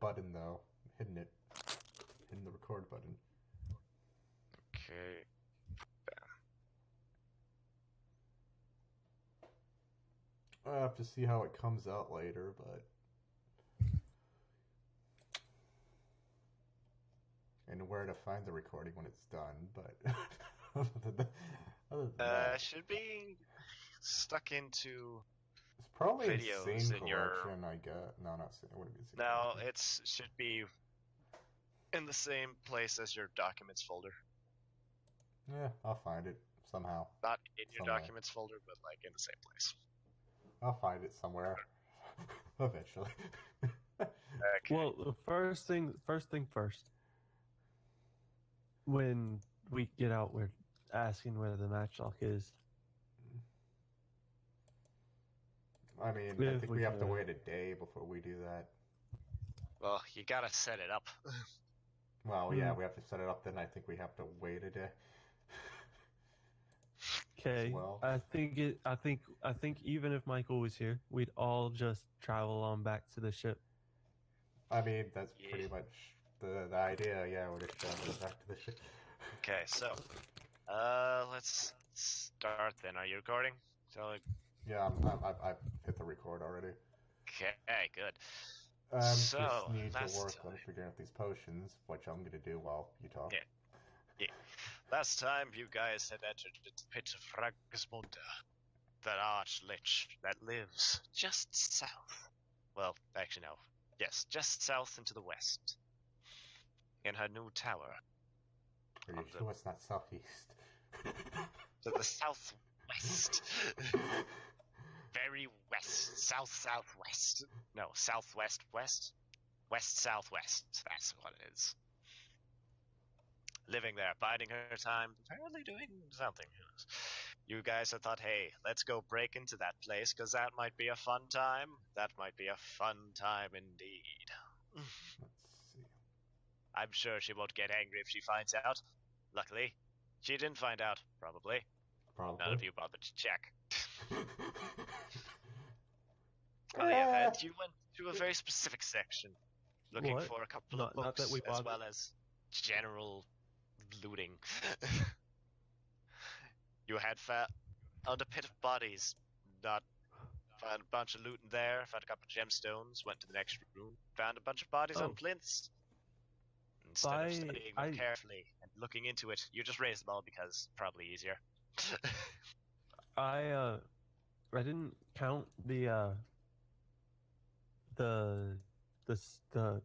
button though. Hitting it. Hitting the record button. Okay. I have to see how it comes out later, but and where to find the recording when it's done. But other than that, Should be stuck into it's probably in videos scene in your. collection. I guess. No, not scene. It wouldn't be scene No, collection. it should be in the same place as your documents folder. Yeah, I'll find it somehow, Not in your somewhere. documents folder, but like in the same place. I'll find it somewhere eventually. Okay. Well, the first thing first. When we get out, we're asking where the matchlock is. I mean, I If think we we have to can. wait a day before we do that. Well, you gotta set it up. Well, yeah, we have to set it up. Then I think we have to wait a day. As Okay, well. I think even if Michael was here, we'd all just travel on back to the ship. I mean, that's Yeah. pretty much the idea. Yeah, we're just traveling back to the ship. Okay, so let's start then. Are you recording? So Yeah, I've hit the record already. okay, good. Just So need to last work on time, figuring out these potions, which I'm gonna do while you talk. yeah, yeah. Last time you guys had entered the pit of Fragismunda, that arch lich that lives just south. Well, actually no. Yes, just south and to the west. In her new tower. Are you On the sure it's not southeast? to the southwest. Very west. Southwest. No, southwest west. West southwest. That's what it is. Living there, biding her time, apparently doing something. You guys have thought, hey, let's go break into that place, because that might be a fun time. That might be a fun time indeed. Let's see. I'm sure she won't get angry if she finds out. Luckily, she didn't find out, probably. Probably. None of you bothered to check. Well, the event, you went to a very specific section, looking What? for a couple of Not that books, we as bothered. well as general looting. You had found a pit of bodies, not found a bunch of loot in there, found a couple of gemstones, went to the next room, found a bunch of bodies on Oh. plinths. Instead of studying them I carefully and looking into it, you just raised them all because probably easier. I didn't count the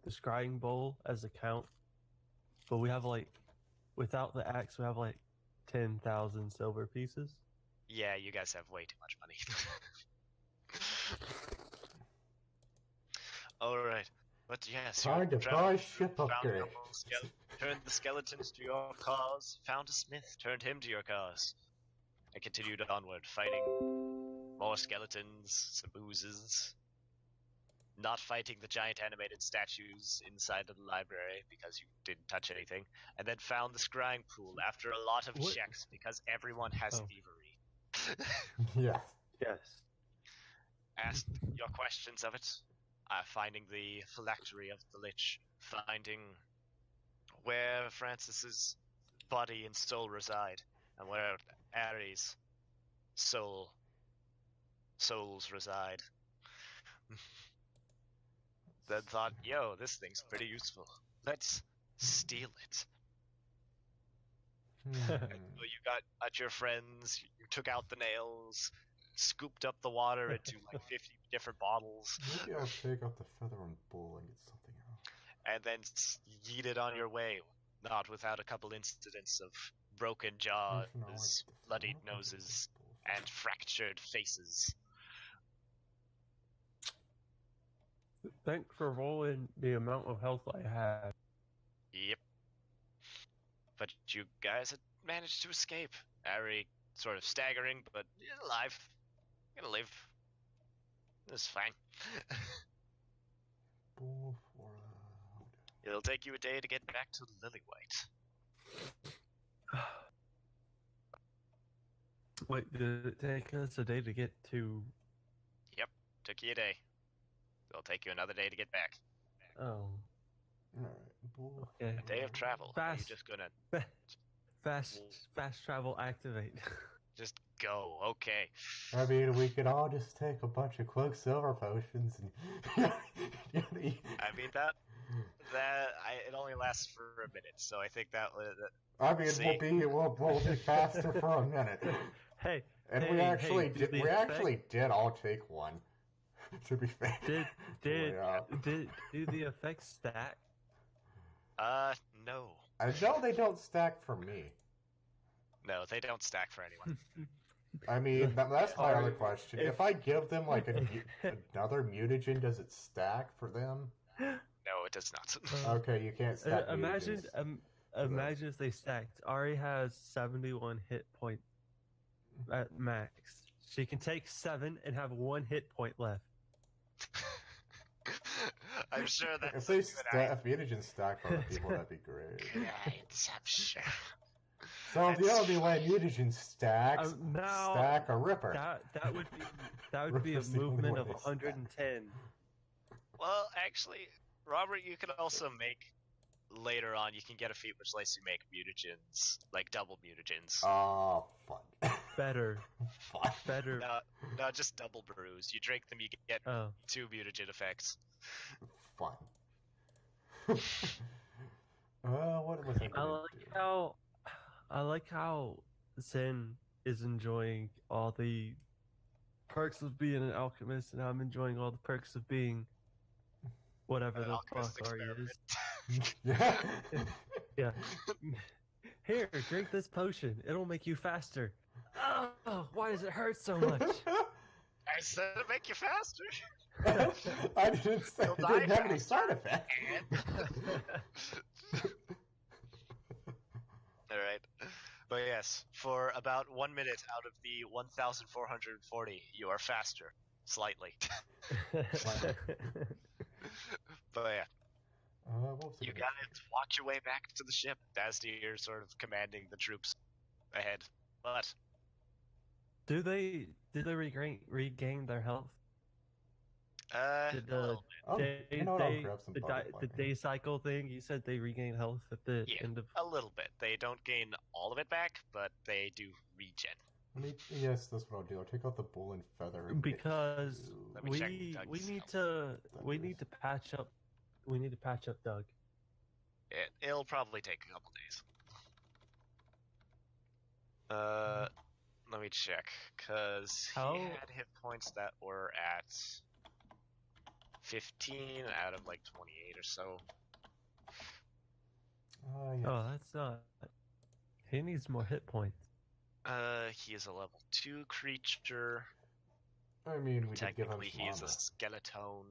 scrying bowl as a count, but we have without the axe we have 10,000 silver pieces. Yeah, you guys have way too much money. Alright. But yes, Time to buy ship upgrade. Turned the skeletons to your cause, found a smith, turned him to your cause, and continued onward, fighting more skeletons, some oozes, not fighting the giant animated statues inside of the library because you didn't touch anything, and then found the scrying pool after a lot of What? checks because everyone has Oh. thievery. Yeah. Yes. Asked your questions of it, finding the phylactery of the lich, finding where Francis's body and soul reside, and where Ares' souls reside. Then thought, yo, this thing's pretty useful. Let's steal it. So you got at your friends, you took out the nails, scooped up the water into 50 different bottles, Maybe I'll take out the feather and bull and get something else. and then yeeted on your way, not without a couple incidents of broken jaws, bloodied noses, and fractured faces. Thanks for rolling the amount of health I had. Yep. But you guys had managed to escape. Ari sort of staggering, but alive. Gonna live. It's fine. Bull for It'll take you a day to get back to Lilywhite. Wait, did it take us a day to get to? Yep, took you a day. It'll take you another day to get back. Oh, Alright. Okay. A day of travel. Are you Fast. just gonna Fast travel activate. just go? Okay. I mean, we could all just take a bunch of Quicksilver potions and. I mean it only lasts for a minute, so I think that was. I mean, See? we'll be faster for a minute. Hey, And hey, we actually hey, did. We actually did all take one. To be fair. Did do the effects stack? No. I know they don't stack for me. No, they don't stack for anyone. I mean, that's my other Or question. If I give them like another mutagen, does it stack for them? No, it does not. Okay, you can't stack imagine mutagens. imagine if they stacked. Ari has 71 hit points at max. She can take 7 and have 1 hit point left. I'm sure that's If they if mutagens stack for other people, that'd be great. I'm sure. So the only way mutagens stack a Ripper. That would be a movement of 110. Well, actually, Robert, you can also make later on. You can get a feat which lets you make mutagens, like double mutagens. Oh, fun. Better. Fun. Better. No, just double brews. You drink them, you get 2 mutagen effects. Fun. What was I gonna do? I like how Zen is enjoying all the perks of being an alchemist, and I'm enjoying all the perks of being whatever the fuck Ari is. Yeah. Yeah. Here, drink this potion. It'll make you faster. Oh, why does it hurt so much? I said it'll make you faster. I didn't say it didn't have any side effects. Alright. But yes, for about 1 minute out of the 1,440, you are faster. Slightly. But yeah. You gotta walk your way back to the ship as you're sort of commanding the troops ahead. But do they regain their health? a little bit. The day cycle thing, you said they regain health at the end of... a little bit. They don't gain all of it back, but they do regen. Yes, that's what I'll do. I'll take out the bull and feather. And because we need to patch up. We need to patch up Doug. It'll probably take a couple days. Let me check, cause he had hit points that were at 15 out of like 28 or so. Yes. Oh, that's not. He needs more hit points. He is a level 2 creature. I mean, we technically he is a skeleton.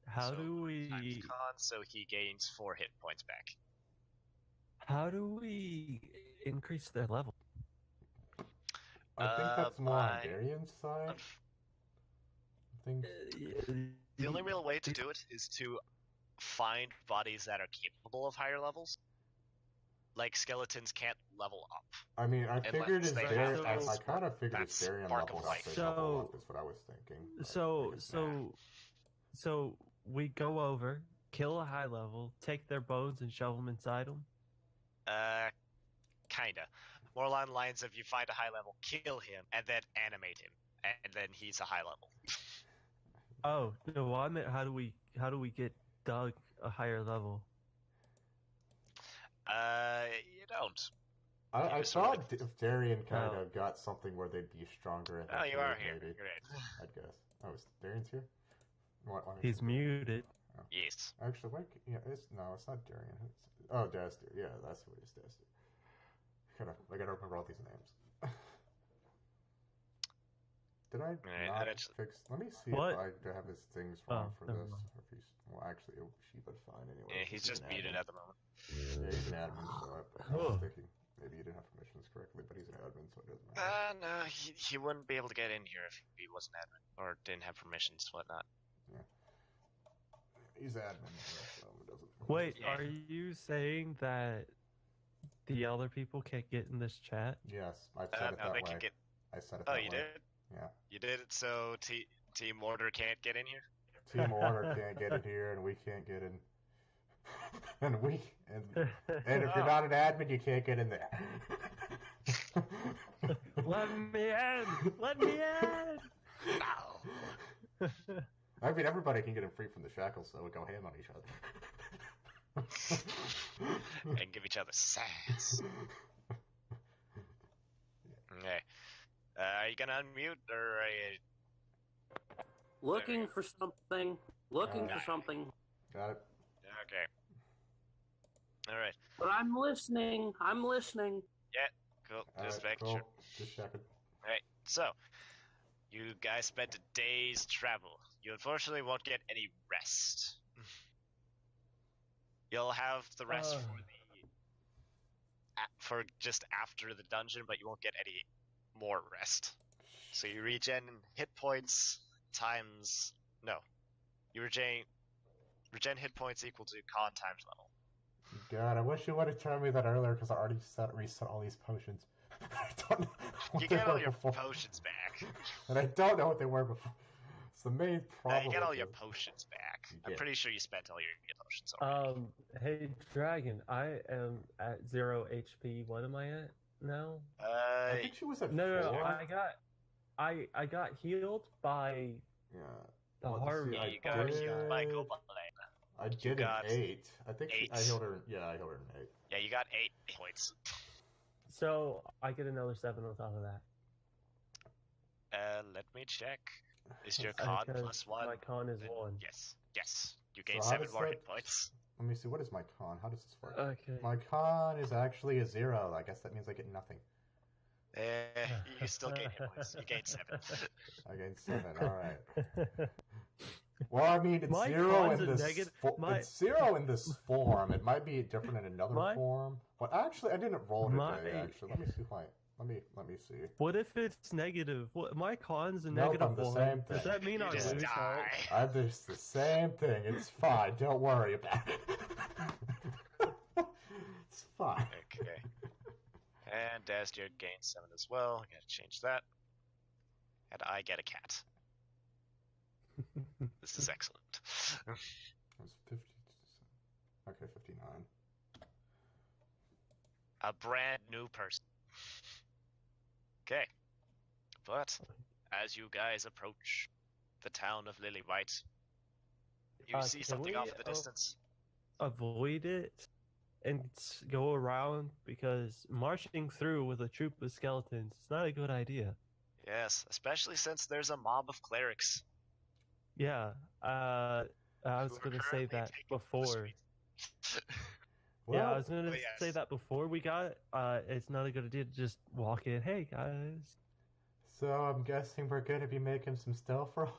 How do we? Con, so he gains 4 hit points back. How do we increase their level? I think that's more on Darian's side. I think the only real way to do it is to find bodies that are capable of higher levels. Like skeletons can't level up. I mean, I figured his Darian. I kind of figured his Darian leveled up. So is what I was thinking. So we go over, kill a high level, take their bones and shove them inside them. Kinda. More along the lines of you find a high level, kill him, and then animate him, and then he's a high level. Oh no! I meant how do we get Doug a higher level? You don't. I thought if Darian kind of got something where they'd be stronger. Oh, you are here. Maybe. Great. I guess. Oh, Darian's here. He's muted. Oh. Yes. Actually, it's not Darian. Oh, Daster. Yeah, that's who it is. Daster. I gotta remember all these names. Did I not fix? Let me see if I have his things wrong for this. If he's, actually, she would fine anyway. Yeah, he's just muted at the moment. Yeah, he's an admin, so I was thinking maybe you didn't have permissions correctly, but he's an admin, so it doesn't matter. No, he wouldn't be able to get in here if he wasn't admin or didn't have permissions, whatnot. Yeah. He's admin, so it doesn't. Wait, are you saying that the other people can't get in this chat? Yes, I said it that way. I said it that way. Oh, you did? Yeah. You did it so Team Order can't get in here? Team Order can't get in here, and we can't get in. and if you're not an admin, you can't get in there. Let me in! Let me in! No. I mean, everybody can get in free from the shackles, so we go ham on each other. And give each other sass. Okay. Are you gonna unmute or are you... Looking for something. Looking for Alright. something. Got it. Okay. Alright. But I'm listening. I'm listening. Cool. All Just right, making cool. sure. Just checking. Alright, so you guys spent a day's travel. You unfortunately won't get any rest. You'll have the rest for just after the dungeon, but you won't get any more rest. So you regen hit points times you regen hit points equal to con times level. God, I wish you would have told me that earlier because I already reset all these potions. I don't know what You they get were all your before. potions back. And I don't know what they were before. It's the main problem. You get all with your this. potions back. You I'm get- pretty sure you spent all your potions already. Hey, Dragon, I am at 0 HP. What am I at now? I think she was at No, 4. I got healed by Yeah. the Let's harm. see, You got healed by Goblin. I did got an 8. I think I 8. healed her. Yeah, I healed her an 8. Yeah, you got 8 points. So I get another 7 on top of that. Let me check. Is your con Because plus 1? my con is Then 1. Yes. You gain So how 7 does more that- hit points. Let me see. What is my con? How does this work? Okay. My con is actually a 0. I guess that means I get nothing. You still gain hit points. You gain 7. I gain 7. All right. Well, I mean, it's My 0 con's in a this. negative- It's 0 in this form. It might be different in another My- form. But actually, I didn't roll today. My- Actually, let me see. Let me see. What if it's negative? What, my con's a Nope, negative I'm the 1. same Does thing. that mean You I just lose health? die. I'm just the same thing. It's fine. Don't worry about it. It's fine. Okay. And Dasdier gains 7 as well. I gotta change that. And I get a cat. This is excellent. It's 50. Okay, 59. A brand new person. Okay. But as you guys approach the town of Lily White, you see Can something we, off in the distance. avoid it and go around, because marching through with a troop of skeletons is not a good idea. Yes, especially since there's a mob of clerics. Yeah, I was who are gonna say currently that taking to the before. streets. Well, Yeah, I was gonna Oh, yes. say that before we got. It's not a good idea to just walk in. Hey guys. so I'm guessing we're gonna be making some stealth rolls.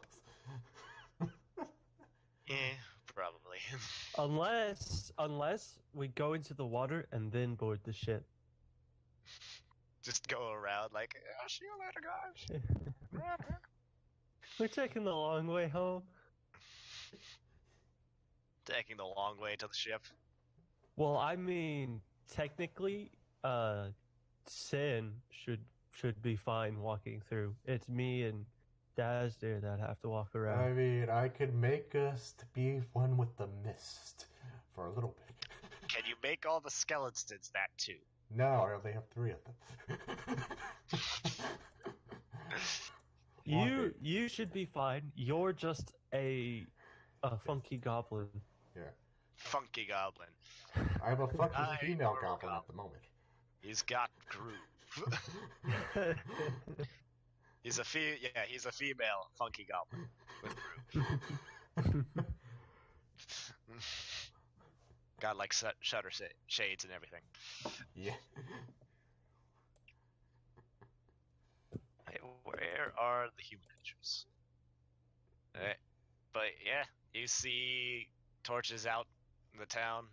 Probably. Unless we go into the water and then board the ship. Just go around like, oh, see you later, guys. We're taking the long way home. Taking the long way to the ship. Well, I mean, technically, Sin should be fine walking through. It's me and Dazdir that have to walk I around. mean, I could make us to be one with the mist for a little bit. Can you make all the skeletons that too? No, I only have 3 of them. You should be fine. You're just a funky goblin. Yeah. Funky goblin. I have a funky I female know a goblin at goblin. the moment. He's got groove. He's a female funky goblin with groove. Got like shutter shades and everything. Yeah. Hey, where are the human creatures? Alright. But yeah, you see torches out in the town.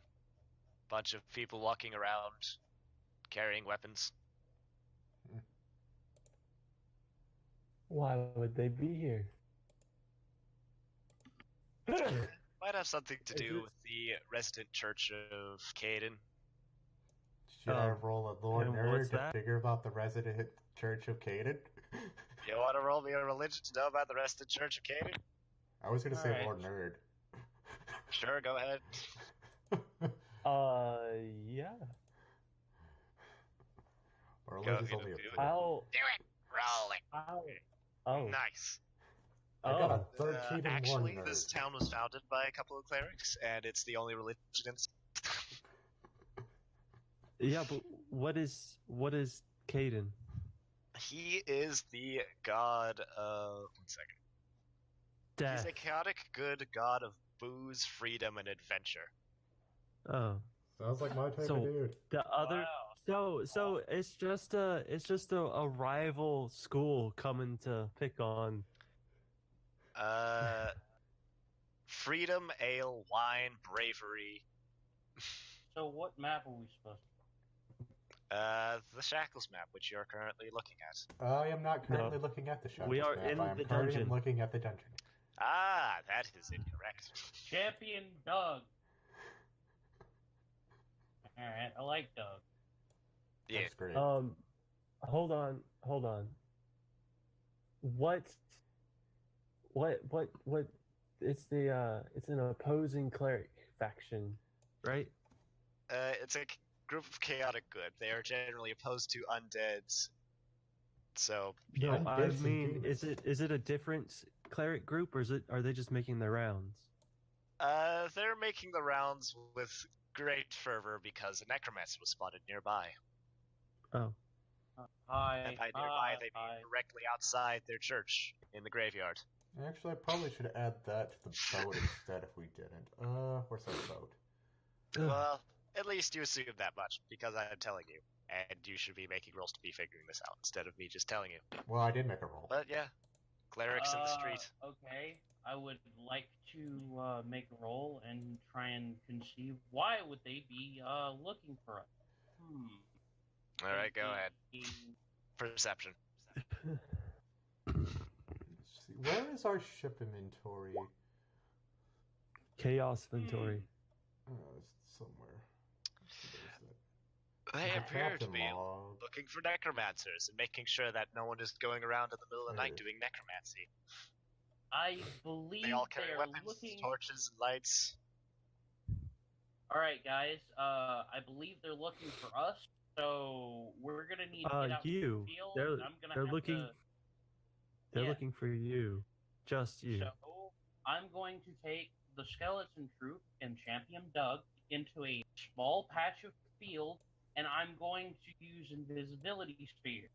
Bunch of people walking around, carrying weapons. Why would they be here? Might have something to Is do it- with the resident church of Caden. Should I Oh, roll a lore and nerd what's to that? figure about the resident church of Caden? You want to roll me a religion to know about the resident church of Caden? I was gonna say Alright. lore nerd. Sure, go ahead. Yeah. Or at Go least it's ahead only a and do it. 4. I'll. Do it! Roll it! Oh. Nice. I got a Oh. 13 and 1 Actually, nerd. this town was founded by a couple of clerics, and it's the only religion in. Yeah, but what is Caden? He is the god of. 1 second. Death. He's a chaotic good god of booze, freedom, and adventure. Oh. Sounds like my type So- of dude. The other. So it's just a rival school coming to pick on. Freedom, ale, wine, bravery. So what map are we supposed The Shackles map, which you're currently looking at. I am not currently No. looking at the shackles We are map. in I am the currently dungeon. looking at the dungeon. Ah, that is incorrect. to? Champion Doug. Alright, I like Doug. Yeah. That's great. Hold on. What? It's it's an opposing cleric faction, right? It's a group of chaotic good. They are generally opposed to undeads. So, No, Undeads I and mean, demons. is it a different cleric group, or are they just making their rounds? they're making the rounds with great fervor because a necromancer was spotted nearby. Oh, Hi. And by nearby, they mean directly outside their church in the graveyard. Actually, I probably should add that to the boat instead if we didn't. Where's that boat? Ugh. Well, at least you assume that much because I'm telling you, and you should be making rolls to be figuring this out instead of me just telling you. Well, I did make a roll. But yeah, clerics in the street. Okay, I would like to make a roll and try and conceive why would they be looking for us. All right, go ahead. Thinking- Perception. Let's see. Where is our ship inventory? Chaos Ventory. It's somewhere. They The appear to captain be log. looking for necromancers and making sure that no one is going around in the middle of the night Right. doing necromancy. I believe They all carry they're weapons, looking. torches, and lights. All right, guys. I believe they're looking for us, so we're gonna need to get out You. in the field. They're I'm gonna they're have looking. to. They're Yeah. looking for you. Just you. So I'm going to take the skeleton troop and Champion Doug into a small patch of field, and I'm going to use invisibility sphere.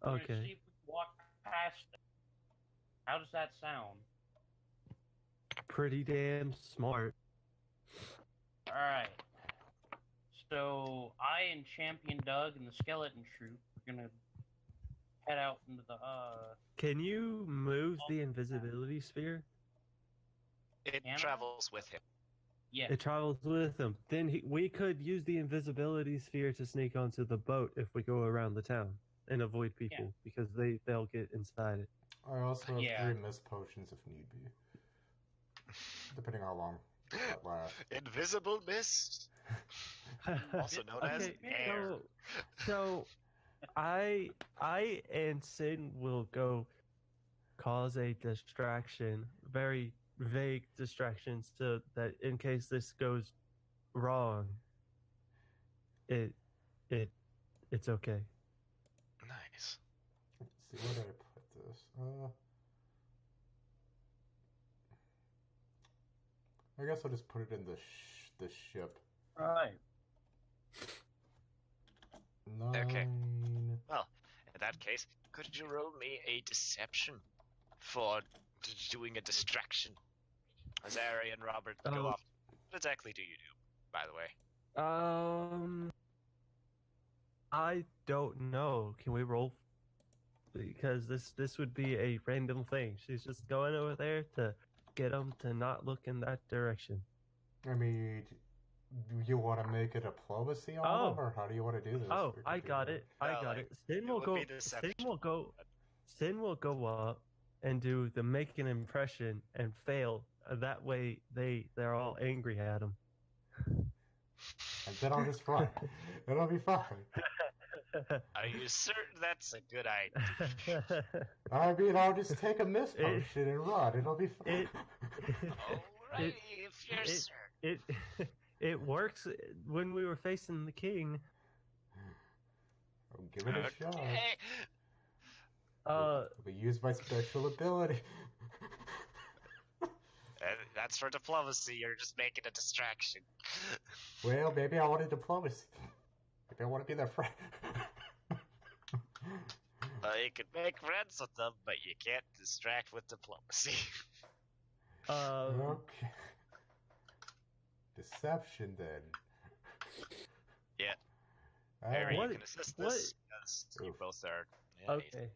We're gonna see Okay. if we can walk past them. How does that sound? Pretty damn smart. All right. So I and Champion Doug and the skeleton troop are gonna head out into the Can you move the invisibility sphere? It Can I? travels with him. yeah. It travels with him. Then we could use the invisibility sphere to sneak onto the boat if we go around the town and avoid people because they'll get inside it. I also have Yeah. 3 mist potions if need be. Depending on how long that lasts. Invisible mist, also known as Okay, air. so I and Sin will go cause a distraction, very vague distraction, so that in case this goes wrong, it's okay. Nice. Let's see, where did I put this? I guess I'll just put it in the ship. Right. 9. Okay. Well, in that case, could you roll me a deception for doing a distraction? As Ari and Robert go Oh. off. What exactly do you do, by the way? I don't know. Can we roll? Because this would be a random thing. She's just going over there to get them to not look in that direction. I mean, do you want to make it a diplomacy on them, or how do you want to do this? Oh, Or I do got you- it. I Well, got like, it. Sin it will would go. be deception, Sin will go up and do the make an impression and fail. That way they're all angry at him. And then I'll just run. It'll be fine. Are you certain that's a good idea? I mean, I'll just take a mist potion and run. It'll be fine. it- Alrighty, if you're certain. it it works when we were facing the king. I'll give it a shot. Okay. Uh, It'll be used my special ability. That's for diplomacy. You're just making a distraction. Well, maybe I wanted diplomacy. Maybe I want to be their friend. You can make friends with them, but you can't distract with diplomacy. Okay. Deception, then. Yeah. Harry, What- you can assist what- this because you Oof. both are okay.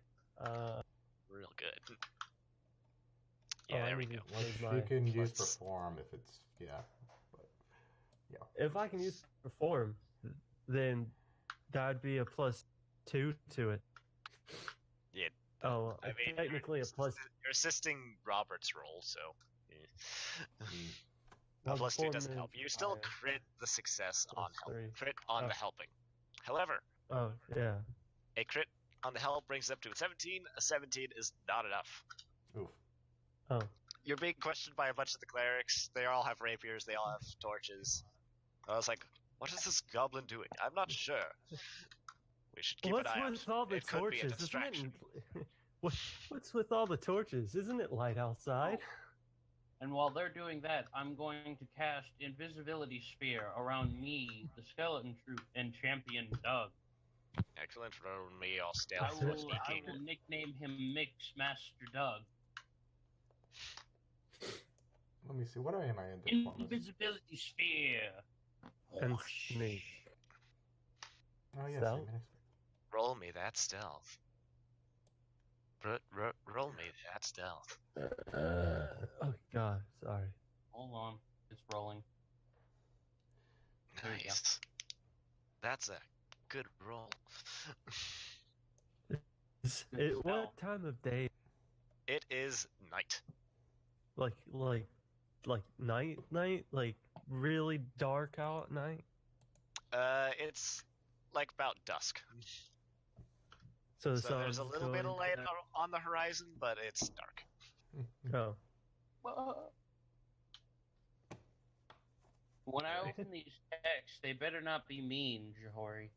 real good. Yeah, I there we need go. to Well, change she my can use plus. perform if it's But If I can use perform, then that'd be a +2 to it. Yeah. Oh, I mean, technically a plus. You're assisting Robert's role, so. Yeah. A Well, +2 doesn't performance help. You still higher. crit the success on help. +3. Crit on the helping. However, Oh yeah. a crit on the help brings it up to a 17. A 17 is not enough. Oof. Oh. You're being questioned by a bunch of the clerics. They all have rapiers. They all have torches. I was like, what is this goblin doing? I'm not sure. We should keep What's an eye out. with all the It could be a torches? Isn't distraction. it? What's with all the torches? Isn't it light outside? And while they're doing that, I'm going to cast Invisibility Sphere around me, the Skeleton Troop, and Champion Doug. Excellent for me, all stealth I will sneaking. nickname him Mix Master Doug. Let me see. What am I in diplomacy? Invisibility Sphere. And sneak. Oh, yes. Stealth? I mean, Roll me that stealth. Roll me that stealth. Oh god, sorry. Hold on, it's rolling. There you go. Nice. That's a good roll. What time of day? It is night. Like night, like really dark out at night. It's like about dusk. So the So there's a sun's little bit of going light down. on the horizon, but it's dark. Oh, When I open these texts, they better not be mean, Johori.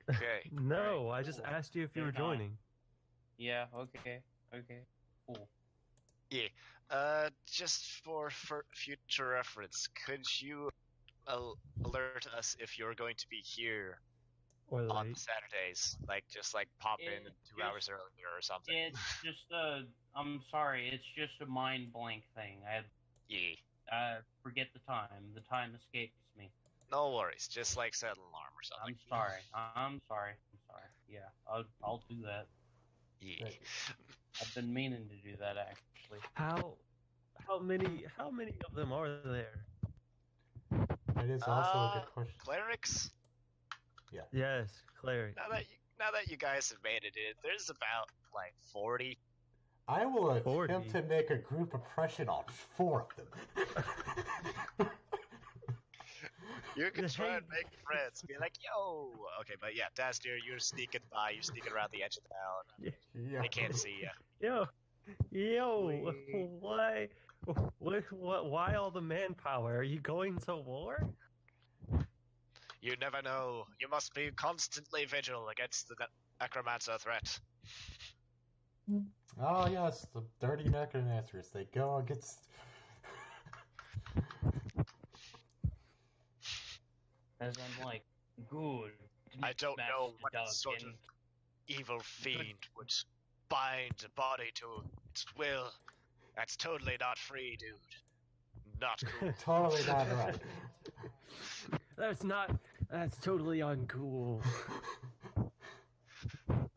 Okay. no! Alright, I just cool. asked you if you were They're not. joining. Yeah, okay, cool. Just for future reference, could you alert us if you're going to be here Or on late. Saturdays? Like, just like pop in It's 2 hours earlier or something. It's just I'm sorry, it's just a mind blank thing. I forget the time. The time escapes me. No worries. Just like set an alarm or something. I'm sorry. Yeah, I'll do that. Yeah. I've been meaning to do that actually. How many of them are there? It is also a good question. Clerics. Yes, cleric. Now that you guys have made it in, there's about like 40. I will 40. attempt to make a group impression on 4 of them. You can try and make friends. Be like, yo. Okay, but yeah, Dastier, you're sneaking by. You're sneaking around the edge of town. Yeah. They can't see you. Yo, why all the manpower? Are you going to war? You never know. You must be constantly vigilant against the necromancer threat. Oh, yes, the dirty necromancers. They go against. As I'm like, good. I don't know Master what Doug, sort and of evil fiend would bind a body to its will. That's totally not free, dude. Not cool. Totally not right. That's totally uncool. But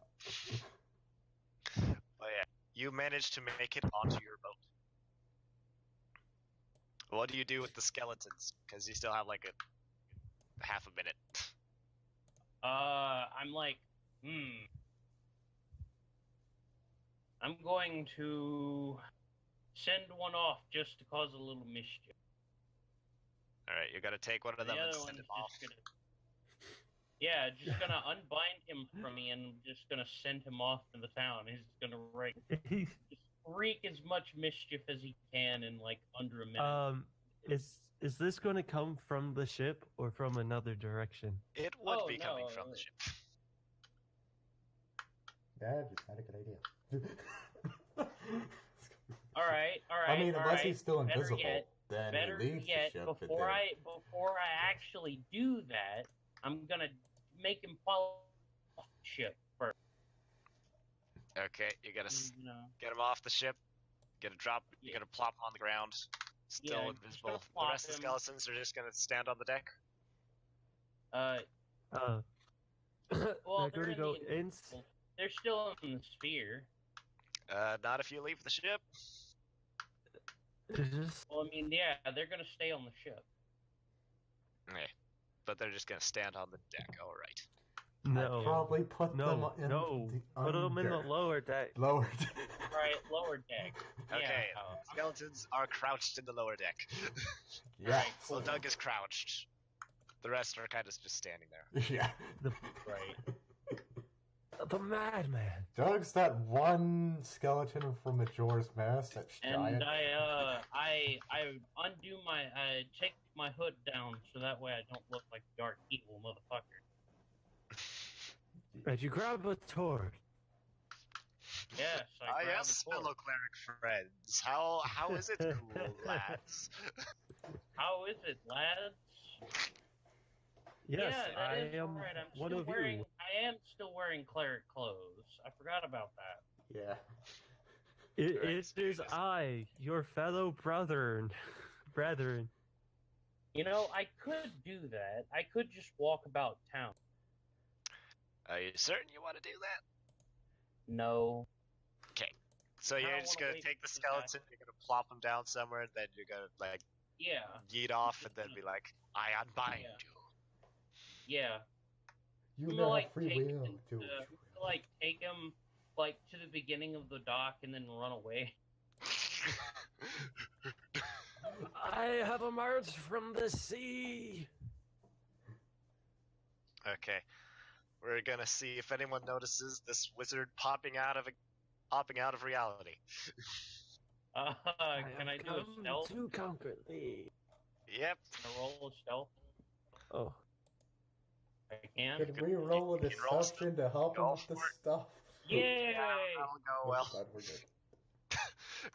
yeah, you managed to make it onto your boat. What do you do with the skeletons? Because you still have like a half a minute. I'm like, I'm going to send one off just to cause a little mischief. Alright, you're gonna take one of The them and other send one's him off. just gonna unbind him from me and just gonna send him off to the town. He's gonna just wreak as much mischief as he can in like under a minute. Is is this going to come from the ship or from another direction? It would Oh, be coming no. from the ship. That is not a good idea. Alright, I mean, unless he's still Better invisible, yet, then better he leaves yet, the ship. before I actually do that, I'm gonna make him follow the ship first. Okay, you gotta You know, get him off the ship. You're Yeah. gonna plop him on the ground. Still Yeah, invisible. just gonna The plop rest of the him. skeletons are just gonna stand on the deck. well, They're going they're to in go the in. invisible. They're still in the sphere. Not if you leave the ship. Just Well, I mean, yeah, they're gonna stay on the ship. Okay. But they're just gonna stand on the deck. Alright. no, I'd probably put them no, in no. the Put them in the under. lower deck. Lower. Right, lower deck. Okay, Yeah. skeletons are crouched in the lower deck. Yeah. Alright, So cool. Doug is crouched. The rest are kind of just standing there. Yeah. Right. The madman. Doug's that one skeleton from Majora's Mask that's And giant. I undo take my hood down so that way I don't look like a dark evil motherfucker. And you grab a torch. Yes, I Ah, grab yes, a torch. fellow cleric friends. How is it cool, lads? How is it, lads? Yes, yeah, that I is am right. one of you. I am still wearing cleric clothes. I forgot about that. Yeah. It Right, is so you're just- I, your fellow brethren. You know, I could do that. I could just walk about town. Are you certain you want to do that? No. So I you're don't just wanna gonna wait take the for the guy. skeleton, you're gonna plop him down somewhere, and then you're gonna like Yeah. yeet off, and just then gonna- be like, "I unbind Yeah. you." Yeah. You I'm now gonna, have free take will him to. take him to the beginning of the dock and then run away. I have emerged from the sea. Okay, we're gonna see if anyone notices this wizard popping out of reality. Can I do a stealth? to conquer thee. Yep. Can I roll a stealth? Oh, I can. Could we roll a you can roll deception to help him Go with the for it. stuff? Yay! That'll go Oh, well. God, we're good.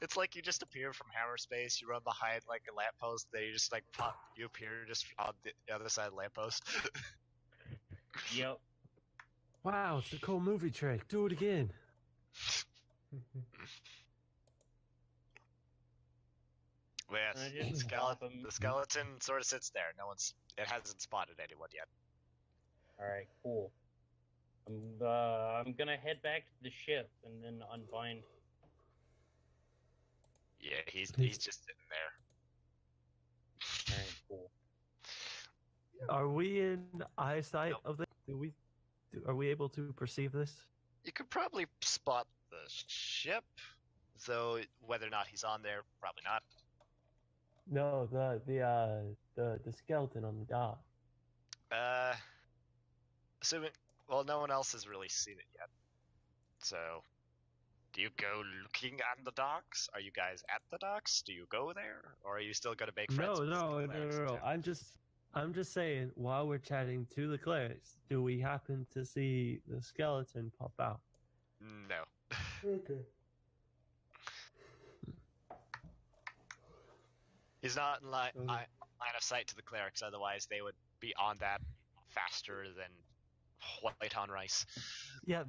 It's like you just appear from hammer space, you run behind like a lamppost, then you just like pop, you appear just on the other side of the lamppost. Yep. wow, it's a cool movie trick. Do it again. But yes, And I just the him. skeleton sort of sits there. It hasn't spotted anyone yet. All right, cool. I'm gonna head back to the ship and then unbind. Yeah, he's just sitting there. All right, cool. Are we in eyesight of this? Are we able to perceive this? You could probably spot the ship, though whether or not he's on there, probably not. No, the skeleton on the dock. Assuming, well, no one else has really seen it yet. So, do you go looking at the docks? Are you guys at the docks? Do you go there, or are you still gonna make friends? No, with no, the no, clerics no, in no. town? I'm just saying. While we're chatting to the clerics, do we happen to see the skeleton pop out? No. Okay. He's not in line Okay. line of sight to the clerics, otherwise they would be on that faster than white on rice. Yeah,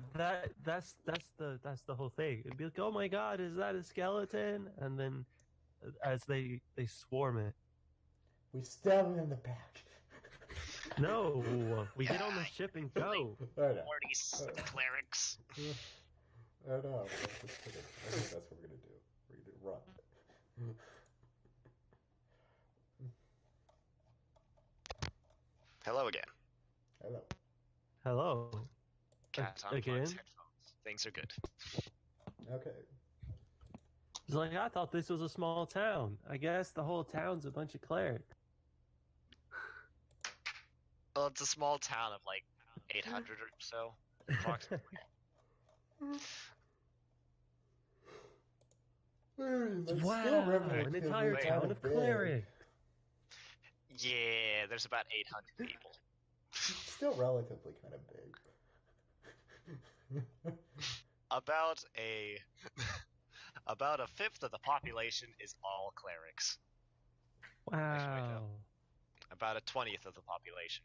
that's the whole thing. It'd be like, oh my god, is that a skeleton? And then, as they swarm it. We stab him in the back. No, we get on the ship and go. I know. Morty's clerics. I know. I think that's what we're gonna do. We're gonna run. Hello again. Hello. Hello. Cat unplugs Again? headphones. Things are good. Okay. It's like, I thought this was a small town. I guess the whole town's a bunch of clerics. Well, it's a small town of like 800 or so, approximately. That's still Wow, an relatively entire kind town of big. clerics. Yeah, there's about 800 people. Still relatively kind of big. About a fifth of the population is all clerics. Wow. About a 20th of the population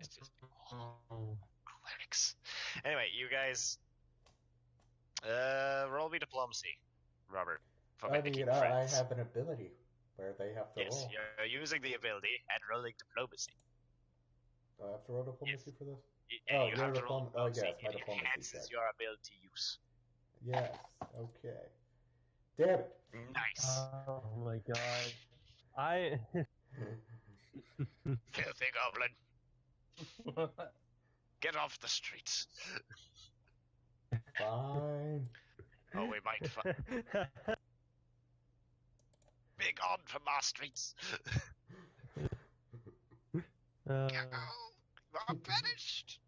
is just all clerics. Anyway, you guys, roll me diplomacy, Robert. For I making mean, I friends. have an ability where they have to Yes, roll. you're using the ability and rolling diplomacy. Do I have to roll diplomacy for this? Yeah, Oh, you your have to roll diplomacy. yes, my It diplomacy enhances check. your ability use. Yes, okay. Damn it. Nice. Oh my god. I. Filthy goblin. Get off the streets. Fine. Oh, we might be gone from our streets. Go. You are banished.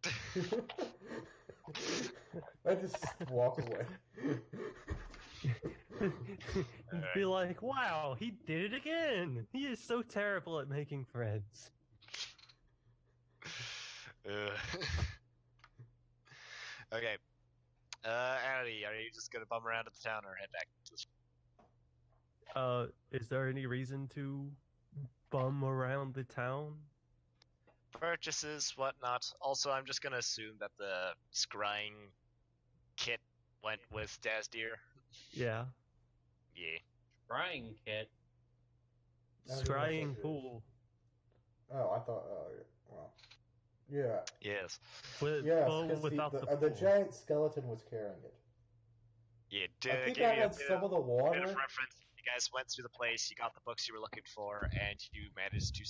I just walk away. Be like, wow, he did it again. He is so terrible at making friends. Okay. Addy, are you just gonna bum around at the town or head back to the Is there any reason to bum around the town? purchases, whatnot? Also, I'm just gonna assume that the scrying kit went with Dazdeer. Yeah. Yeah. Scrying kit. Scrying pool. Oh, I thought. Oh, yeah. Well, yeah. Yes. Yes, Well, because without the pool. giant skeleton was carrying it. Yeah. I To think give I you a had bit some of the bit of water. reference, you guys went through the place, you got the books you were looking for, and you managed to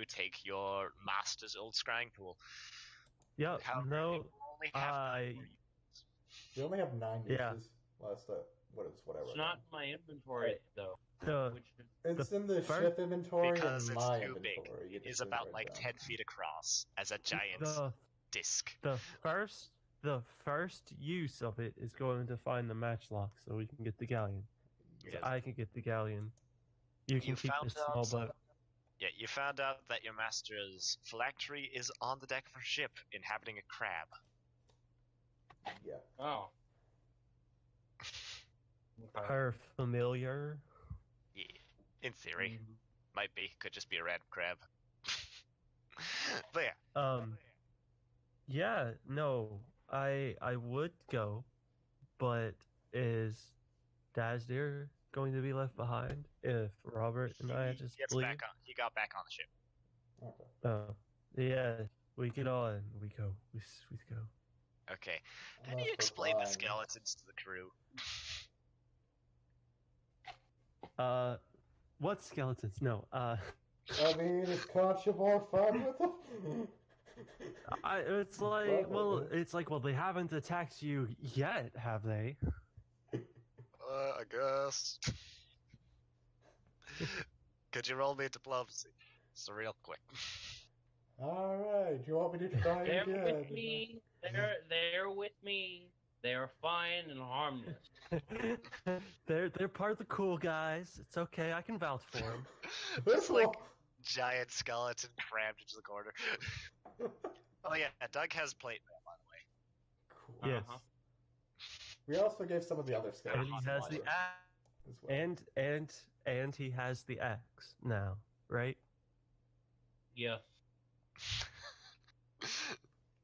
take your master's old scrying pool. Yep. However, No. you only have 9 more uses. We only have 9 Yeah. uses. Last whatever. It's not in my inventory though. Which is, It's in the first- ship inventory Because and it's my too big. inventory. You It just is didn't about write like down. 10 feet across as a giant disc. The first use of it is going to find the matchlock so we can get the galleon. So Yes. I can get the galleon. You can keep found the small out- boat. Yeah, you found out that your master's phylactery is on the deck of a ship inhabiting a crab. Yeah. oh. Okay. Her familiar. Yeah, in theory. Mhm. Might be. Could just be a random crab. But yeah. Yeah, no, I would go, but is Dazdir going to be left behind if Robert and I just leave? He got back on the ship. Okay. Oh, yeah, we get on. We go. We go. Okay. How Unless do you we're explain the flying. skeletons to the crew? What skeletons? No, I mean, is Concha more fun with them? it's like, well, they haven't attacked you yet, have they? I guess. Could you roll me diplomacy? It's real quick. Alright, do you want me to try They're again? with me. They're with me. They're fine and harmless. They're part of the cool guys. It's okay. I can vouch for them. Just like giant skeleton crammed into the corner. Oh yeah, Doug has plate mail, by the way. Cool. Yes, Uh-huh. We also gave some of the other and skeletons he has the water axe, as well. and he has the axe now, right? Yes.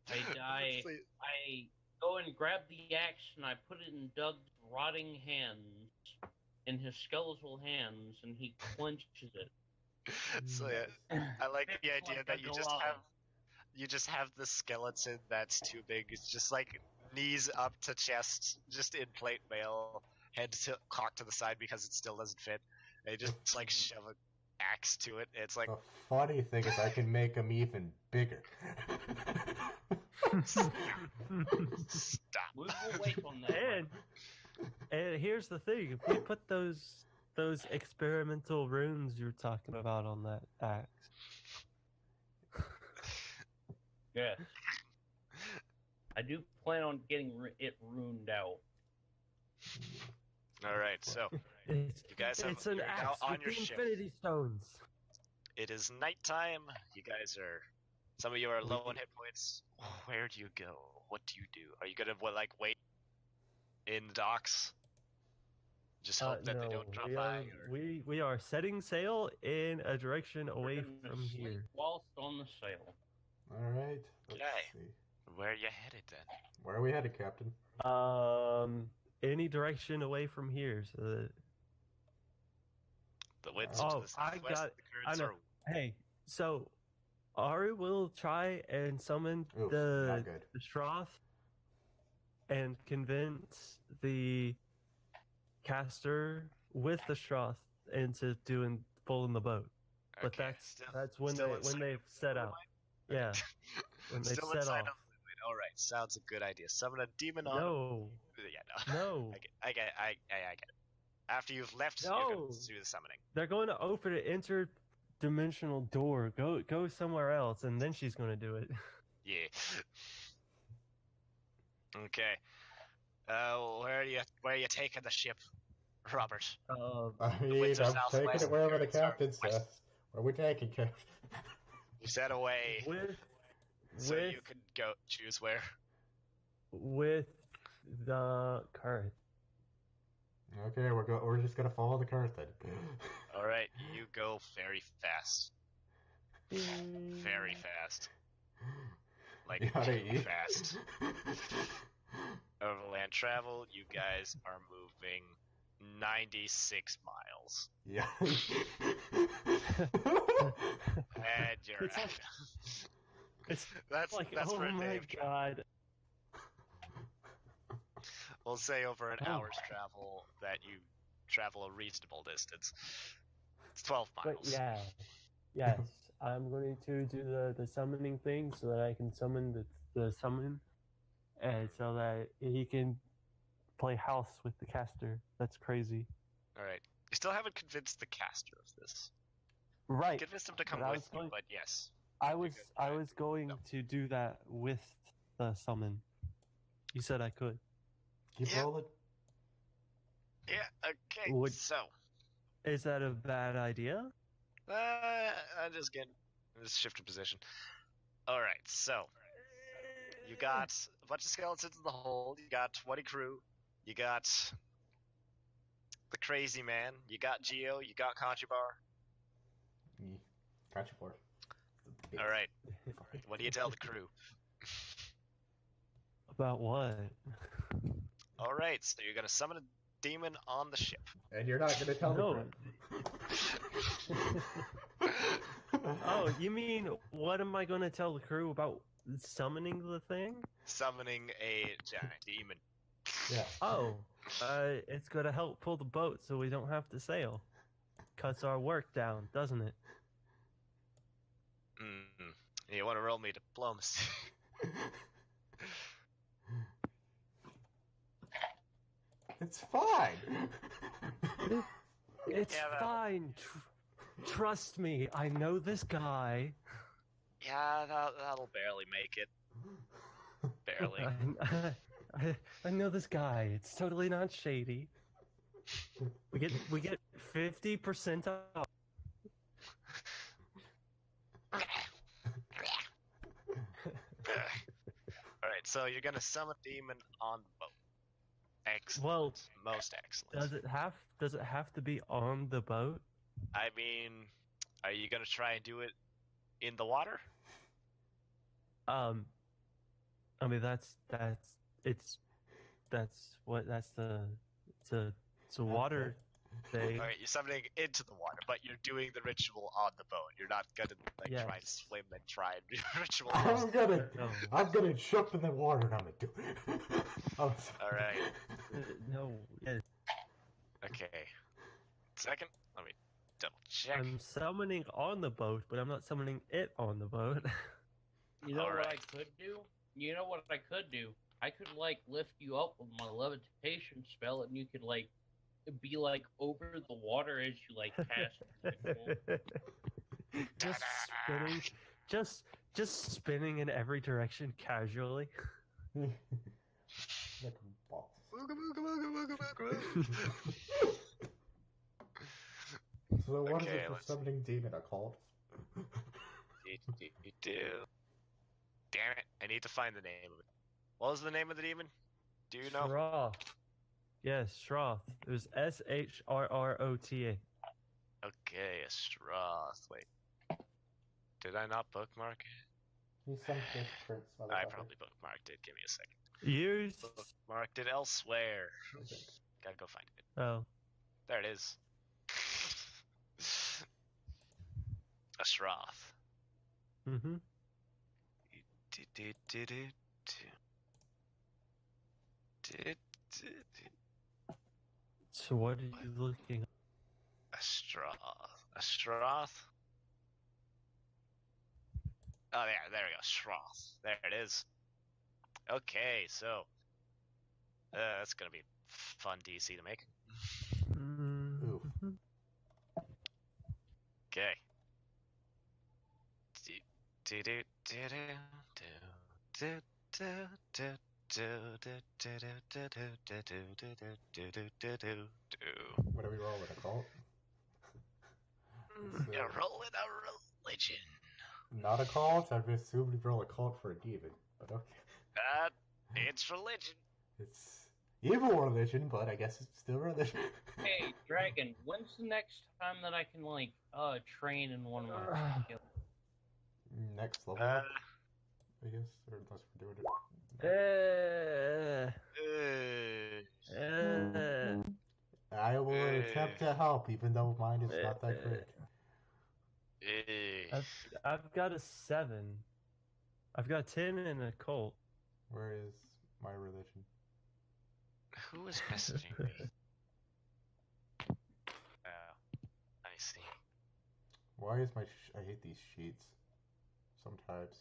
I go and grab the axe and I put it in Doug's rotting hands, in his skeletal hands, and he clenches it. So yeah, I like the It's idea like that a you glove. just have the skeleton that's too big. It's just like knees up to chest, just in plate mail, head cocked to the side because it still doesn't fit. They just like shove an axe to it. It's like The funny thing is I can make them even bigger. stop. Move away from that. And here's the thing: if we put those experimental runes you're talking about on that axe, Yes. I do plan on getting it ruined out. All right, so it's you guys have it's an you're now axe on with your the ship. Infinity Stones. It is nighttime. You guys are. Some of you are low on hit points. Where do you go? What do you do? Are you gonna wait in the docks? Just hope that no, they don't drop we by. are Or... we are setting sail in a direction We're away gonna from sleep here. whilst on the sail. All right. Let's Okay. see. Where are you headed then? Where are we headed, Captain? Any direction away from here. So that... The wind's Oh, to Oh, the I southwest. got. The I currents know. are. Hey, so Ari will try and summon Oof, the not good. Shroth and convince the caster with the Shroth into pulling the boat. But Okay. that's when still they've set out. Yeah, when they've Still set inside off. of the limit. All right, sounds a good idea. Summon a demon on. No, Yeah, no. no, I get it. After you've left, you're no. going to do the summoning. They're going to open an interdimensional door. Go somewhere else, and then she's going to do it. Yeah. Okay. Where are you taking the ship, Robert? I The mean, winds are I'm taking southwest, it wherever the currents are captain says. west. Where are we taking, Captain? You said away, so with you could go choose where. with the current. Okay, we're just gonna follow the current then. All right, you go very fast. Very fast. Like You gotta too eat. fast. Overland travel, you guys are moving 96 miles. Yeah. And you're It's like, it's that's like, that's oh for a my day of travel. god. We'll say over an Oh. hour's travel that you travel a reasonable distance. It's 12 But miles. yeah, yes, I'm going to do the summoning thing so that I can summon the summon, and so that he can play house with the caster. That's crazy. Alright. You still haven't convinced the caster of this. Right. Convinced him to come But with you, but yes. I was You're going no. to do that with the summon. You said I could. Keep Yeah. rolling. Yeah, okay. Would- So, Is that a bad idea? I'm just shifting position. Alright, so you got a bunch of skeletons in the hold, you got 20 crew, you got the crazy man, you got Geo, you got Conchubar. Gotcha, board. Alright. What do you tell the crew? About what? Alright, so you're gonna summon a demon on the ship. And you're not gonna tell No. the crew. Oh, you mean what am I going to tell the crew about summoning the thing? Summoning a giant demon. Yeah. Oh, it's going to help pull the boat so we don't have to sail. Cuts our work down, doesn't it? You want to roll me diplomacy? It's fine. It's Yeah, fine. Trust me, I know this guy. Yeah, that'll barely make it. Barely. I know this guy. It's totally not shady. We get 50% off. Alright, so you're gonna summon a demon on the boat. Excellent. Well, Most excellent. Does it have to be on the boat? I mean, are you gonna try and do it in the water? I mean that's the it's a water thing. Alright, you're summoning into the water, but you're doing the ritual on the boat. You're not gonna Yes. try and swim and try and do the ritual. I'm gonna jump in the water and I'm gonna do it. Alright. No, yes. Okay. Second, let me double check. I'm summoning on the boat, but I'm not summoning it on the boat. You know what I Alright. could do? You know what I could do? I could lift you up with my levitation spell, and you could be over the water as you cast the ritual. just spinning, just spinning in every direction casually. Like balls. So what is Okay, it for let's- summoning demon? A cult? Damn it! I need to find the name of it. What was the name of the demon? Do you know? Shroth. Yes, Shroth. It was Shrrota. Okay, a Shroth. Wait, did I not bookmark it? You some fish prince, I motherfucker. probably bookmarked it. Give me a second. Use. Bookmarked it elsewhere. I think. Gotta go find it. Oh. There it is. A Shroth. Mm-hmm. So what are you looking? A Shroth. A Shroth. Oh yeah, there we go. Shroth. There it is. Okay, so that's gonna be fun DC to make. Oof. Okay. What are we rolling? A cult? You're rolling a religion. Not a cult? I've assumed we roll a cult for a demon, but okay. It's religion. It's evil religion, but I guess it's still religion. Hey, Dragon, when's the next time that I can, like, train in one of my skills? Next level up, I guess, or unless we're doing it. I will attempt to help, even though mine is not that great. I've got a 7. I've got 10 in a cult. Where is my religion? Who is messaging me? I see. Why is my? I hate these sheets. Sometimes.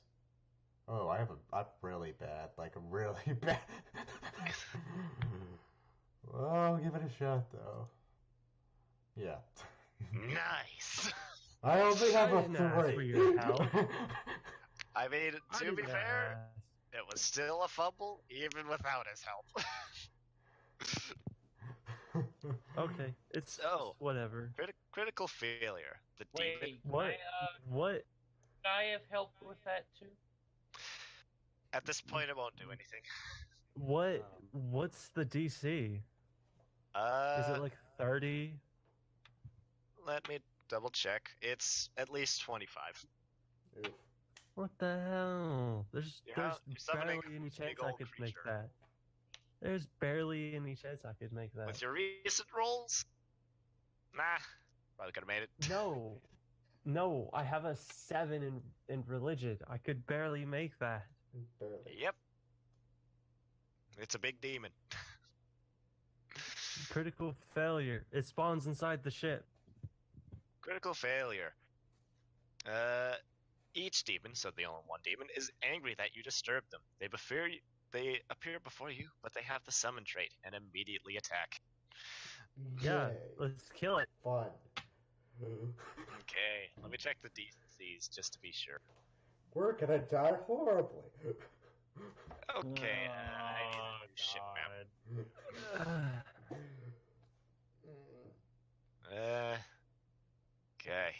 Oh, I'm really bad. Like I'm really bad. Well, give it a shot though. Yeah. Nice. I only have a didn't ask 3. for your help. I mean, to be fair, ask. it was still a fumble, even without his help. Okay, it's So, whatever. critical failure. The demon. Wait, What? What? Could I have helped with that too? At this point, it won't do anything. What? What's the DC? Is it like 30? Let me double check. It's at least 25. Oof. What the hell? There's You're summoning barely any a chance big I old could make creature. that. There's barely any chance I could make that. With your recent rolls? Nah. Probably could have made it. No, I have a 7 in religion. I could barely make that. Barely. Yep. It's a big demon. Critical failure. It spawns inside the ship. Critical failure. Each demon, so the only one demon, is angry that you disturb them. They appear before you, but they have the summon trait and immediately attack. Yeah, Yay. let's kill it. Fun. Okay, let me check the DCs just to be sure. We're gonna die horribly. Okay, I need a new ship map. Okay,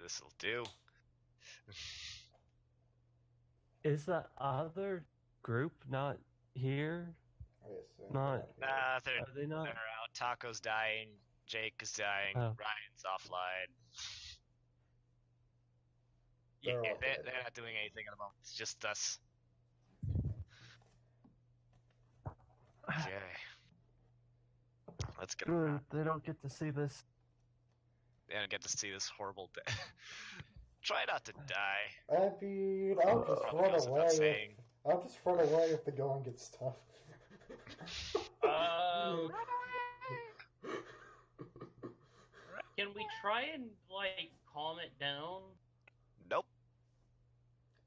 this'll do. Is the other group not here? I assume Not. Nah, Are they not? they're out. Taco's dying. Jake is dying. Oh. Ryan's offline. Yeah, They're all dead. they're not doing anything at the moment. It's just us. Okay. Let's get Good. around. They don't get to see this. They don't get to see this horrible day. Try not to die. I mean, I'll just Probably run goes without away. saying. I'll just run away if the going gets tough. Can we try and, like, calm it down? Nope.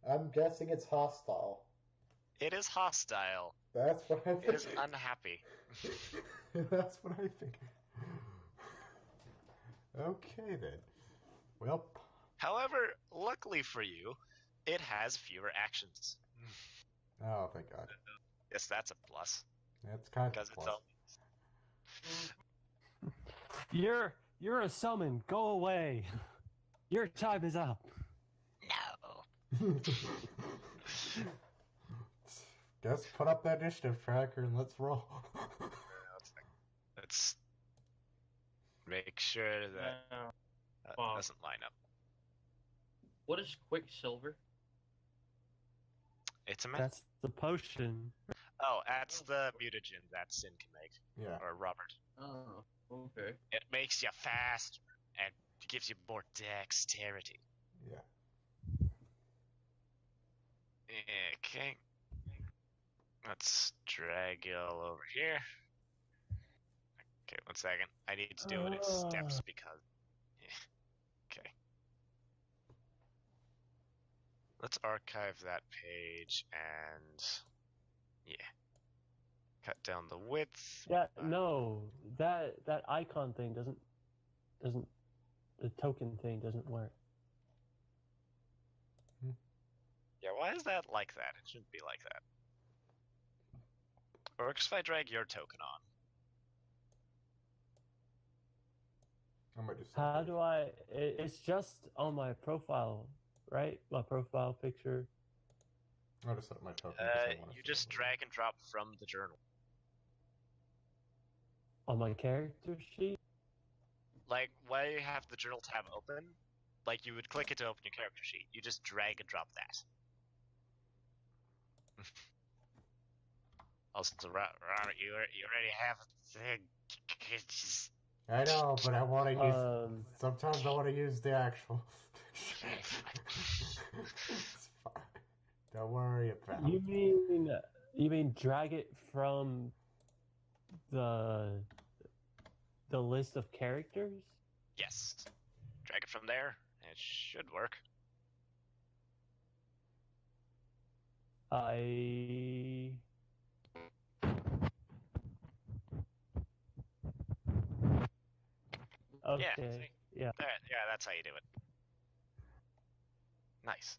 I'm guessing it's hostile. It is hostile. That's what I think. It is unhappy. That's what I think. Okay then. Well. However, luckily for you, it has fewer actions. Oh, thank God. Yes, that's a plus. That's kind of Because a plus. You're a summon. Go away. Your time is up. No. Just put up that initiative tracker and let's roll. Let's make sure that No. that Bob. doesn't line up. What is Quicksilver? It's a myth. That's the potion. Oh, that's the mutagen that Sin can make. Yeah. Or Robert. Oh, okay. It makes you faster and gives you more dexterity. Yeah. Okay. Let's drag you all over here. Okay, 1 second. I need to do it in steps because... Okay. Let's archive that page and... Yeah. Cut down the width. Yeah, no, that icon thing doesn't the token thing doesn't work. Yeah, why is that like that? It shouldn't be like that. Works if I drag your token on. I might just. How do I? It's just on my profile, right? My profile picture. I'll just set my token. 'Cause I wanna You see just it. drag and drop from the journal. On my character sheet? Like, why you have the journal tab open? Like, you would click it to open your character sheet. You just drag and drop that. Also, Robert, you already have a thing. Just... I know, but I want to use. Um, Sometimes I want to use the actual. It's fine. Don't worry about it. you mean drag it from the list of characters? Yes. Drag it from there. It should work. I Okay. see? Yeah. There, yeah, that's how you do it. Nice.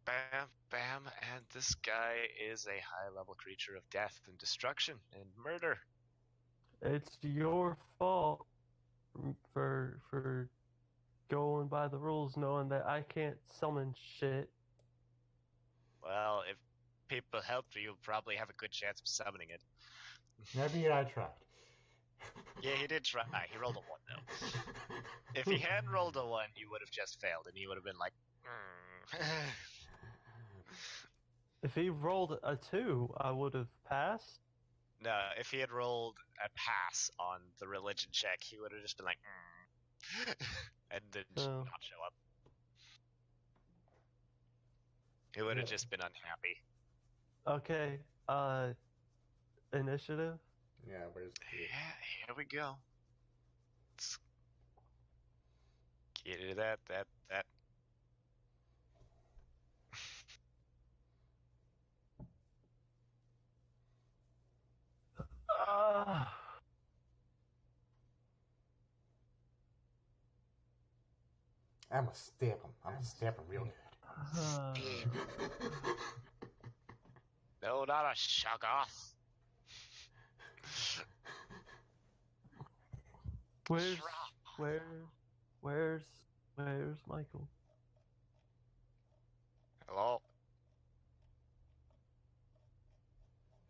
Bam, bam, and this guy is a high-level creature of death and destruction and murder. It's your fault for going by the rules, knowing that I can't summon shit. Well, if people helped you, you'll probably have a good chance of summoning it. Maybe I tried. Yeah, he did try. He rolled a 1, though. If he hadn't rolled a 1, you would have just failed, and he would have been like, If he rolled a 2, I would have passed. No, if he had rolled a pass on the religion check, he would have just been like, and then not show up. He would have just been unhappy. Okay. Initiative. Yeah, where's the... Yeah, here we go. Let's get into that. I'm gonna stab him. I'm gonna stab him real good. No, not a shoggoth. Where's Michael? Hello?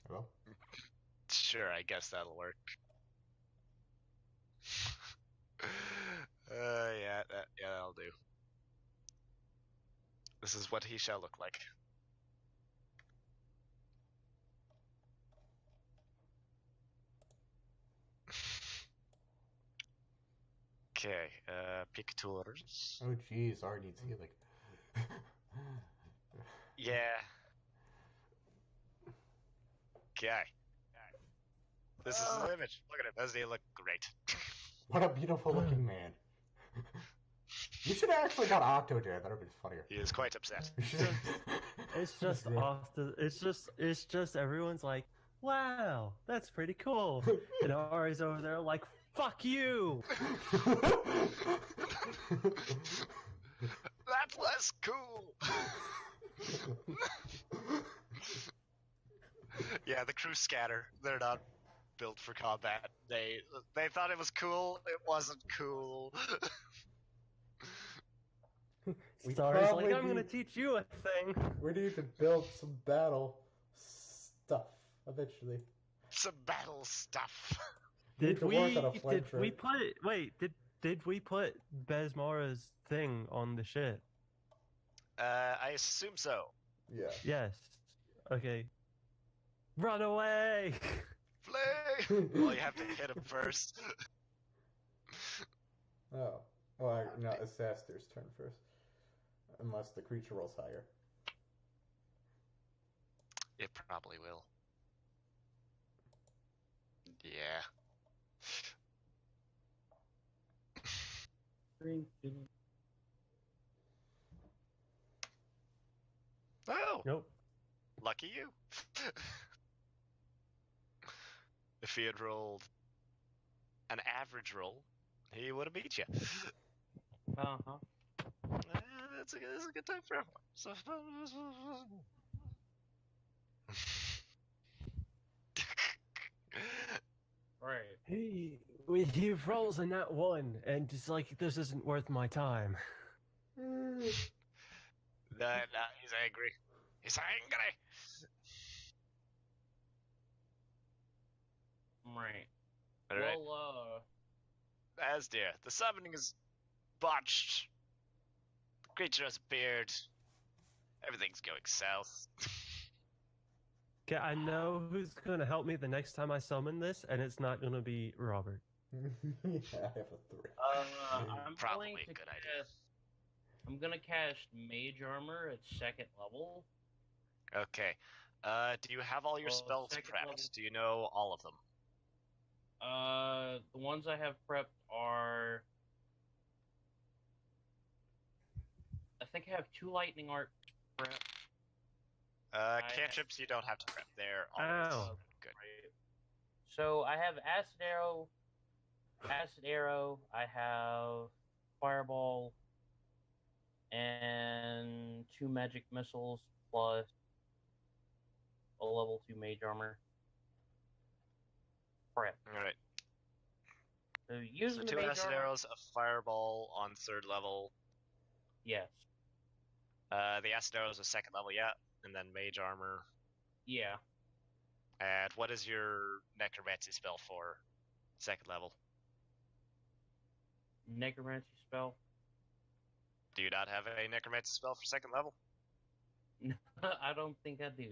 Hello? Sure, I guess that'll work. Yeah, that'll do. This is what he shall look like. Okay, pictures. Oh jeez, already needs healing. Yeah. Okay. This is his image. Look at him. Doesn't he look great? What a beautiful looking man. You should have actually got Octo Jam. That would have been funnier. He is quite upset. It's just often. It's just everyone's like, "Wow, that's pretty cool," and Ari's over there like, "Fuck you." That's less cool. Yeah, the crew scatter. They're not built for combat. They thought it was cool. It wasn't cool. We Star's like, probably I'm gonna need- teach you a thing. We need to build some battle stuff eventually. Some battle stuff. We need to work on a flame did we trade. did we put Besmara's thing on the ship? I assume so. Yeah. Yes. Okay. Run away! Flay! Well, you have to hit him first. Oh. Well, no, it's Aster's turn first. Unless the creature rolls higher. It probably will. Yeah. Oh, Nope. lucky you. If he had rolled an average roll, he would have beat you. Uh-huh. That's a good time for everyone. So, Right. He rolls a nat 1 and just like, this isn't worth my time. no, he's angry. He's angry. Right. All right. Well, As dear, the summoning is botched. The creature has appeared. Everything's going south. Okay, I know who's gonna help me the next time I summon this, and it's not gonna be Robert. Yeah, I have a 3. I'm Probably going a to good idea. I'm gonna cast Mage Armor at 2nd level. Okay. Do you have all your Well, spells second prepped? level. Do you know all of them? The ones I have prepped are. I think I have 2 Lightning Arcs prepped. Cantrips you don't have to prep. They're always Ow. good. Right. So I have Acid Arrow, I have Fireball, and 2 Magic Missiles plus a level 2 Mage Armor. Prep. Alright. So So using the 2 Mage acid Armor. arrows, a fireball on 3rd level. Yes. The acid arrows are 2nd level, yeah. And then mage armor. Yeah. And what is your necromancy spell for 2nd level? Necromancy spell. Do you not have a necromancy spell for 2nd level? I don't think I do.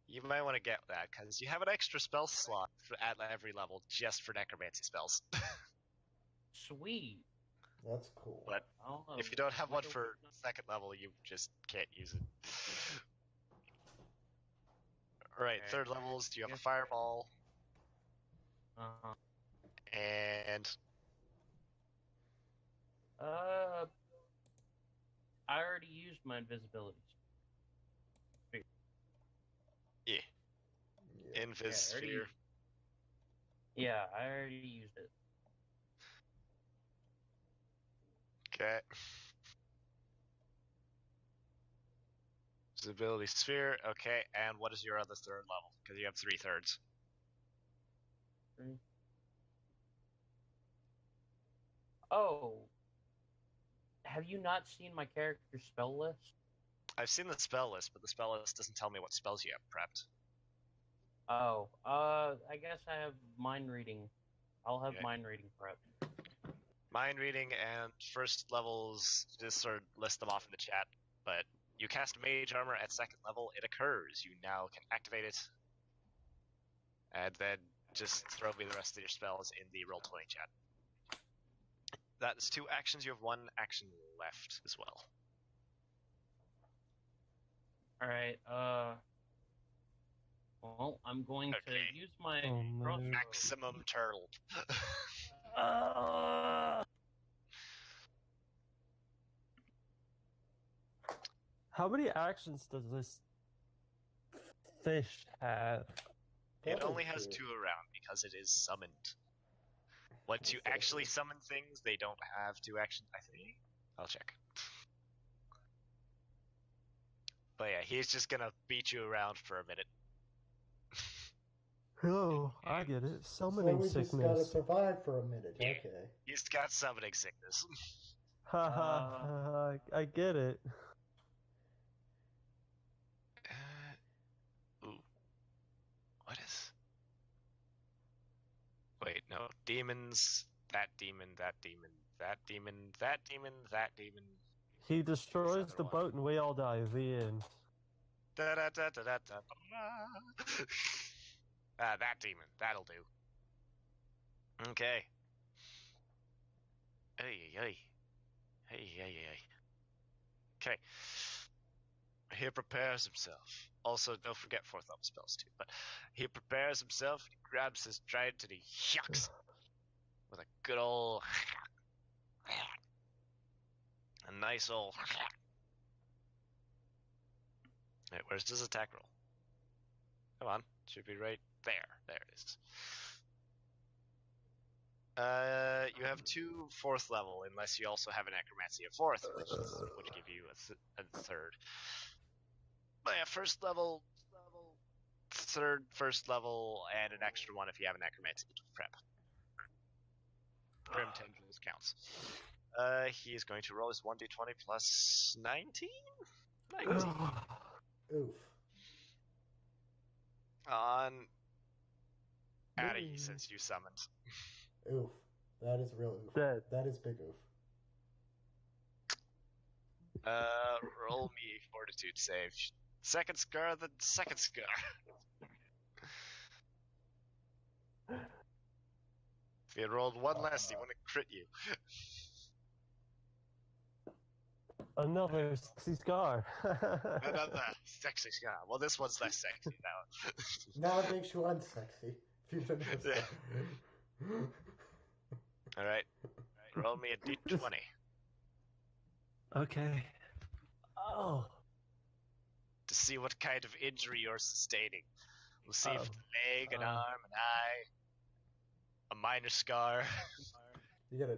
You might want to get that, because you have an extra spell slot at every level just for necromancy spells. Sweet. That's cool. But if you don't have one for 2nd level, you just can't use it. Alright, Okay. 3rd levels, do you have a Yes. fireball? Uh-huh. And I already used my invisibility. yeah, Yeah. Invis-sphere. Yeah, I already used it. Okay. Visibility sphere. Okay, and what is your other 3rd level? Because you have 3/3. Oh. Have you not seen my character spell list? I've seen the spell list, but the spell list doesn't tell me what spells you have prepped. Oh, I guess I have mind reading. I'll have Okay. mind reading prepped. Mind reading and 1st levels, just sort of list them off in the chat. But you cast mage armor at 2nd level, it occurs. You now can activate it. And then just throw me the rest of your spells in the Roll20 chat. That's 2 actions. You have 1 action left as well. Alright, well, I'm going Okay. to use my Oh, no. crossbow. Maximum turtle. How many actions does this fish have? It Probably only has 2. 2 around because it is summoned. Once you That's actually awesome. summon things, they don't have 2 actions, I think. I'll check. But yeah, he's just gonna beat you around for a minute. Oh, I get it. So Summoning we just gotta sickness. survive for a minute. Yeah. Okay. He's got summoning sickness. Haha, I get it. Ooh. What is? Wait, no. Demons. That demon. That demon. That demon. That demon. That demon. He destroys This the other one. boat and we all die. The end. Da da da da da da. That demon. That'll do. Okay. Hey, hey, hey, hey, hey. Okay. He prepares himself. Also, don't forget fourth level spells too. But he prepares himself. He grabs his trident and he yucks with a good old, a nice old. Wait, where's his attack roll? Come on, should be right there. There it is. You have 2 fourth level, unless you also have a necromancy of fourth, which would give you a third. But yeah, first level, third, first level, and an extra one if you have a necromancy prep. Grim Tendrils counts. He is going to roll his 1d20 plus 19? 19. Oof. On Addy, since you summoned. Oof. That is real oof. Dead. That is big oof. Roll me fortitude save. Second scar, the second scar. If you had rolled one less, he wouldn't crit you. Another sexy scar. Another sexy scar. Well, this one's less sexy now. Now it makes you unsexy. Fusion Yeah. Alright. Roll me a d20. Okay. Oh. To see what kind of injury you're sustaining. We'll see if it's a leg, an arm, an eye, a minor scar. You get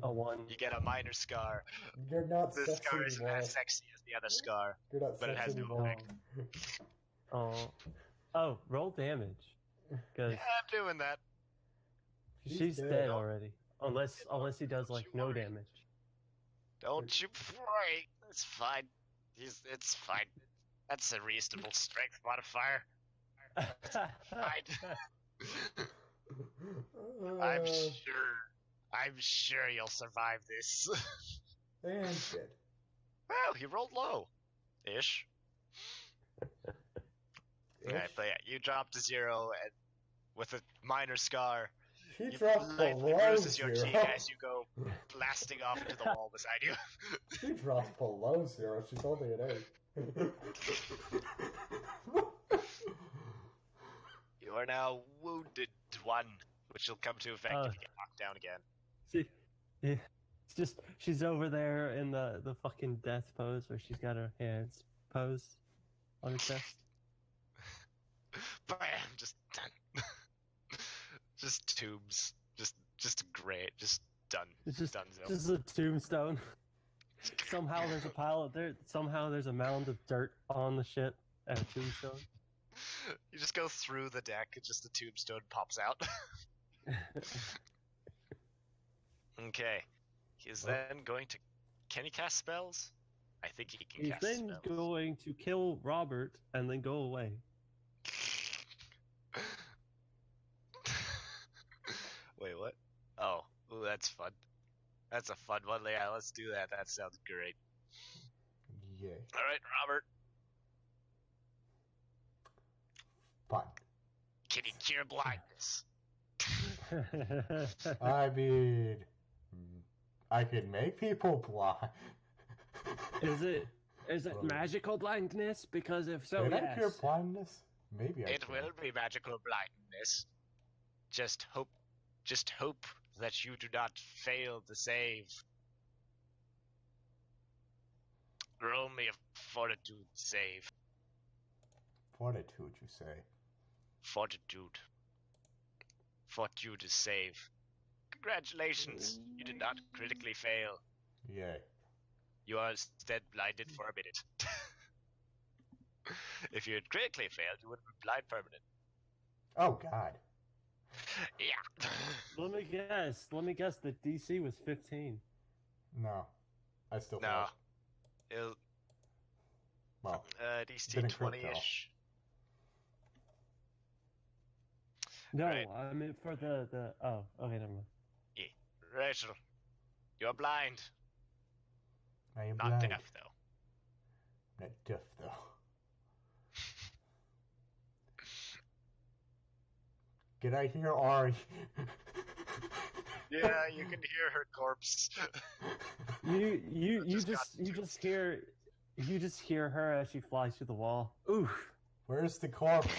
A 1. You get a minor scar. You're not This sexy scar isn't anymore. as sexy as the other scar, You're not but it has sexy no anymore. effect. Oh, roll damage. Because Yeah, I'm doing that. she's dead already. Unless he does Don't like you no worry. damage. Don't you worry. It's fine. It's fine. That's a reasonable strength modifier. Fine. I'm sure you'll survive this. And dead. Well, he rolled low. Ish. Alright, but yeah, you dropped to 0 and with a minor scar. She You dropped lightly below bruises your 0. cheek as you go blasting off into the wall beside you. She dropped below 0. She's only an 8. You are now wounded 1, which will come to effect if you get knocked down again. See, yeah, it's just she's over there in the fucking death pose where she's got her hands pose on her chest. Bam! Just done. Just tombs. Just great. Just done. It's just Donezo. just a tombstone. Somehow there's a pile of there. Somehow there's a mound of dirt on the ship and a tombstone. You just go through the deck and just the tombstone pops out. Okay. He's then going to... Can he cast spells? I think he can He's cast then spells. going to kill Robert and then go away. Wait, what? Oh, ooh, that's fun. That's a fun one. Yeah, let's do that. That sounds great. Yay. Alright, Robert. Fun. Can you cure blindness? I mean, I can make people blind. Is it magical blindness? Because if so, Can I yes. cure blindness? Maybe I It can. will be magical blindness. Just hope that you do not fail the save. Roll me a fortitude save. Fortitude, you say? Fortitude. Fortitude is save. Congratulations, you did not critically fail. Yay. You are instead blinded for a minute. If you had critically failed, you would have been blind permanent. Oh, God. Yeah. Let me guess. The DC was 15. No. I still No. failed. It'll, Well, DC didn't crit fail. 20-ish. No, Right. I meant for the. Oh, okay, never mind. Yeah. Rachel, you're blind. I am Not blind. deaf, though. Not deaf, though. Can I hear Ari? Yeah, you can hear her corpse. You Just got you just hear her as she flies through the wall. Oof. Where's the corpse?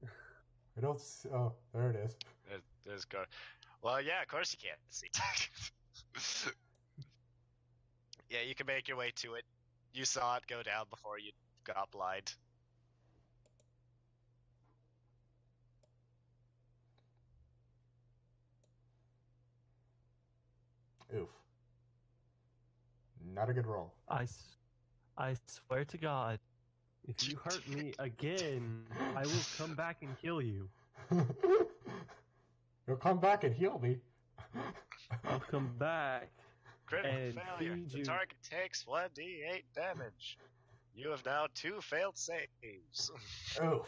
I don't. Oh, there it is. There's go. Well, yeah, of course you can't see. Yeah, you can make your way to it. You saw it go down before you got blind. Oof. Not a good roll. I swear to God, if you hurt me again, I will come back and kill you. You'll come back and heal me. I'll come back. Critical And failure. feed The you. target takes 1d8 damage. You have now 2 failed saves. Oof.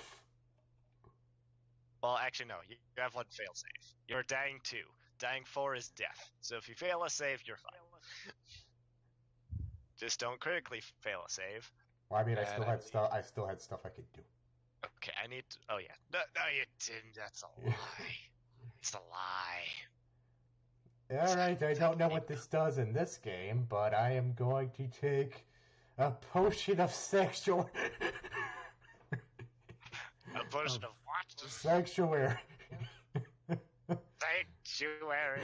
Well, actually, no. You have 1 fail save. You're dying 2. Dying 4 is death. So if you fail a save, you're fine. Just don't critically fail a save. Well, I mean, I And still I had stuff. I still had stuff I could do. Okay, I need to... Oh, yeah. No, you didn't. That's a lie. It's a lie. Alright, I don't know what this does in this game, but I am going to take a potion of sexual... A potion of what? Sanctuary. Sanctuary.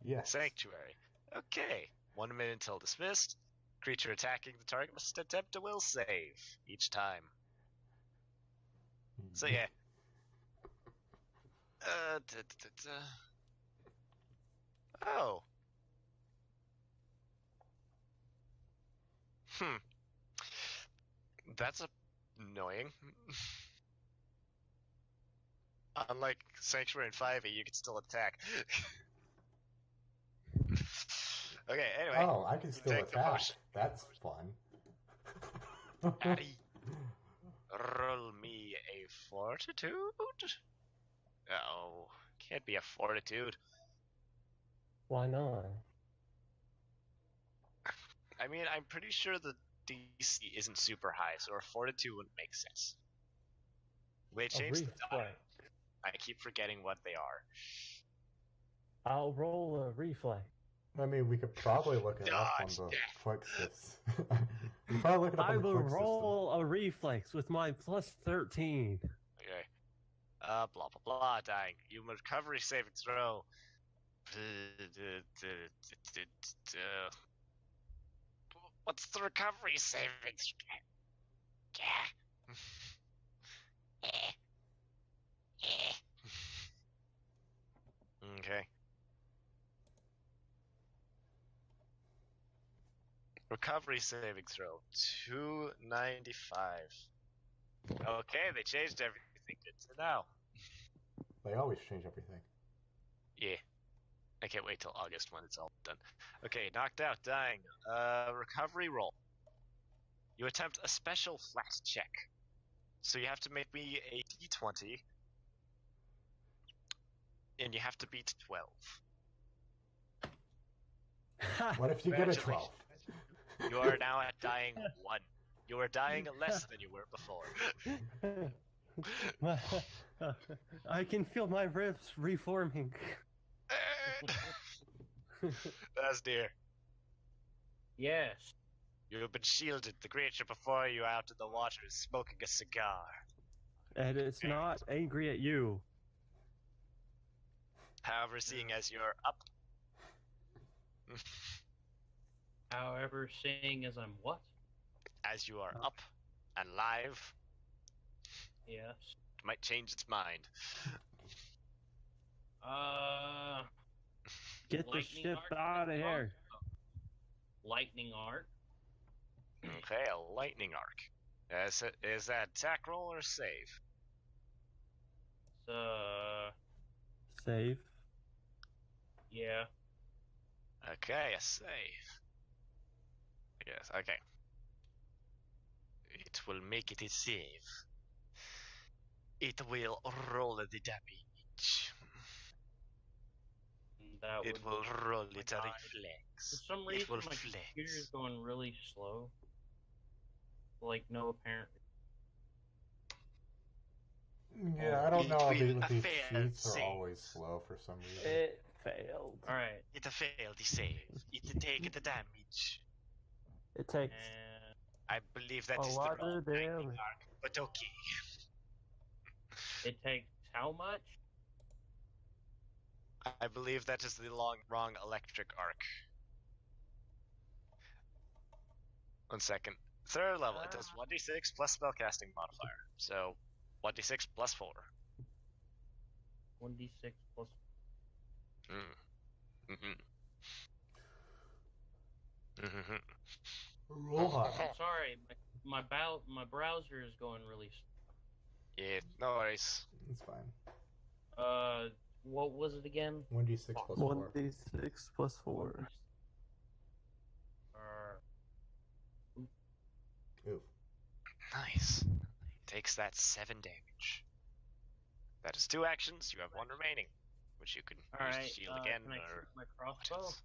Yes. Sanctuary. Okay. 1 minute until dismissed. Creature attacking the target must attempt a will save each time. So yeah. Oh. That's annoying. Unlike Sanctuary and 5e, you can still attack. Okay, anyway. Oh, I can still take the attack. potion. That's fun. Addy. Roll me a fortitude? Oh, can't be a fortitude. Why not? I mean, I'm pretty sure the DC isn't super high, so a fortitude wouldn't make sense. They A changed the die. reflex. I keep forgetting what they are. I'll roll a reflex. I mean, we could probably look it up on Dodge the death. quick sys. We could probably look it up I on the will quick system. roll a reflex with my plus 13. Okay. Blah blah blah. Dying. You recovery saving throw. What's the recovery saving throw? Okay. Recovery saving throw 295. Okay, they changed everything. Good to know. They always change everything. Yeah. I can't wait till August when it's all done. Okay, knocked out, dying. Recovery roll. You attempt a special flat check. So you have to make me a d20. And you have to beat 12. What if you get a 12? You are now at dying 1. You are dying less than you were before. I can feel my ribs reforming. That's dear. Yes. You have been shielded. The creature before you out in the water is smoking a cigar. And it's not angry at you. However, seeing as you're up... However, seeing as I'm what? As you are up and live, Yes. it might change its mind. Get the Lightning ship arc out of here. Lightning arc. Okay, a lightning arc. Is that attack roll or save? Uh, Save. yeah. Okay, a save. Yes, okay. It will make it a save. It will roll the damage. That It would. will roll my it a God. reflex. For some It reason, will my computer is flex. going really slow. Like, no apparent. Yeah, I don't It know will if these fail sheets are save. always slow for some reason. It failed. Alright, It failed the save. It take the damage. It takes and I believe that a is the lot wrong of binding damage. arc, but okay. it takes how much? I believe that is the wrong electric arc. 1 second. Third level, it does 1d6 plus spellcasting modifier. So 1d6 plus 4. 1d6 plus. Mm. Mm-hmm. Mm-hmm. Roll high. I'm sorry, my browser is going really Yeah, no worries. It's fine. What was it again? 1d6 plus 4. 1d6 plus 4. Oof. Nice. Takes that 7 damage. That is 2 actions. You have 1 remaining, which you can use to Alright, shield again can I or shoot my what crossbow? else.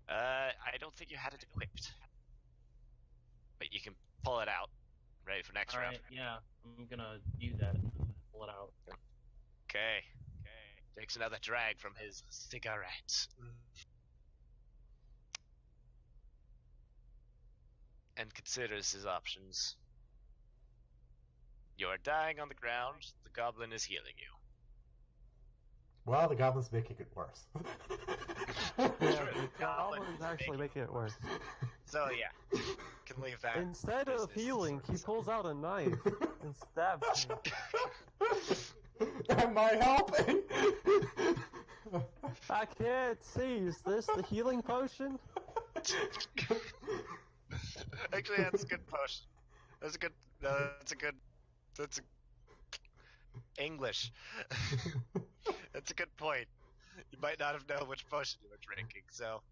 I don't think you had it equipped, but you can pull it out. Ready for next round. Alright, yeah, I'm gonna do that. Pull it out. Okay. Takes another drag from his cigarette. And considers his options. You are dying on the ground. The goblin is healing you. Well, the goblin's making it worse. Yeah, True, the goblin's actually making it worse. So yeah, can leave that. Instead of business healing, sort he of pulls out a knife and stabs me. Am I helping? I can't see. Is this the healing potion? Actually, that's a good potion. That's a good. That's a good. That's a, English. That's a good point. You might not have known which potion you were drinking, so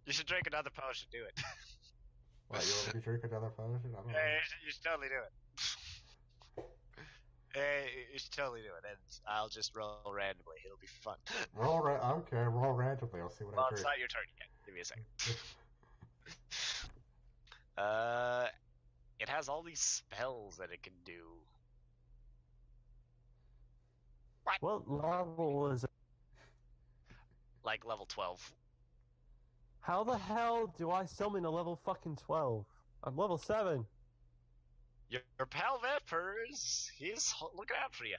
you should drink another potion. Do it. What, you want me to drink another potion? I don't know. Hey, you should totally do it. Hey, you should totally do it, and I'll just roll randomly. It'll be fun. Okay, roll randomly. I'll see what Well, I it's drink. not your turn yet. Give me a second. It has all these spells that it can do. What level is it? Like level 12. How the hell do I summon a level fucking 12? I'm level 7. Your pal Vampers, he's looking out for you.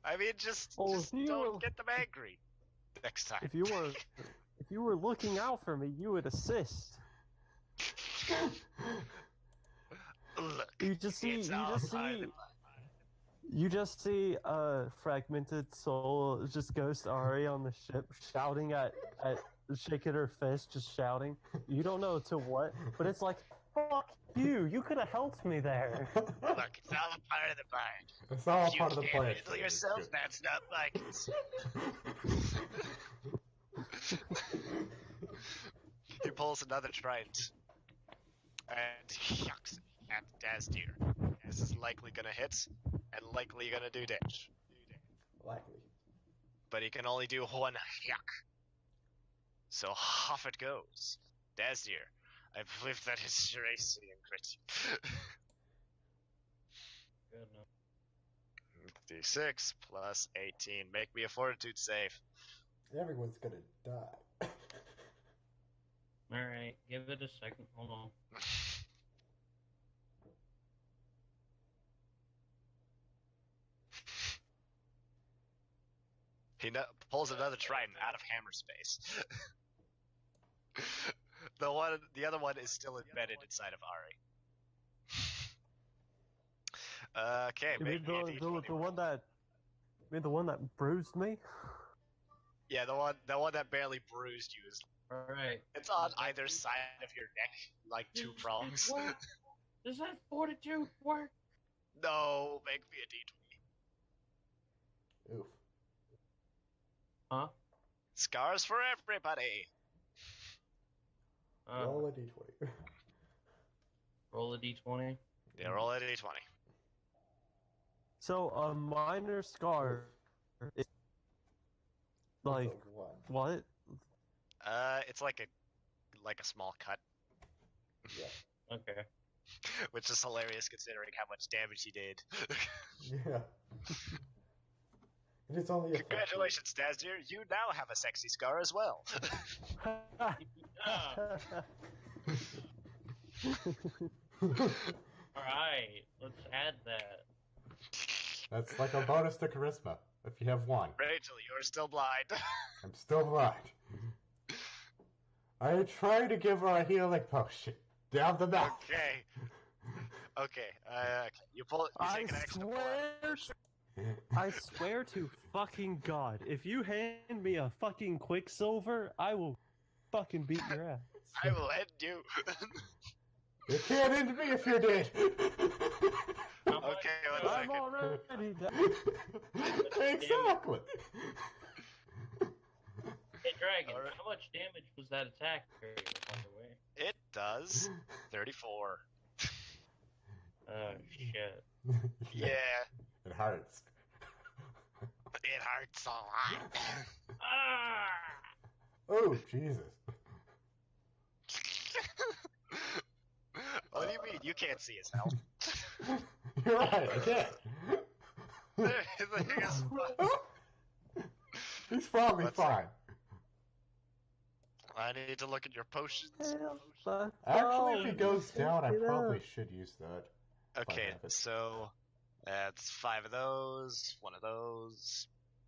I mean, just Oh, if you don't were, get them angry next time. if you were looking out for me, you would assist. Look, You just see, it's you all just part of see, the you just see a fragmented soul, just Ghost Ari on the ship, shouting at shaking her fist, just shouting. You don't know to what, but it's like, fuck you! You could have helped me there. Look, it's all a part of the plan. It's all If you part of the can't plan. handle yourself, that's not my concern. He pulls another trident and yucks at Dazdir. This is likely gonna hit and likely gonna do damage. Likely. But he can only do one yuck. So off it goes. Dazdir, I believe that is your AC and crit. Good enough. D6 plus 18. Make me a fortitude save. Everyone's gonna die. Alright, give it a second. Hold on. He pulls another trident out of hammer space. The other one is still embedded inside of Ari. Okay, You make mean me a D20 the roll. one that, you mean the one that bruised me? Yeah, the one that barely bruised you is. Alright. It's on either side of your neck, like 2 prongs. Does that fortitude work? No, make me a D20. Oof. Huh? Scars for everybody. Roll a d20. Roll a d20. Yeah, roll a d20. So a minor scar is like That's a 1. what? It's like a small cut, Yeah. Okay. which is hilarious considering how much damage he did. Yeah. It is only a Congratulations, Dazir. You now have a sexy scar as well. Alright, let's add that. That's like a bonus to charisma, if you have 1. Rachel, you're still blind. I'm still blind. I try to give her a healing potion. Down the mouth. Okay. Okay. You take an extra pull out. I swear to fucking God, if you hand me a fucking Quicksilver, I will fucking beat your ass. I will end you. You can't end me if you're dead. Okay, one I'm second. already dead. Exactly. Hey, Dragon, Alright. how much damage was that attack carry, by the way? It does 34. Oh, shit. Yeah, It hurts. it hurts a lot. Ah! Oh, Jesus. What do you mean? You can't see his health. You're right, I can't. The thing is, He's probably Let's fine. I need to look at your potions. Actually, if he goes down, I probably should use that. Okay, have it. so that's 5 of those, 1 of those,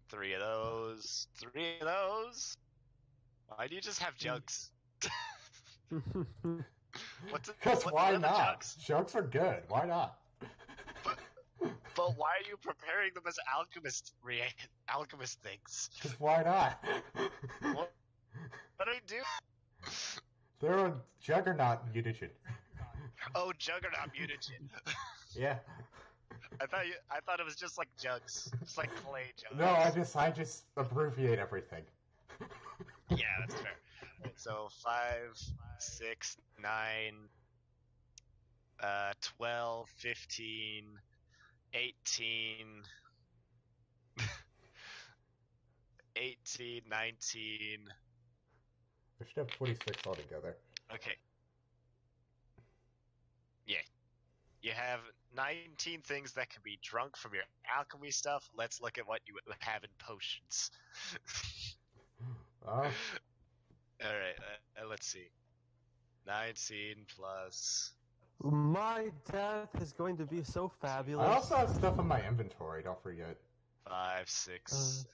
3 of those, 3 of those. Why do you just have jugs? Because why the other not? jugs? Jugs are good. Why not? But why are you preparing them as alchemist things? Because why not? What do they do? They're a juggernaut mutagen. Oh, Juggernaut mutagen. Yeah. I thought it was just like jugs, just like clay jugs. No, I just abbreviate everything. Yeah, that's fair. Right, so 5, 6, 9, 12, 15, 18, 18, 19. I should have 26 altogether. Okay. Yeah. You have 19 things that can be drunk from your alchemy stuff. Let's look at what you have in potions. Oh, Alright, let's see. 19 plus... My death is going to be so fabulous. I also have stuff in my inventory, don't forget. 5, 6, 7,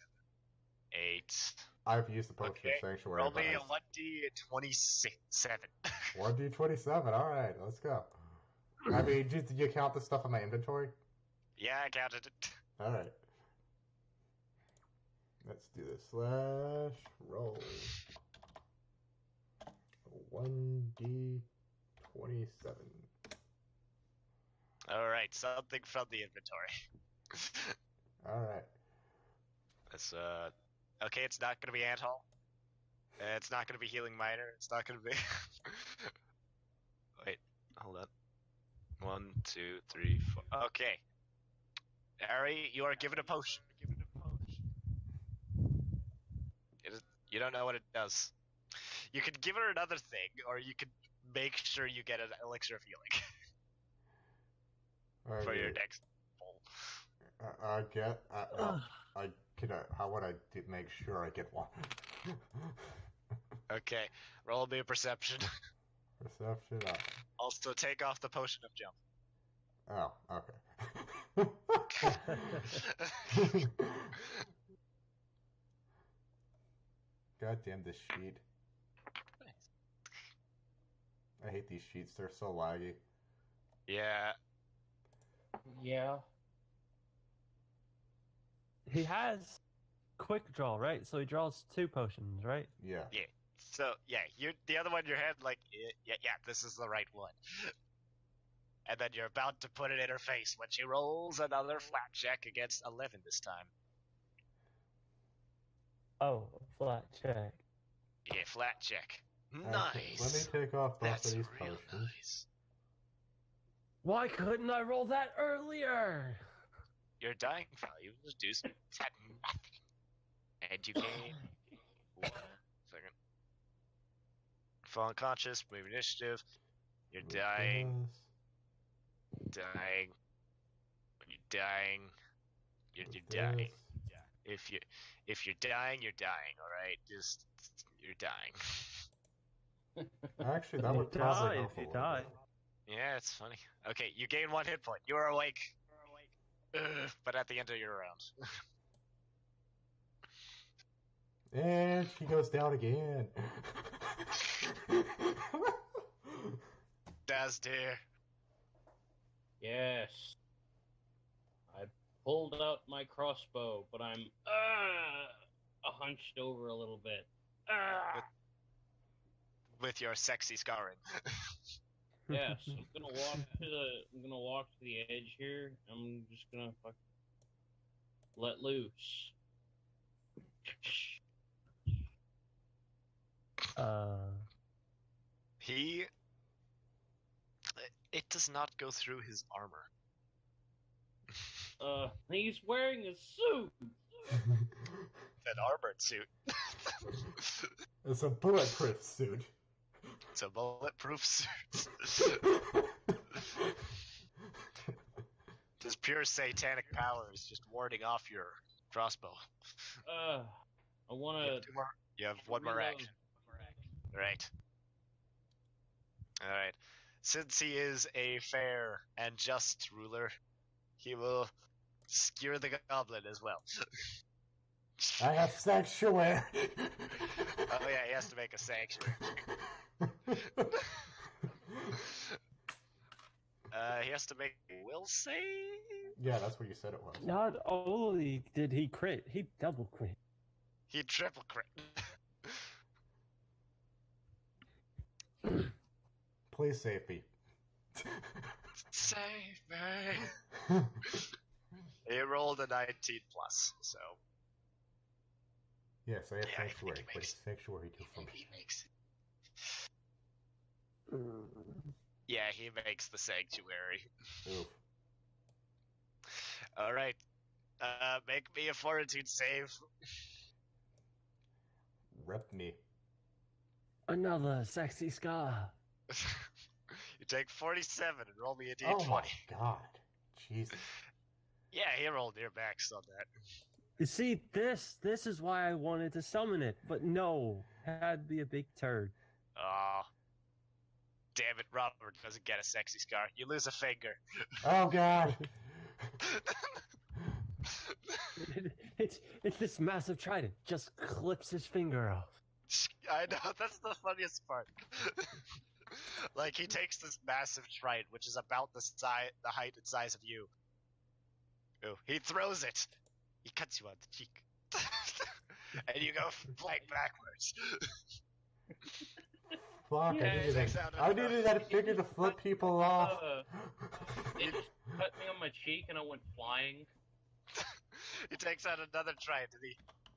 8. I've used the potion Okay, of sanctuary. roll me a 1d27. 1d27, alright, let's go. I mean, did you count the stuff in my inventory? Yeah, I counted it. Alright. Let's do this. Slash roll. 1d27. Alright, something from the inventory. Alright. That's, okay, it's not gonna be Anthol. It's not gonna be Healing Minor. It's not gonna be... Wait, hold on. 1, 2, 3, 4. Okay. Ari, you are given a potion. You don't know what it does. You could give her another thing, or you could make sure you get an elixir of healing for your next bowl. I get. I can. How would I make sure I get one? Okay, roll me a perception. Perception. Also, take off the potion of jump. Oh, okay. God damn this sheet. I hate these sheets, they're so laggy. Yeah. Yeah. He has quick draw, right? So he draws 2 potions, right? Yeah. Yeah. So, yeah, the other one in your head, like, yeah, this is the right one. And then you're about to put it in her face when she rolls another flat check against 11 this time. Oh, a flat check. Yeah, flat check. Actually, let me Nice. take off both That's of these real potions. nice. Why couldn't I roll that earlier? Your dying value reduced to nothing. And you gain 1 second. Fall unconscious, move initiative. You're Move dying, this, dying. When you're dying, you're move dying. this. If you're dying, you're dying. All right, just you're dying. Actually, that You would probably die help if a you little die. bit. Yeah, it's funny. Okay, you gain 1 hit point. You are awake. Ugh, but at the end of your round. And she goes down again. Daz, dear. Yes. I pulled out my crossbow, but I'm hunched over a little bit. With your sexy scarring. Yes, I'm gonna walk to the edge here. I'm just gonna let loose. He. It does not go through his armor. He's wearing a suit. An armored suit. It's a bulletproof suit. It's a bulletproof suit. Just pure satanic powers just warding off your crossbow. I wanna. You have one more reload. action. Right. Alright. Since he is a fair and just ruler, he will skewer the goblin as well. I have sanctuary. Oh yeah, he has to make a sanctuary. He has to make a will save? Yeah, that's what you said it was. Not only did he crit, he double crit. He triple crit. Please save me. Save me. He rolled a 19 plus, so Yes, I have Yeah, I think sanctuary. he What makes does sanctuary do for me? he makes Yeah, he makes the sanctuary. Oof. Alright. Make me a fortitude save. Rep me. Another sexy scar. You take 47 and roll me a d20. Oh my god. Jesus. Yeah, he rolled near max on that. You see, this is why I wanted to summon it, but no, had to be a big turd. Aw. Damn it, Robert doesn't get a sexy scar. You lose a finger. Oh god. It's this massive trident. Just clips his finger off. I know, that's the funniest part. Like, he takes this massive trident, which is about the height and size of you. Ooh, he throws it. He cuts you on the cheek. And you go flying backwards. Fuck, Yeah, I needed that finger to flip people off. It just cut me on my cheek and I went flying. He takes out another trident and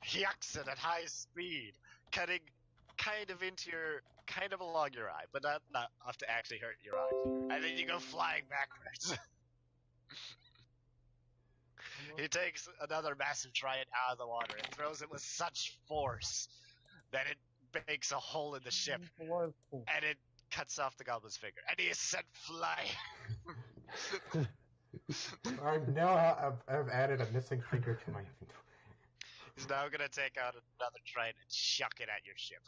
he yucks it at high speed, cutting kind of along your eye, but not enough to actually hurt your eye. And then you go flying backwards. He takes another massive trident out of the water and throws it with such force that it makes a hole in the ship, and it cuts off the goblin's finger, and he is sent flying. I've added a missing finger to my inventory. He's now gonna take out another trident and chuck it at your ship.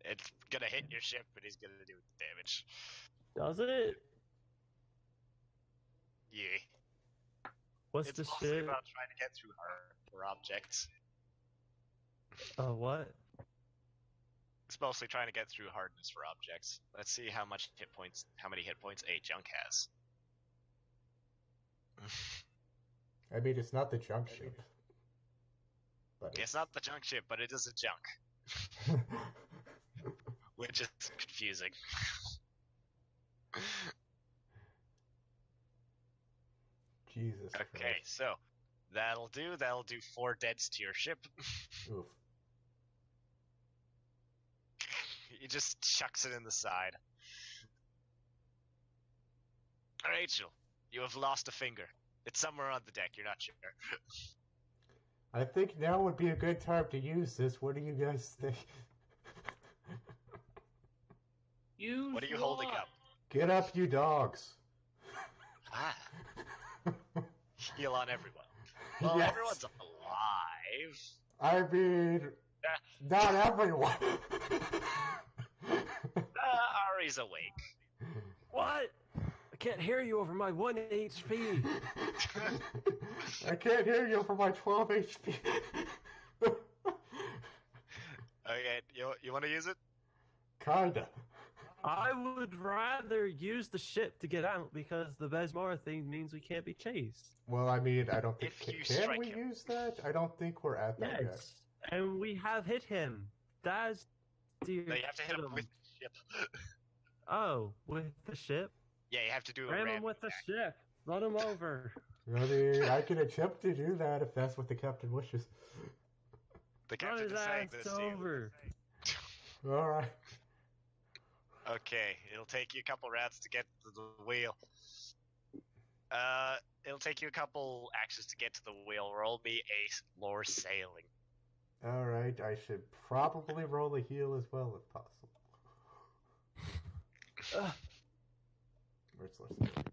It's gonna hit your ship, but he's gonna do damage. Does it? Yeah. What's It's the mostly shit? about trying to get through hard objects. What? It's mostly trying to get through hardness for objects. Let's see how many hit points a junk has. I mean, it's not the junk ship. But It's not the junk ship, but it is a junk, which is confusing. Jesus Okay, Christ. so that'll do. That'll do 4 deads to your ship. Oof. He just chucks it in the side. Rachel, you have lost a finger. It's somewhere on the deck. You're not sure. I think now would be a good time to use this. What do you guys think? Use What are you holding up? Get up, you dogs. Ah, heal on everyone. Well, Yes. everyone's alive. I mean, not everyone. Ari's awake. What? I can't hear you over my 1 HP. I can't hear you for my 12 HP. Okay, you want to use it? Kinda. I would rather use the ship to get out because the Besmar thing means we can't be chased. Well, I mean, I don't think. If you Can strike we him. use that? I don't think we're at that yet. Yes, and we have hit him. That's dear. No, you have to hit him with the ship. Oh, with the ship? Yeah, you have to do a Ram ram him with the attack. ship. Run him over. I mean, I can attempt to do that if that's what the captain wishes. The Run captain his is saying ass this to you. over. Alright. Okay, it'll take you a couple rounds to get to the wheel. It'll take you a couple actions to get to the wheel. Roll me a lore sailing. Alright, I should probably roll a heal as well if possible. Where's lore sailing?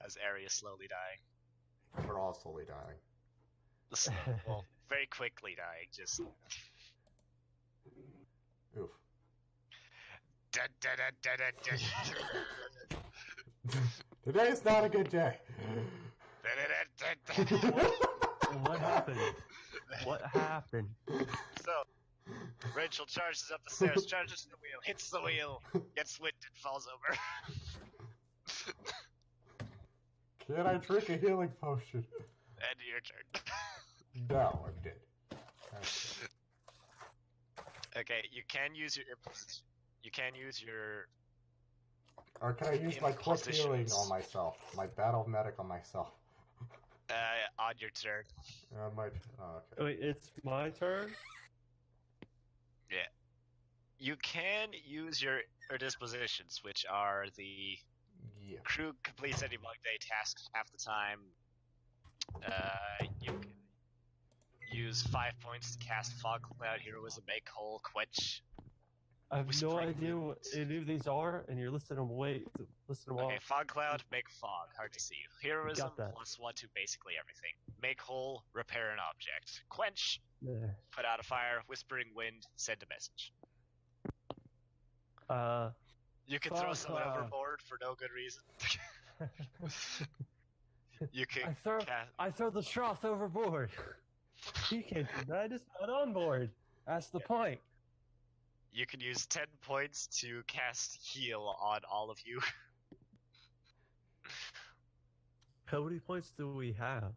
As Ari is slowly dying. We're all slowly dying. Well, very quickly dying, just... Oof. Da, da, da, da, da, da. Today's not a good day. Da, da, da, da, da. What happened? What happened? So, Rachel charges up the stairs, charges the wheel, hits the wheel, gets whipped and falls over. Can I drink a healing potion? And your turn. No, I'm dead. Okay, you can use your imposition. You can use your... Or can I use my quick healing Impositions. on myself? My battle medic on myself? on your turn. On my... Oh, okay. Wait, it's my turn? Yeah. You can use your dispositions, which are the Yeah. crew completes any bug day tasks half the time. You can use 5 points to cast Fog Cloud, Heroism, Make Whole, Quench. I have no Whispering idea Wind. what any of these are, and you're listing them away. Listing them Okay, off. Fog Cloud, Make Fog, hard to see. Heroism, Got that. +1 to basically everything. Make Whole, repair an object. Quench, Yeah. put out a fire. Whispering Wind, send a message. You can throw Fog someone Cloud. overboard for no good reason. You can I throw the Shroth overboard. He can't do that. It's not on board. That's the point. You can use 10 points to cast Heal on all of you. How many points do we have?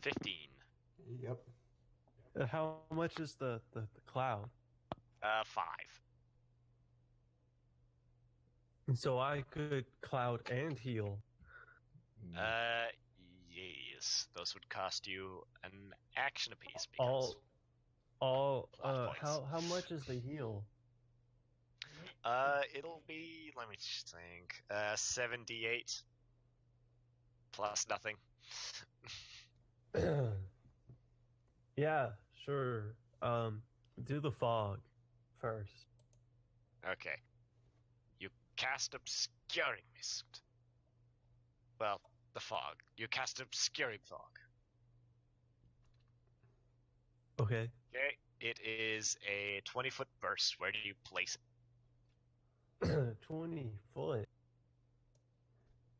15. Yep. How much is the cloud? 5. And so I could cloud and heal. Yes. Those would cost you an action apiece. Because All Plot points. how much is the heal? It'll be, let me just think, 78 plus nothing. Yeah, sure. Do the fog first. Okay. You cast Obscuring Mist. Well, the fog. You cast Obscuring Fog. Okay. Okay. It is a 20-foot burst. Where do you place it? 20 foot.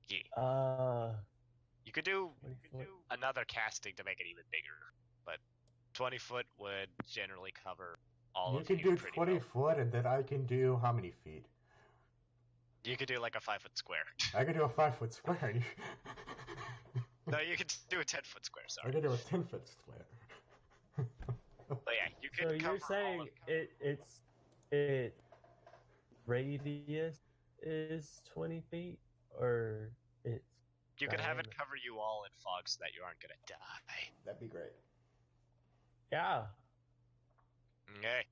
Yeah. You could do 20 foot. another casting to make it even bigger, but 20 foot would generally cover all You of can you do pretty 20 well. foot, and then I can do how many feet? You could do like a 5-foot square. I can do a 5-foot square. No, you can do a 10-foot square. I Sorry. can do a 10-foot square. But yeah, you So can cover you're saying all of it radius is 20 feet, or it's You could have it Diana. cover you all in fog so that you aren't gonna die. That'd be great. Yeah. Okay.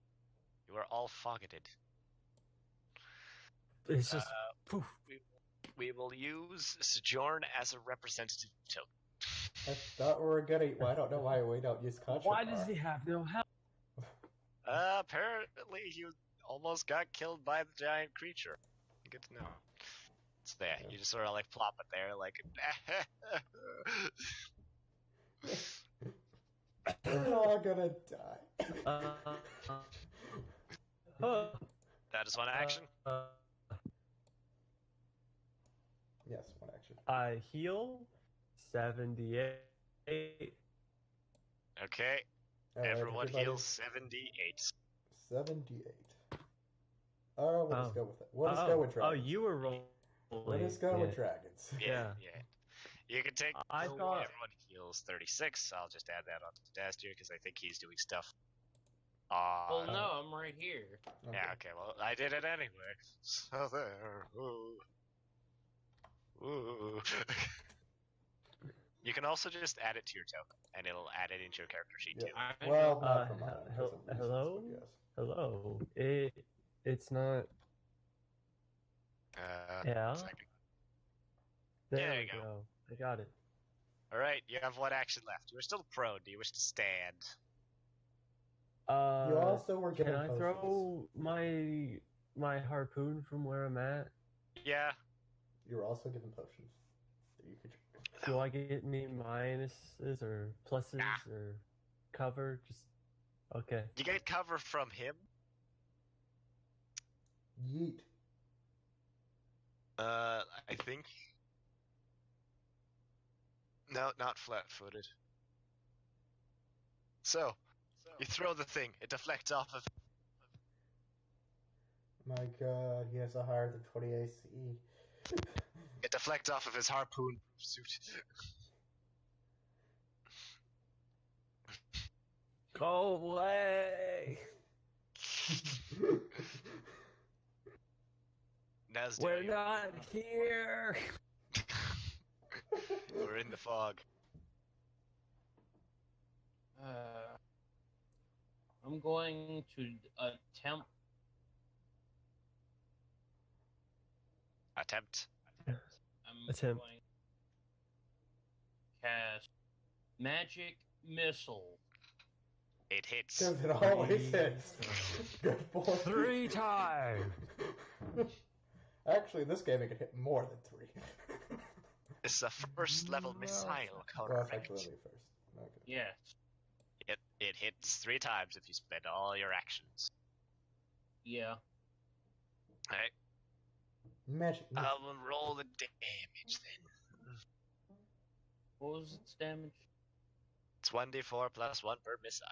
You are all foggeted. It's just poof. We will use Sojourn as a representative token. I thought we were gonna. Well, I don't know why we don't use Contra. Why does he have no health? Apparently he almost got killed by the giant creature. Good to know. So yeah, you just sort of like plop it there, like. We're all gonna die. That is one action. Yes, one action. I heal 78. Okay, All right, everyone everybody. heals 78. 78. Oh, we'll just go with it. We'll just go with dragons. Oh, you were rolling. We'll just go with dragons. Yeah. You can take. I thought everyone heals 36. I'll just add that on to Dastier because I think he's doing stuff. Well, no, I'm right here. Okay. Yeah. Okay. Well, I did it anyway. So there. Ooh. Ooh. You can also just add it to your token, and it'll add it into your character sheet Yeah. too. Well, not for mine. because of reasons, hello? but yes. Hello. It's not. Yeah. Second. There we go. I got it. All right. You have one action left. You are still prone. Do you wish to stand? You also were given Can I potions. throw my harpoon from where I'm at? Yeah. You were also given potions. You could... Do I get any minuses or pluses or cover? Just okay. You get cover from him. Yeet. I think. No, not flat-footed. So, you throw the thing. It deflects off of. My god, he has a higher than 20 AC. It deflects off of his harpoon suit. Go away! We're not here! We're in the fog. I'm going to attempt. I'm Attempt. going to cast Magic Missile. It hits. Because it always hits. Good boy. 3 times! Actually, this game it can hit more than 3. It's a first level missile, Well, correct? it's actually only first. Okay. Yes. It hits 3 times if you spend all your actions. Yeah. Alright. Magic. I'll roll the damage then. What was its damage? It's 1d4 plus 1 per missile.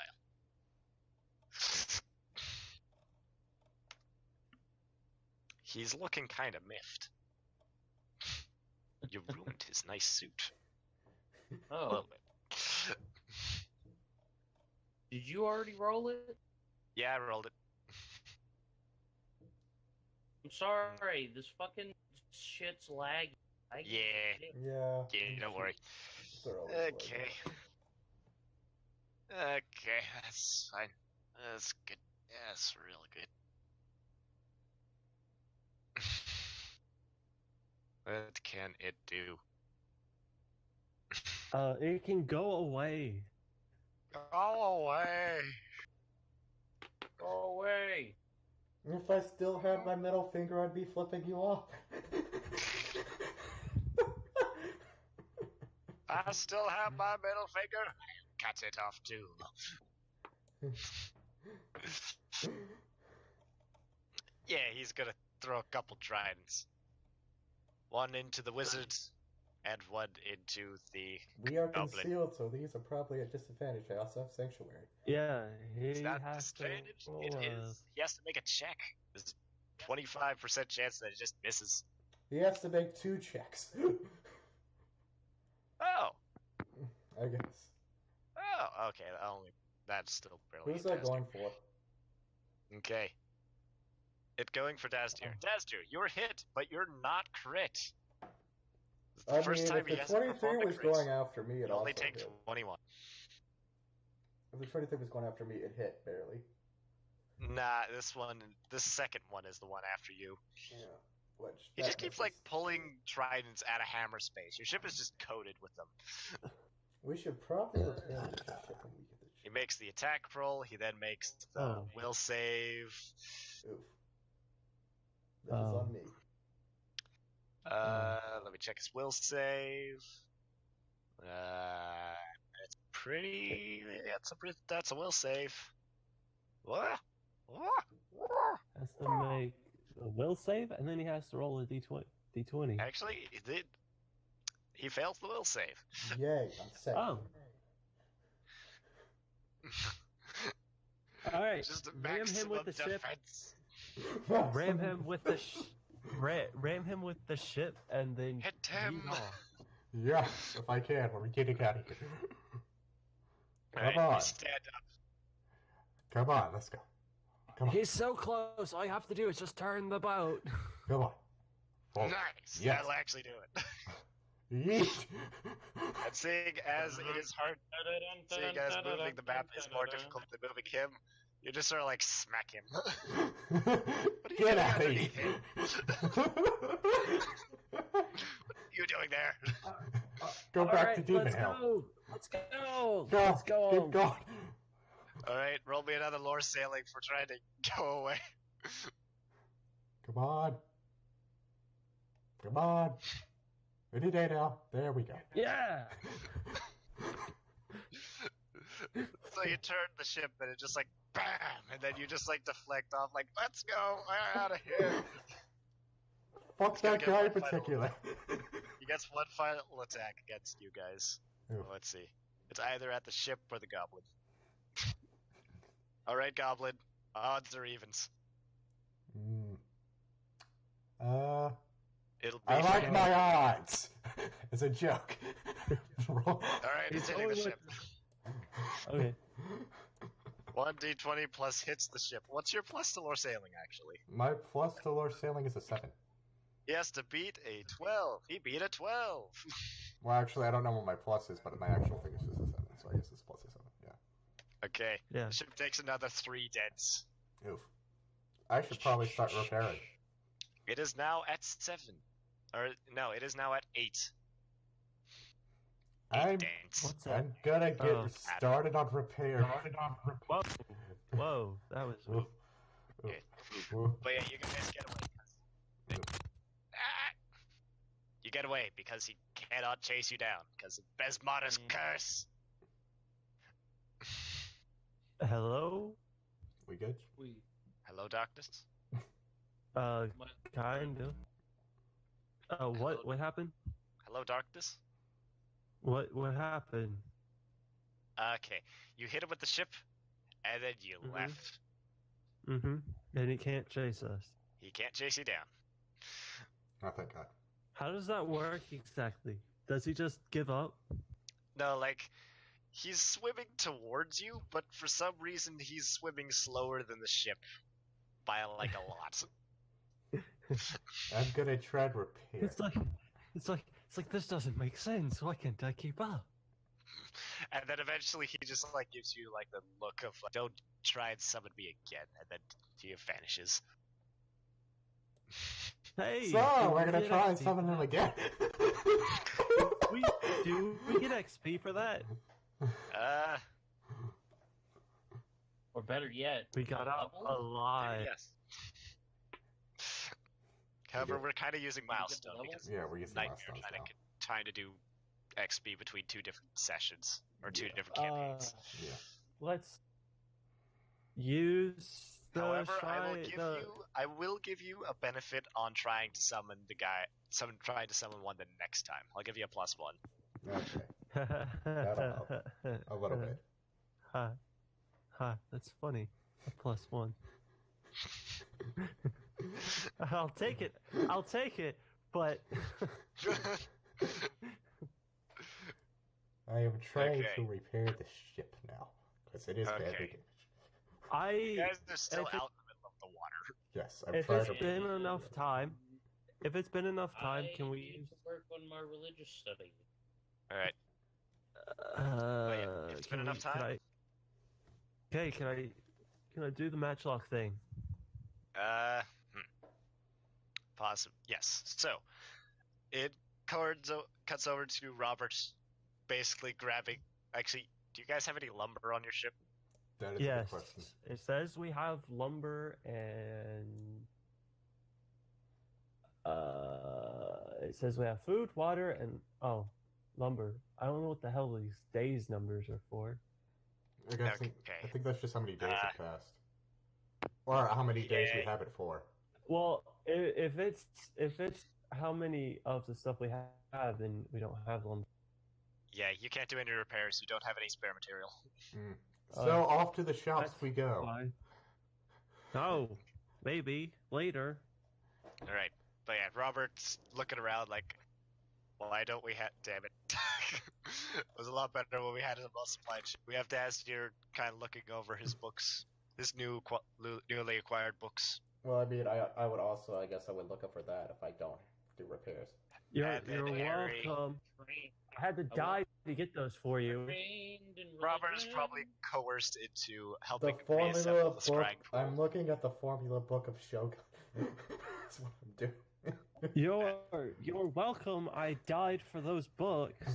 He's looking kind of miffed. You ruined his nice suit. Oh. A little bit. Did you already roll it? Yeah, I rolled it. I'm sorry, this fucking shit's laggy. Yeah. Yeah, don't worry. They're always Okay. Okay, that's fine. That's good. That's real good. What can it do? It can go away. Go away! Go away! If I still had my middle finger, I'd be flipping you off. I still have my middle finger. Cut it off too. Yeah, he's gonna throw a couple tridents. One into the wizard, and one into the We are goblin. concealed, so these are probably at disadvantage. I also have sanctuary. Yeah, It's he not has to disadvantage. roll It is. He has to make a check. There's a 25% chance that it just misses. He has to make 2 checks. Oh. I guess. Oh, okay. That's still barely. Who's that going for? Okay. It going for Dastier. Dastier, you're hit, but you're not crit. It's the first time if he the hasn't 23 performed a was crit. going after me, it You only also take hit. 21. If the 23 was going after me, it hit barely. Nah, this second one is the one after you. Yeah. Which He just keeps like pulling tridents out of hammer space. Your ship is just coated with them. We should probably repair the ship when we get the He ship. makes the attack roll. He then makes the will save. Oof. This is on me. Let me check his will save. It's pretty. That's a will save. What? Has to make a will save, and then he has to roll a d20. Actually, he did. He fails the will save. Yay, I'm safe. Oh. All right. Just a Ram him maximum with the ship. defense. Ram him with the ram him with the ship, and then Hit him. Yes, if I can, we're getting out of here. Come Alright, on. you stand up. Come on, let's go. Come on. He's so close. All you have to do is just turn the boat. Come on. Forward. Nice. Yes. That'll actually do it. Yeet. And seeing as it is hard, seeing as moving the map is more difficult than moving him, you just sort of like smack him. What are you Get doing out of underneath here. him? What are you doing there? Go back to demon let's hell. go. Let's go. Go. Let's go. Keep going. Alright, roll me another lore sailing for trying to go away. Come on. Come on. Any day now. There we go. Yeah. So you turn the ship and it just like BAM! And then you just like deflect off like, let's go, we're out of here. Fuck He's gonna that get guy in one final particular. He gets one final attack against you guys. Oof. Let's see. It's either at the ship or the goblin. Alright, goblin. Odds or evens. It'll be I like fair. my odds. It's a joke. Alright, it's He's hitting the only ship. Okay. 1d20 plus hits the ship. What's your plus to lore sailing, actually? My plus to lore sailing is a 7. He has to beat a 12. He beat a 12. Well, actually, I don't know what my plus is, but my actual thing is just a 7, so I guess it's plus a 7, yeah. Okay. Yeah. The ship takes another 3 deads. Oof. I should probably start repairing. It is now at 7. Or, no, it is now at 8. 8 I'm, dents. What's that? I'm gonna get started on repair. Whoa. Whoa. That was. Oof. Okay. Oof. But yeah, you guys get away. You get away because he cannot chase you down because of Besmada's curse. Hello. We good? Hello, darkness. Kind of. What happened? Hello, darkness. What happened? Okay, you hit him with the ship, and then you left. Mm-hmm. And he can't chase us. He can't chase you down. Oh, thank God. How does that work exactly? Does he just give up? No, like, he's swimming towards you, but for some reason he's swimming slower than the ship. By, like, a lot. I'm gonna try and repair. It's like this doesn't make sense. Why can't I keep up? And then eventually he just, like, gives you, like, the look of, like, don't try and summon me again, and then he vanishes. Hey. So, we're gonna try and summon him again. we get XP for that? Or better yet, We got up a lot. Yes. However, we're kind of using milestone because Yeah, we're using Nightmare milestones now. trying to do XP between 2 different sessions or 2 different campaigns. Yeah. Let's use the However, I will give you a benefit on trying to summon trying to summon one the next time. I'll give you a +1. Okay. That'll help. A little bit. That's funny. A +1. I'll take it, but... I am trying to repair the ship now, because it is badly damaged. You guys are still out in the middle of the water. Yes, I'm If trying it's to... been enough time, If it's been enough time, I can we need use? to work on my religious study. All right. If it's been Can enough we? time. Can I? Okay, can I do the matchlock thing? Uh, hmm. Pause. Yes. So it cuts over to Robert, basically grabbing. Actually, do you guys have any lumber on your ship? That is a good Yes. question. It says we have lumber and it says we have food, water, and lumber. I don't know what the hell these days numbers are for. I Okay. think that's just how many days have passed, or how many days we have it for. Well, if it's how many of the stuff we have, then we don't have lumber. Yeah, you can't do any repairs. You don't have any spare material. Mm. So off to the shops That's we go. fine. No, maybe later. All right. But yeah, Robert's looking around like, why don't we have? Damn it! It was a lot better when we had it on supply chain. We have Daz here, kind of looking over his books, his newly acquired books. Well, I mean, I would also, I guess I would look up for that if I don't do repairs. And then You're Harry. welcome. Trained, I had to die to get those for you. trained in Robert is religion. probably coerced into The helping formula reassemble the book. scrying pool. I'm looking at the formula book of Shogun. That's what I'm doing. You're welcome. I died for those books.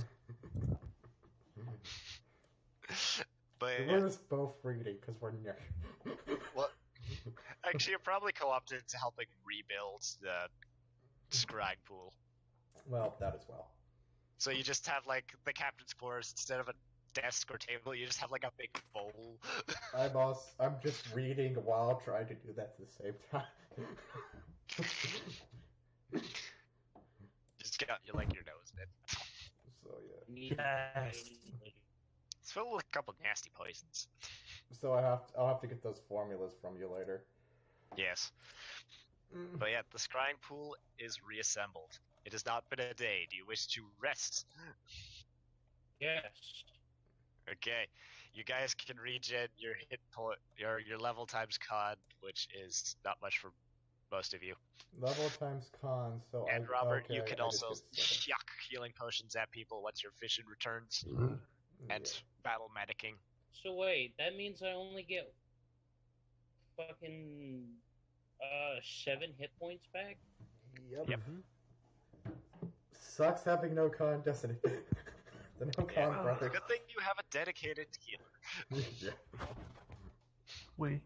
But We're just both reading because we're nerds. well, actually, you're probably co-opted to helping rebuild the scrying pool. Well, that as well. So you just have like the captain's quarters instead of a desk or table. You just have like a big bowl. I'm just reading while trying to do that at the same time. Just got you like your nose in it. So yeah. Yes. It's filled with a couple nasty poisons. So I'll have to get those formulas from you later. Yes. But yeah, the scrying pool is reassembled. It has not been a day. Do you wish to rest? Yes. Okay. You guys can regen your hit point, your level times con, which is not much for most of you. Level times con, so And Robert, okay, you can I also just get 7. yuck healing potions at people once your vision returns, and Yeah. battle medicing. So wait, that means I only get fucking 7 hit points back? Yep. Yep. Sucks having no con, doesn't it? The no con brothers. Good thing you have a dedicated healer. Yeah. Wait.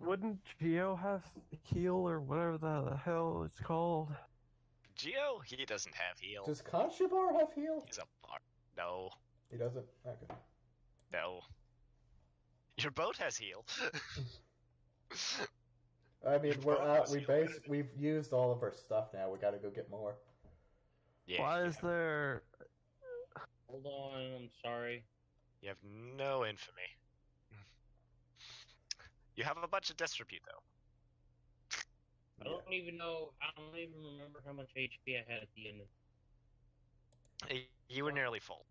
Wouldn't Geo have heal or whatever the hell it's called? Geo, he doesn't have heal. Does Conshibar have heal? He's a bar. No. He doesn't? Okay. No. Your boat has heal. I mean, Your boat has heal. we've used all of our stuff now. We gotta go get more. Yeah, Why is there? Hold on, I'm sorry. You have no infamy. You have a bunch of death repute though. I don't even remember how much HP I had at the end of You were nearly full.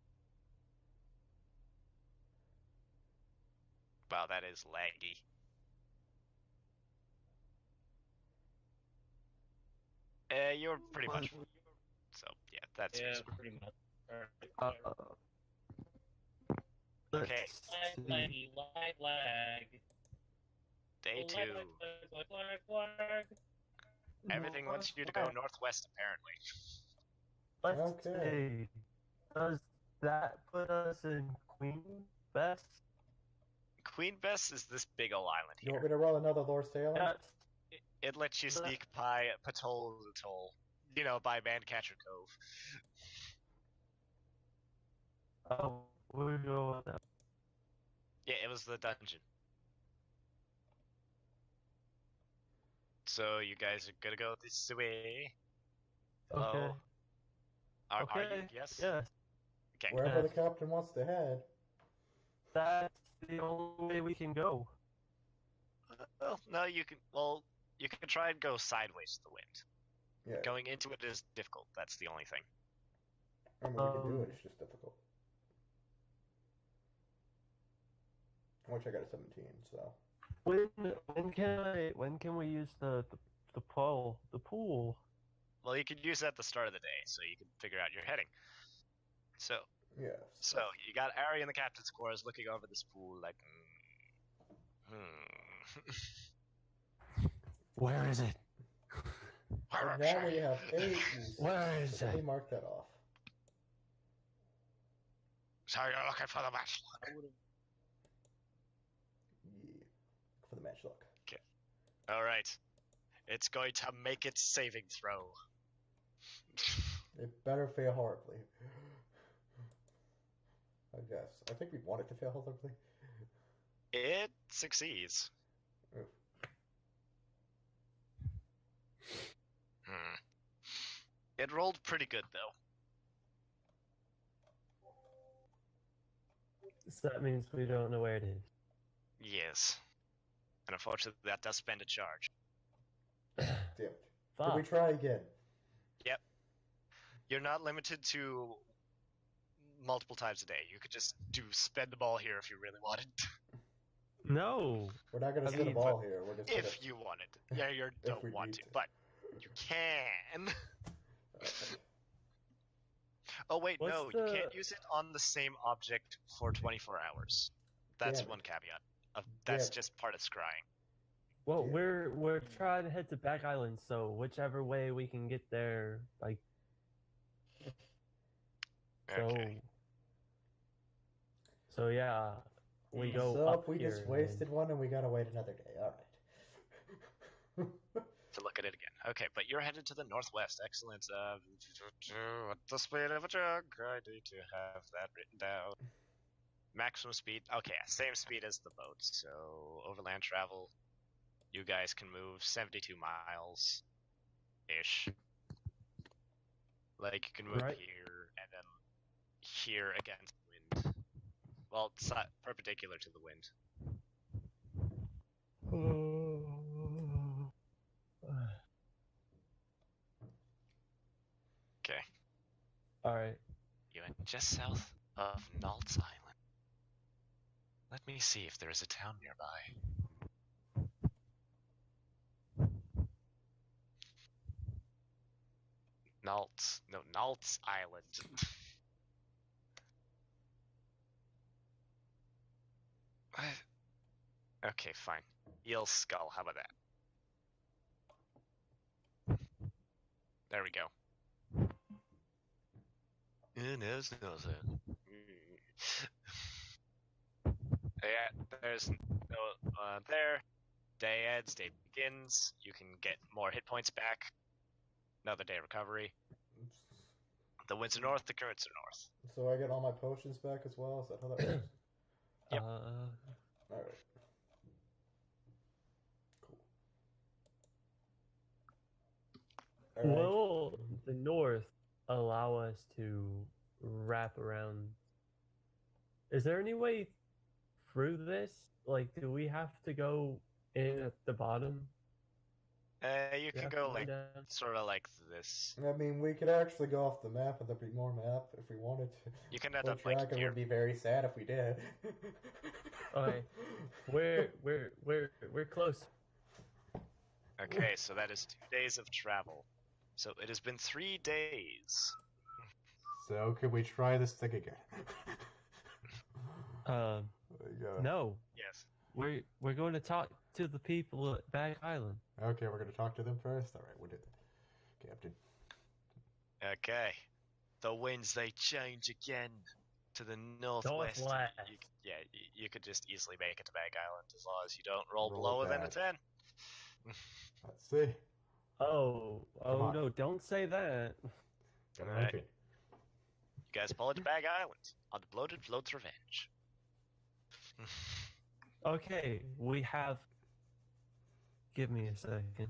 Wow, that is laggy. You're pretty much full. So, yeah, that's reasonable. pretty much. Alright. Okay. Lag. Day 2. Lag. Everything wants you to go northwest, apparently. Let's see. Does that put us in Queen Best? Queen Bess is this big ol' island You here. want me to roll another Lord Salem? Yes. It lets you sneak by Patol Atoll. You know, by Mancatcher Cove. Oh, we'll go with that. Yeah, it was the dungeon. So you guys are gonna go this way. Hello? Okay. Are you? Yes? Yes. Okay. Wherever the captain wants to head. That's the only way we can go. Well, no, you can. Well, you can try and go sideways to the wind. Yeah. Going into it is difficult. That's the only thing. I mean, we can do it. It's just difficult. Which I got a 17, so. when can we use the pool? Well, you could use it at the start of the day, so you can figure out your heading. So, Yeah. you got Ari in the captain's quarters looking over this pool like, Where is it? And now we have 8 uses. Where is So let me it? mark that off. So you're looking for the matchlock. Yeah. For the matchlock. Okay. All right. It's going to make its saving throw. It better fail horribly. I guess. I think we want it to fail horribly. It succeeds. Oof. It rolled pretty good, though. So that means we don't know where it is. Yes. And unfortunately, that does spend a charge. Damn it. Fuck. Can we try again? Yep. You're not limited to multiple times a day. You could just spend the ball here if you really wanted. No. We're not going to I spin a mean, ball here. We're just If you wanted. Yeah, you If don't we want need to, to. but you can. Right. Oh, wait, What's no. You can't use it on the same object for 24 hours. That's Damn it. one caveat. That's Damn. just part of scrying. Well, Yeah. we're trying to head to Back Island, so whichever way we can get there, like. So. Okay. So yeah, we go So up we here. just wasted one and we gotta wait another day. Alright. To look at it again. Okay, but you're headed to the northwest. Excellent. At the speed of a jug. I need to have that written down. Maximum speed. Okay, same speed as the boat. So overland travel, you guys can move 72 miles ish. Like you can move Right. here and then here against the wind. Well, it's not perpendicular to the wind. Okay. All right. You went just south of Nalt's Island. Let me see if there is a town nearby. Nalt's Island. Okay, fine. Eel Skull, how about that? There we go. Yeah, there's no there. Day ends, day begins. You can get more hit points back. Another day recovery. The winds are north, the currents are north. So I get all my potions back as well? Is that how that works? Yep. Alright. Cool. Alright. Will the north allow us to wrap around? Is there any way through this? Like, do we have to go in at the bottom? You can Yeah, go go like down. sort of like this. I mean, we could actually go off the map and there'd be more map if we wanted to. You can end But up like Dragon here. would be very sad if we did. Okay, we're close. Okay, so that is 2 days of travel. So it has been 3 days. So can we try this thing again? No, Yes. we're going to talk to the people at Back Island. Okay, we're gonna talk to them first. All right, we'll do that, Captain. Okay. The winds, they change again to the northwest. You could just easily make it to Bag Island as long as you don't roll lower than a 10. Let's see. Oh on. no! Don't say that. Got a Alright. 19. You guys pull into Bag Island on the bloated float's revenge. Okay, we have. Give me a second.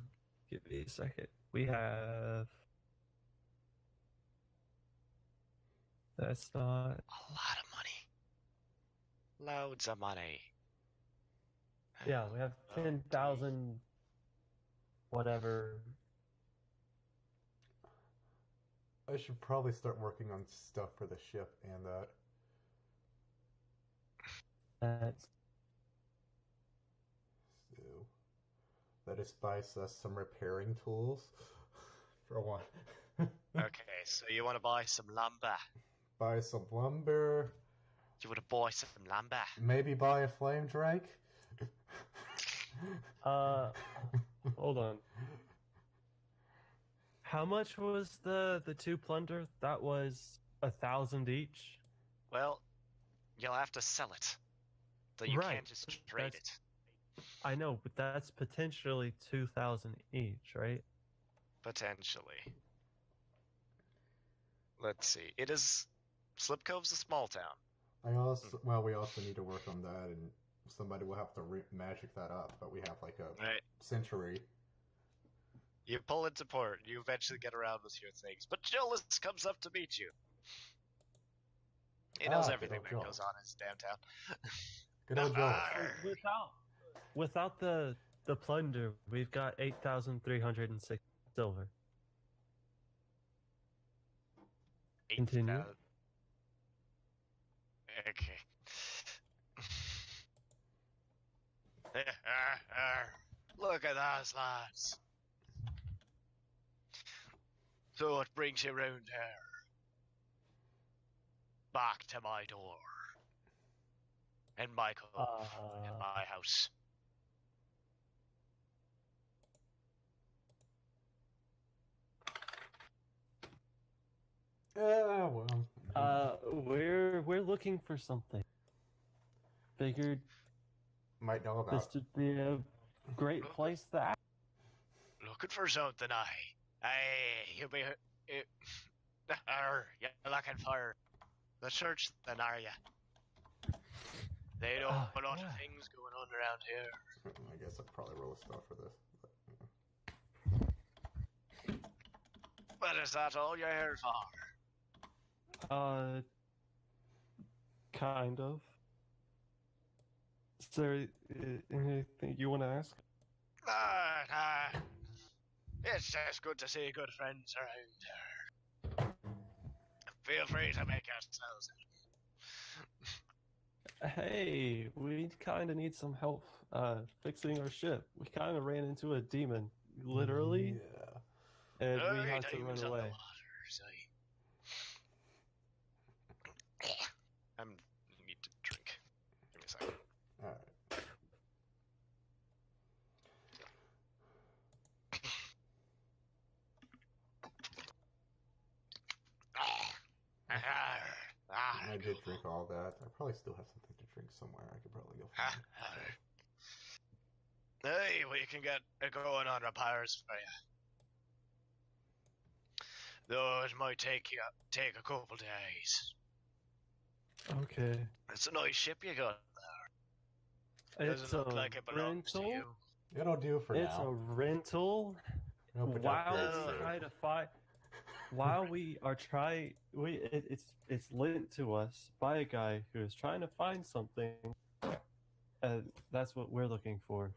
Give me a second. We have. That's not. A lot of money. Loads of money. Yeah, we have 10,000. Whatever. I should probably start working on stuff for the ship and that. Let us buy us some repairing tools. For one. Okay, so you want to buy some lumber? Buy some lumber. You want to buy some lumber? Maybe buy a flame drake. Hold on. How much was the two plunder? That was 1,000 each. Well, you'll have to sell it. So you Right, can't just trade that's- it. I know, but that's potentially 2,000 each, right? Potentially. Let's see. It is. Slip Cove's a small town. We also need to work on that, and somebody will have to magic that up. But we have like a Right. century. You pull into port. You eventually get around with your things. But Jolis comes up to meet you. He knows everything that goes on in his damn town. Good old Joel. Without the plunder, we've got 8,306 silver. Continue. Okay. Look at those lads. So what brings you round here? Back to my door. And my cove. And my house. We're looking for something. Figured might know about this would be a great place to act. Looking for something, you'll be you're looking for the church, then are you? They know a lot of things going on around here. I guess I'd probably roll a spell for this. But is that all you're here for? Kind of. Is there anything you want to ask? It's just good to see good friends around here. Feel free to make yourselves. Hey, we kind of need some help fixing our ship. We kind of ran into a demon, literally, and we had to run away. I need to drink. Give me a second. Alright. I did drink all that. I probably still have something to drink somewhere. I could probably go find it. Hey, we can get going on repairs for you. Though it might take a couple days. Okay. It's a nice ship you got there. Doesn't look like it belongs to you. It'll do for now. It's a rental. While we are trying, it's lent to us by a guy who is trying to find something, and that's what we're looking for.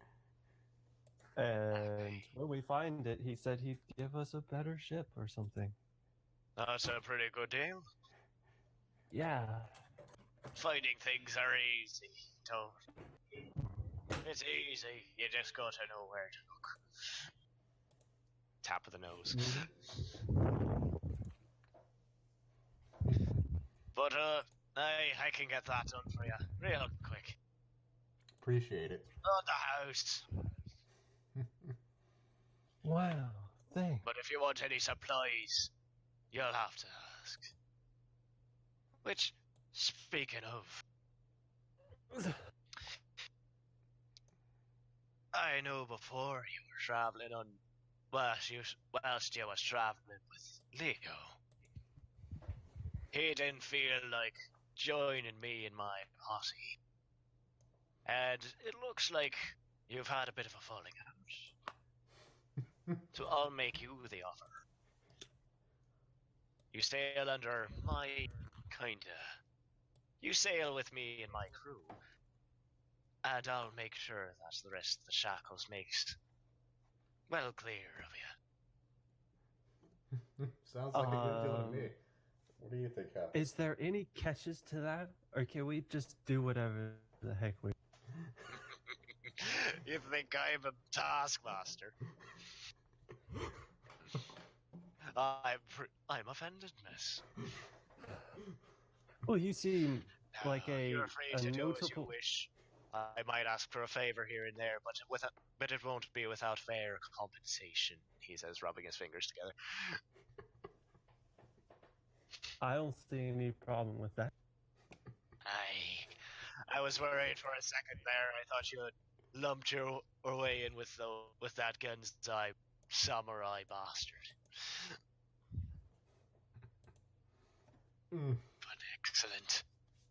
And when we find it, he said he'd give us a better ship or something. That's a pretty good deal. Yeah. Finding things are easy, Toad. It's easy. You just gotta know where to look. Tap of the nose. But, I can get that done for you real quick. Appreciate it. On the house. Wow, thanks. But if you want any supplies, you'll have to ask. Which, speaking of, I know before you were traveling on, whilst you was traveling with Leo, he didn't feel like joining me in my posse. And it looks like you've had a bit of a falling out. So I'll make you the offer. You sail under my you sail with me and my crew, and I'll make sure that the rest of the shackles makes well clear of you. Sounds like a good deal to me. What do you think, Captain? Is there any catches to that, or can we just do whatever the heck we? You think I'm a taskmaster? I'm offended, miss. Well, you seem like You're free a to do as you notable. wish. I might ask for a favor here and there, but it won't be without fair compensation. He says, rubbing his fingers together. I don't see any problem with that. I was worried for a second there. I thought you had lumped your way in with that Genzai samurai bastard. But excellent.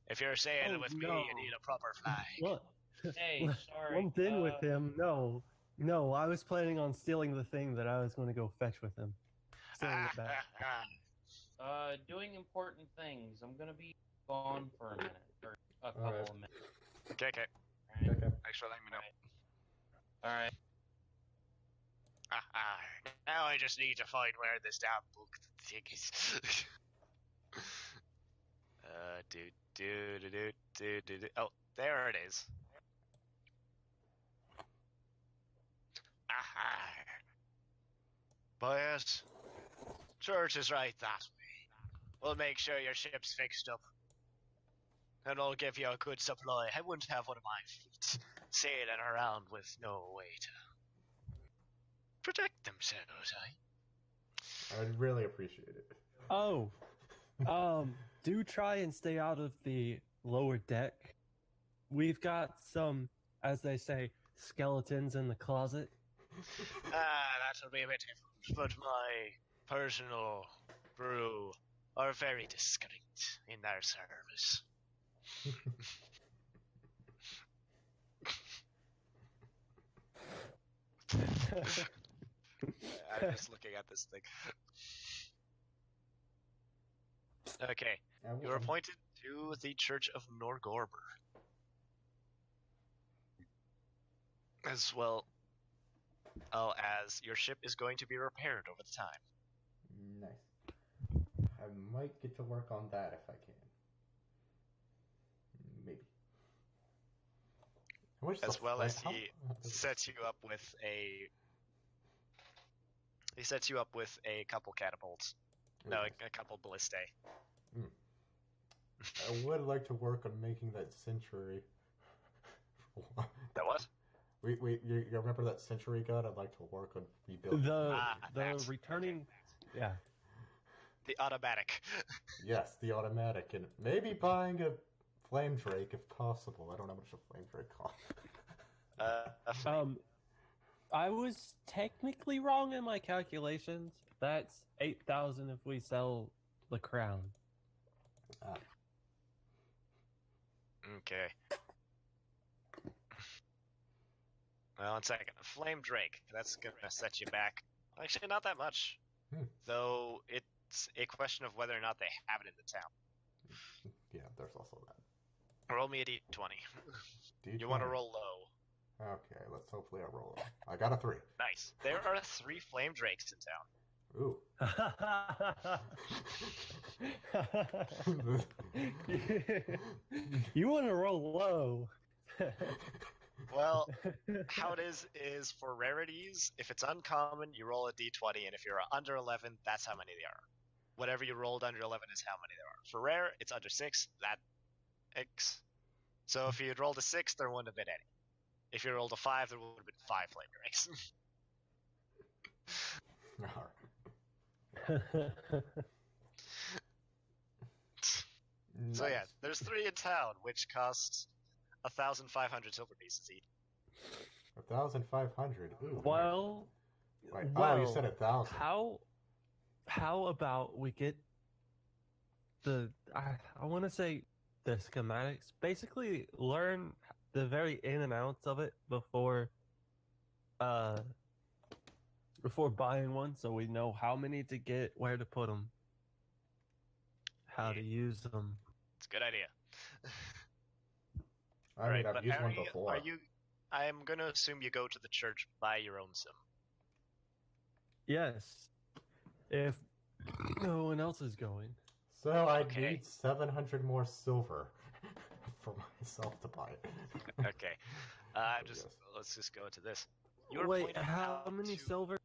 If you're saying it with me, you need a proper flag. Look, Hey, sorry. lumped in with him. No, I was planning on stealing the thing that I was going to go fetch with him. Stealing it back. Doing important things. I'm gonna be gone for a minute, or a couple of minutes. Okay. Right? Okay. Thanks for letting me know. All right. Now I just need to find where this damn book thing is. Oh, there it is. Boys, church is right that way. We'll make sure your ship's fixed up. And I'll give you a good supply. I wouldn't have one of my fleet sailing around with no way to protect themselves, I'd really appreciate it. Oh, do try and stay out of the lower deck. We've got some, as they say, skeletons in the closet. That'll be a bit different, but my personal crew are very discreet in their service. I'm just looking at this thing. Okay, you're appointed to the Church of Norgorber. As well as your ship is going to be repaired over the time. Nice. I might get to work on that if I can. Maybe. As well as he sets you up with a couple catapults. No, a couple ballistae. I would like to work on making that century. That what? You remember that century gun? I'd like to work on rebuilding the returning, okay. Yeah. The automatic. Yes, the automatic, and maybe buying a flame drake if possible. I don't know how much a flame drake costs. I was technically wrong in my calculations. That's 8,000 if we sell the crown. Okay. Well, 1 second. A flame drake. That's gonna set you back. Actually, not that much. Though it's a question of whether or not they have it in the town. Yeah, there's also that. Roll me a d20. D20. You want to roll low. Okay, let's hopefully I roll. I got a 3. Nice. There are 3 flame drakes in town. Ooh. You want to roll low. Well, how it is for rarities, if it's uncommon, you roll a d20, and if you're under 11, that's how many there are. Whatever you rolled under 11 is how many there are. For rare, it's under 6, that X. So if you'd rolled a 6, there wouldn't have been any. If you rolled a 5, there would have been 5 flame drakes. So yeah, there's 3 in town, which cost 1,500 silver pieces each. 1,500. Ooh. Well, Wait, oh, you said 1,000. How about we get I want to say the schematics. Basically, learn the very in and outs of it before buying one, so we know how many to get, where to put them, how to use them. It's a good idea. I mean, I've used one before. I'm going to assume you go to the church by your own sim. Yes. If no one else is going. So I need 700 more silver for myself to buy it. Okay. Yes. Let's just go into this. You're Wait, pointing how out many to... silver?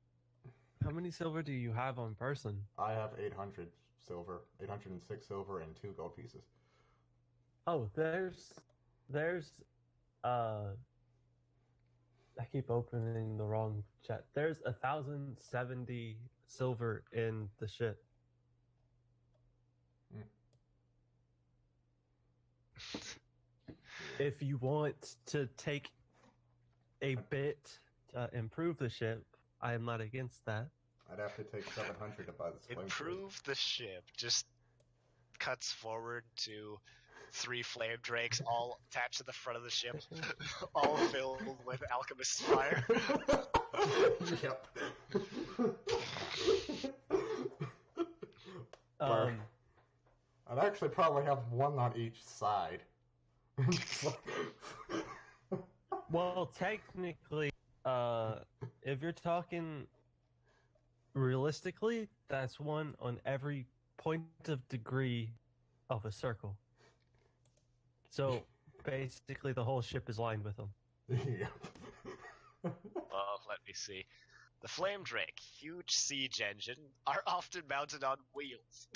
How many silver do you have on person? I have 800 silver, 806 silver, and 2 gold pieces. Oh, there's, I keep opening the wrong chat. There's 1,070 silver in the ship. If you want to take a bit to improve the ship, I am not against that. I'd have to take 700 to buy this flame trade. Improve the ship. Just cuts forward to 3 flame drakes all attached to the front of the ship, all filled with alchemist's fire. Yep. I'd actually probably have one on each side. Well, technically, if you're talking realistically, that's one on every point of degree of a circle. So basically, the whole ship is lined with them. Yep. Well, let me see. The flame drake, huge siege engine, are often mounted on wheels.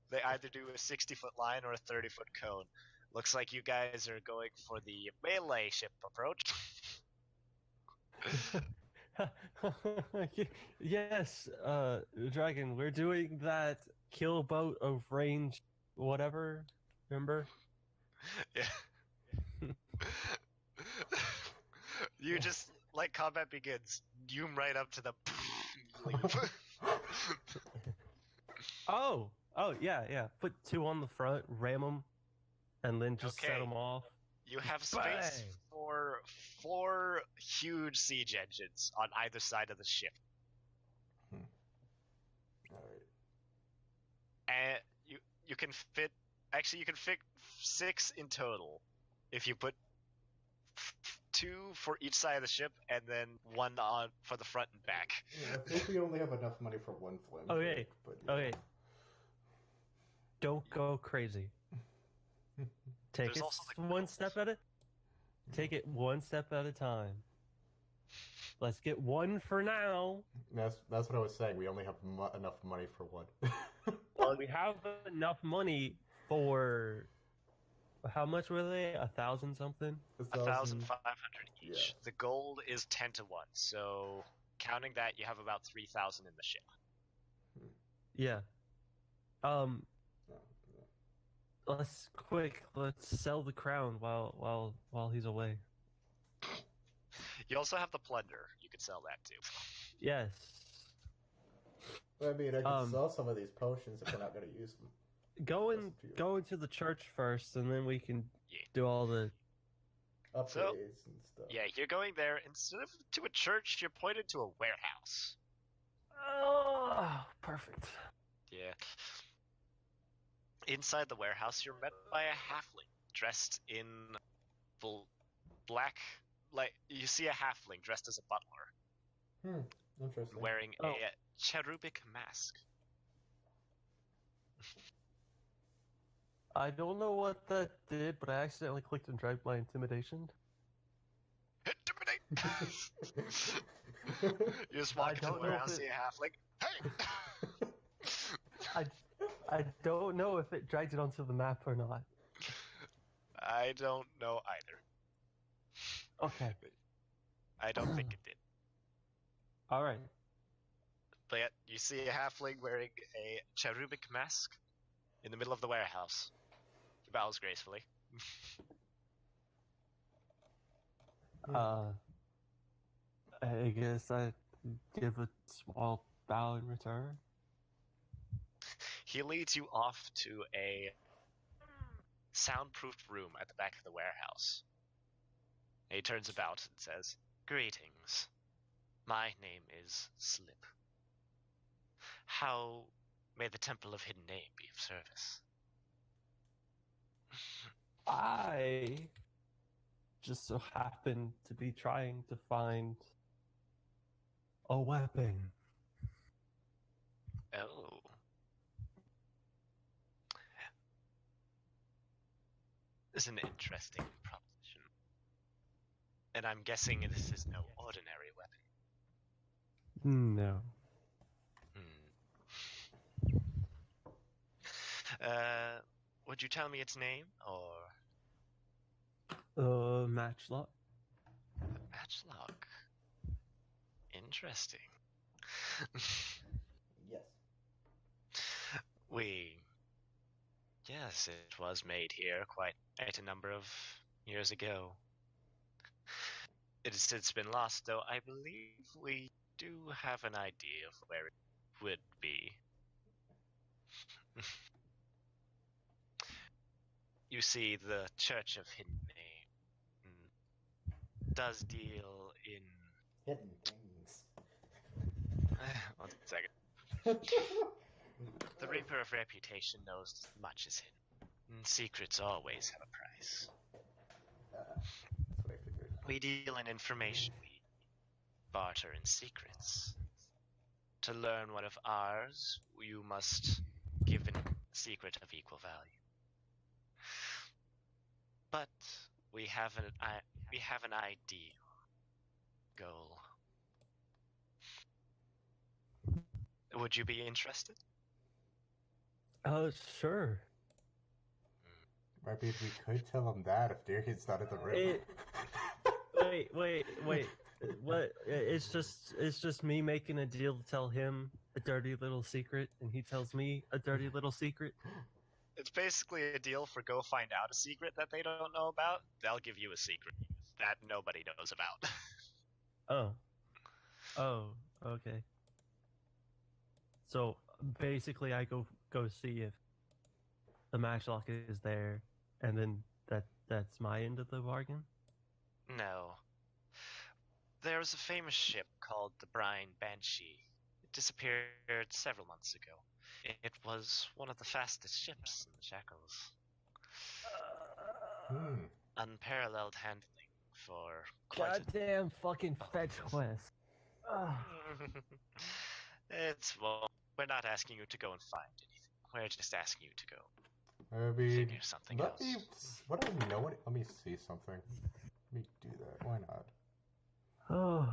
They either do a 60-foot line or a 30-foot cone. Looks like you guys are going for the melee ship approach. Yes, Dragon, we're doing that kill boat of range, whatever. Remember? Yeah. You just, like combat begins, zoom right up to them, leave. Oh, yeah. Put 2 on the front, ram them, and then just set Okay. them off. You have space Bang! for 4 huge siege engines on either side of the ship. Alright. And you can fit, actually you can fit 6 in total if you put 2 for each side of the ship and then 1 on for the front and back. Yeah, I think we only have enough money for one flame Okay, drake, but yeah. okay. Don't go crazy. Take There's it also the one goals. step at a. Take it one step at a time. Let's get 1 for now. That's what I was saying. We only have enough money for one. Well, we have enough money for. How much were they? 1,000 something? 1,500 each. Yeah. The gold is 10 to 1, so counting that, you have about 3,000 in the ship. Yeah. No, no. Let's sell the crown while he's away. You also have the plunder. You could sell that too. Yes. I mean, I could sell some of these potions if we're not going to use them. Go into the church first, and then we can Yeah. do all the Upgrades and stuff. Yeah, you're going there. Instead of to a church, you're pointed to a warehouse. Oh, perfect. Yeah. Inside the warehouse, you're met by a halfling dressed in full black. Like, you see a halfling dressed as a butler, Interesting. wearing a cherubic mask. I don't know what that did, but I accidentally clicked and dragged my intimidation. Intimidate! You just walk into the warehouse, see a halfling. Hey! I don't know if it dragged it onto the map or not. I don't know either. Okay. I don't think it did. All right. But yet, you see a halfling wearing a cherubic mask in the middle of the warehouse. He bows gracefully. I guess I give a small bow in return. He leads you off to a soundproofed room at the back of the warehouse. He turns about and says, "Greetings. My name is Slip. How may the Temple of Hidden Name be of service?" I just so happen to be trying to find a weapon. Oh. is an interesting proposition. And I'm guessing this is no ordinary weapon. No. Would you tell me its name, or Matchlock. the matchlock? Interesting. Yes. Yes, it was made here quite a number of years ago. It has since been lost, though I believe we do have an idea of where it would be. You see, the Church of Hidden Name does deal in... Hidden things. One second. The Reaper of Reputation knows much is hidden. And secrets always have a price. That's what I figured. We deal in information. We barter in secrets. To learn one of ours, you must give a secret of equal value. But we have an ideal goal. Would you be interested? Sure. I mean, we could tell him that if Darian's not in the room. Wait. What? It's just me making a deal to tell him a dirty little secret, and he tells me a dirty little secret. It's basically a deal for go find out a secret that they don't know about. They'll give you a secret that nobody knows about. Oh, okay. So basically, I go see if the matchlock is there, and then that's my end of the bargain. No. There was a famous ship called the Brine Banshee. It disappeared several months ago. It was one of the fastest ships in the shackles. Unparalleled handling for quite Goddamn fucking fetch quest. Well, we're not asking you to go and find anything. We're just asking you to go I mean, figure something else. Let me see something. Let me do that. Why not? Oh.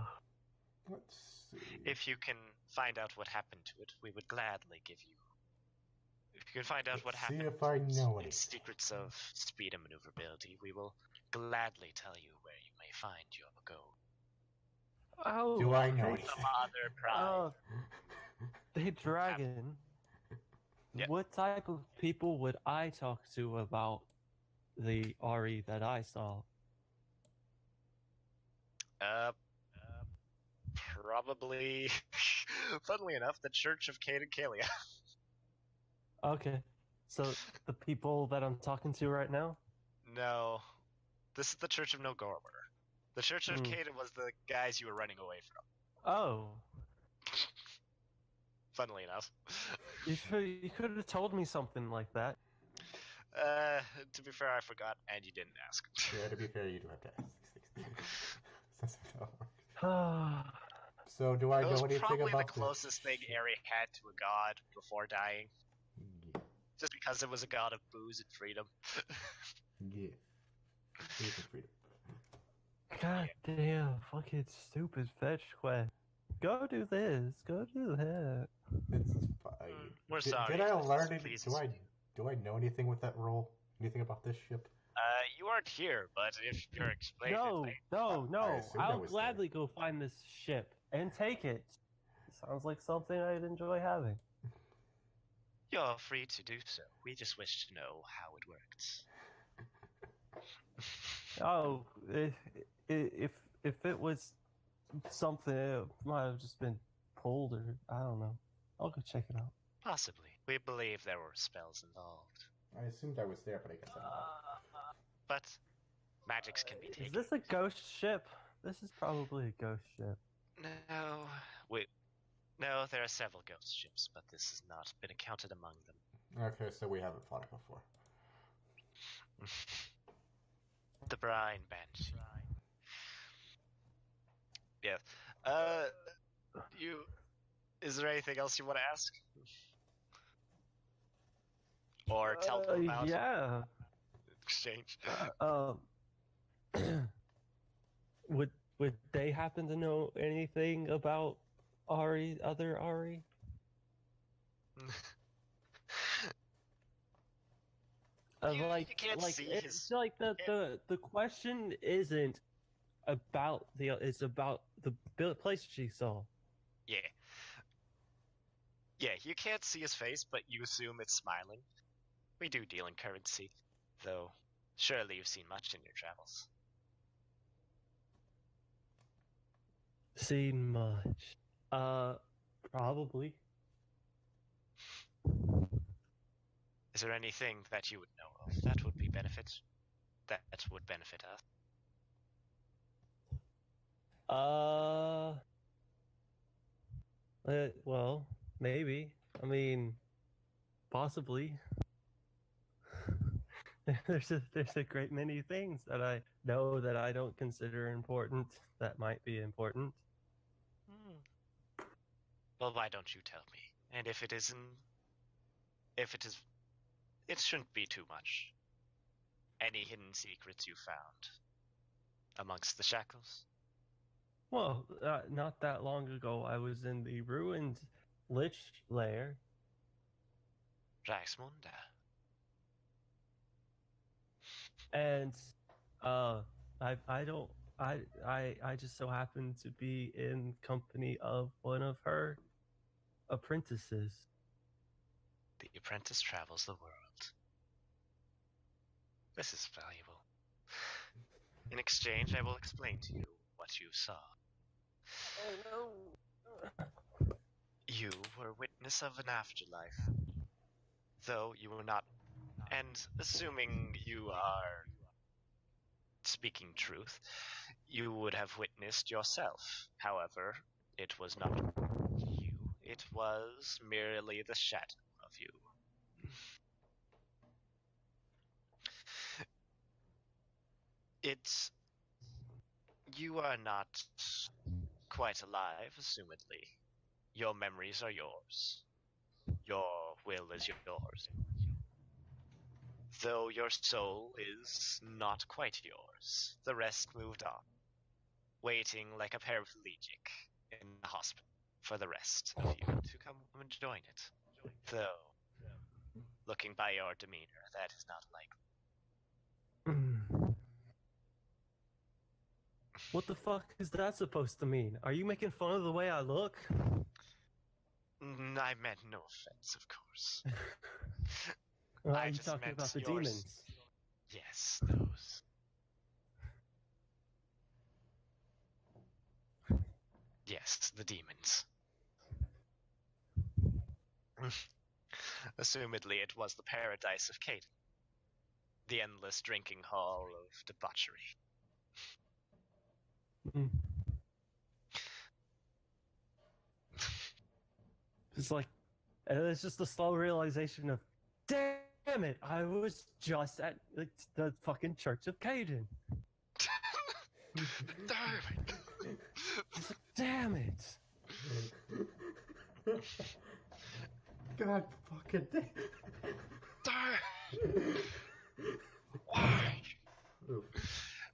Let's see. If you can find out what happened to it, we would gladly give you. If you can find out what happened See if I know in anything. secrets of speed and maneuverability, we will gladly tell you where you may find your goal. Oh. Do I know Some anything? other prize. The dragon. Yep. What type of people would I talk to about the RE that I saw? Probably, funnily enough, the Church of Cade and Kalia. Okay. So the people that I'm talking to right now? No, this is the Church of Nogorwer. The Church of Cade was the guys you were running away from. Oh. Funnily enough. You could have told me something like that. To be fair, I forgot, and you didn't ask. Yeah, to be fair, you do have to ask. So, do I know anything about this? It was probably the closest thing Ari had to a god before dying. Yeah. Just because it was a god of booze and freedom. Yeah. Booze and freedom. God damn, fucking stupid fetch quest. Go do this. Go do that. It's fine. We're sorry. Did I learn anything? Do I know anything with that role? Anything about this ship? You aren't here, but if you're explaining... No. I I'll was gladly go find this ship and take it. Sounds like something I'd enjoy having. You're free to do so. We just wish to know how it worked. Oh, if it was something, it might have just been pulled, or I don't know. I'll go check it out. Possibly. We believe there were spells involved. I assumed I was there, but I guess I'm not. But magics can be taken. Is this a ghost ship? This is probably a ghost ship. No, there are several ghost ships, but this has not been accounted among them. Okay, so we haven't fought it before. The Brine Banshee. Yes. Is there anything else you want to ask? Or tell them about? Yeah. exchange. Would they happen to know anything about Ari, other Ari? You can't see his. Like the question isn't about it's about the place she saw. Yeah. Yeah, you can't see his face, but you assume it's smiling. We do deal in currency, though surely you've seen much in your travels. Seen much? Probably. Is there anything that you would know of that would be that would benefit us? Well, maybe. I mean, possibly. there's a great many things that I know that I don't consider important that might be important. Well, why don't you tell me? And if it is, it shouldn't be too much. Any hidden secrets you found amongst the shackles? Well, not that long ago, I was in the ruined Lich lair. Raxmunda. And I don't I just so happen to be in company of one of her apprentices. The apprentice travels the world. This is valuable. In exchange, I will explain to you what you saw. Oh no. You were witness of an afterlife, though you were not. And assuming you are speaking truth, you would have witnessed yourself. However, it was not you, it was merely the shadow of you. It's. You are not quite alive, assumedly. Your memories are yours. Your will is yours. Though your soul is not quite yours, the rest moved on, waiting like a paraplegic in the hospital for the rest of you to come and join it. Though, looking by your demeanor, that is not likely. What the fuck is that supposed to mean? Are you making fun of the way I look? I meant no offense, of course. Are I you just talking meant about the yours. demons? Yes, those. Yes, the demons. Assumedly, it was the paradise of Caden. The endless drinking hall of debauchery. Mm. It's like, it's just a slow realization of, damn it, I was just at the fucking Church of Caden. Damn it! God fucking damn. Why?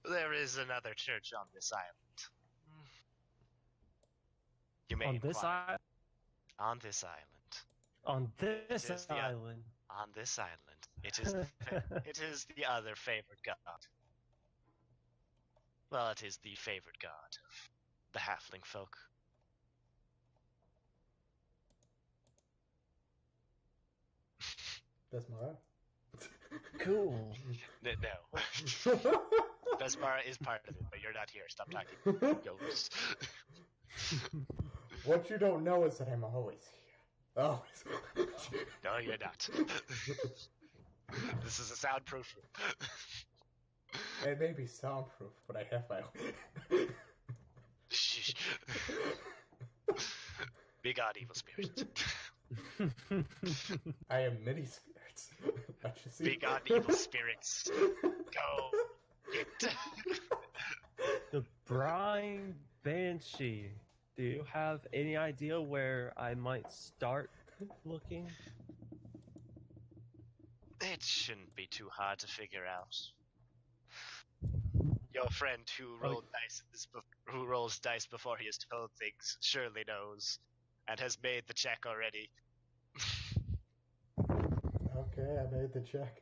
There is another church on this island. You may On inquire. this island? On this island. On this It is island. On this island. It is the other favored god. Well, it is the favored god of the halfling folk. Desmara? Cool. No. Vesmara is part of it, but you're not here. Stop talking. Ghost. What you don't know is that I'm always here. Always. No, you're not. This is a soundproof room. It may be soundproof, but I have my Shh. Be God, evil spirits. I am many spirits. Be God, evil spirits. Go. Get. The Brine Banshee. Do you have any idea where I might start looking? It shouldn't be too hard to figure out. Your friend who rolls dice before he is told things surely knows, and has made the check already. Okay, I made the check.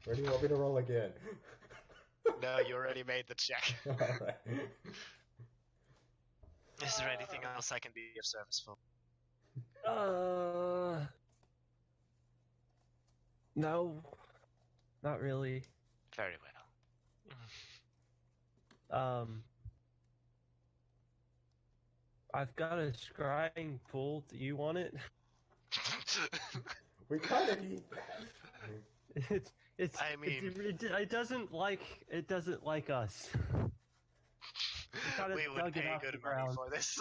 Where do you want me to roll again? No, you already made the check. Alright. Is there anything else I can be of service for? No, not really. Very well. I've got a scrying pool. Do you want it? We kind of need that. I mean- it doesn't like us. Kinda we would dug it pay off good the money ground. for this.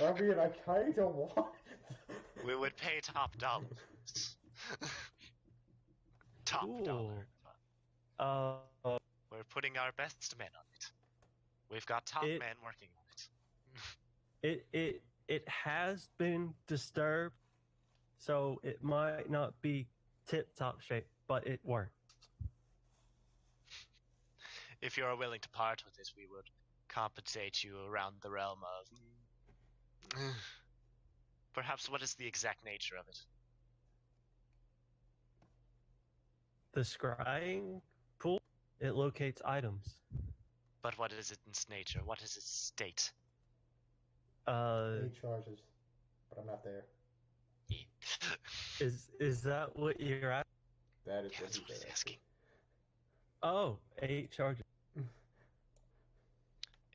I mean, I kind of want. We would pay top dollars. Top Cool. dollar. We're putting our best men on it. We've got top men working on it. It has been disturbed, so it might not be tip-top shape, but it works. If you're willing to part with it, we would compensate you around the realm of... Perhaps what is the exact nature of it? The scrying pool, it locates items. But what is its nature? What is its state? 8 charges, but I'm not there. Is that what you're at? That is Yeah, what that's he what he's said. asking. Oh, 8 charges.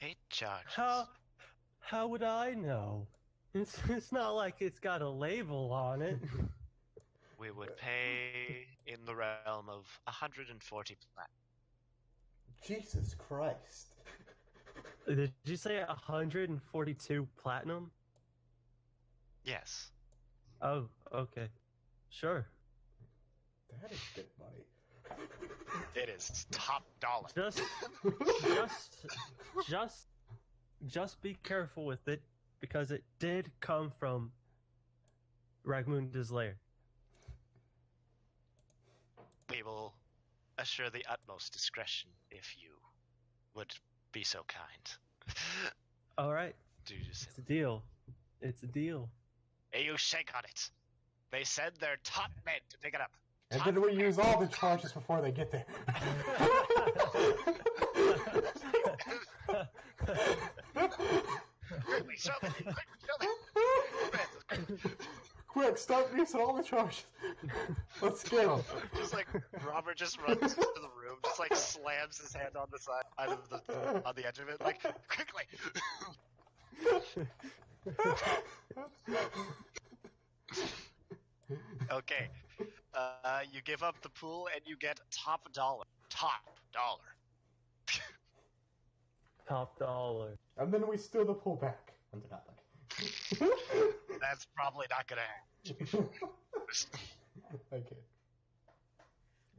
8 charges. How would I know? It's not like it's got a label on it. We would pay in the realm of 140 plat. Jesus Christ. Did you say 142 platinum? Yes. Oh, okay. Sure. That is good money. It is top dollar. Just be careful with it, because it did come from Ragmunda's lair. We will assure the utmost discretion if you would be so kind. All right. Do you It's a deal. It's a deal. Hey, you shake on it. They said they're top men to pick it up. And Top then we men. use all the charges before they get there. Quickly, show them. Quick, show them. Quick, stop using all the charges. Let's get them. Just like Robert just runs into the room, just like slams his hand on the side of on the edge of it, like quickly. Okay, you give up the pool and you get top dollar. Top dollar. Top dollar. And then we steal the pool back. And they're not like. That's probably not gonna happen. Okay.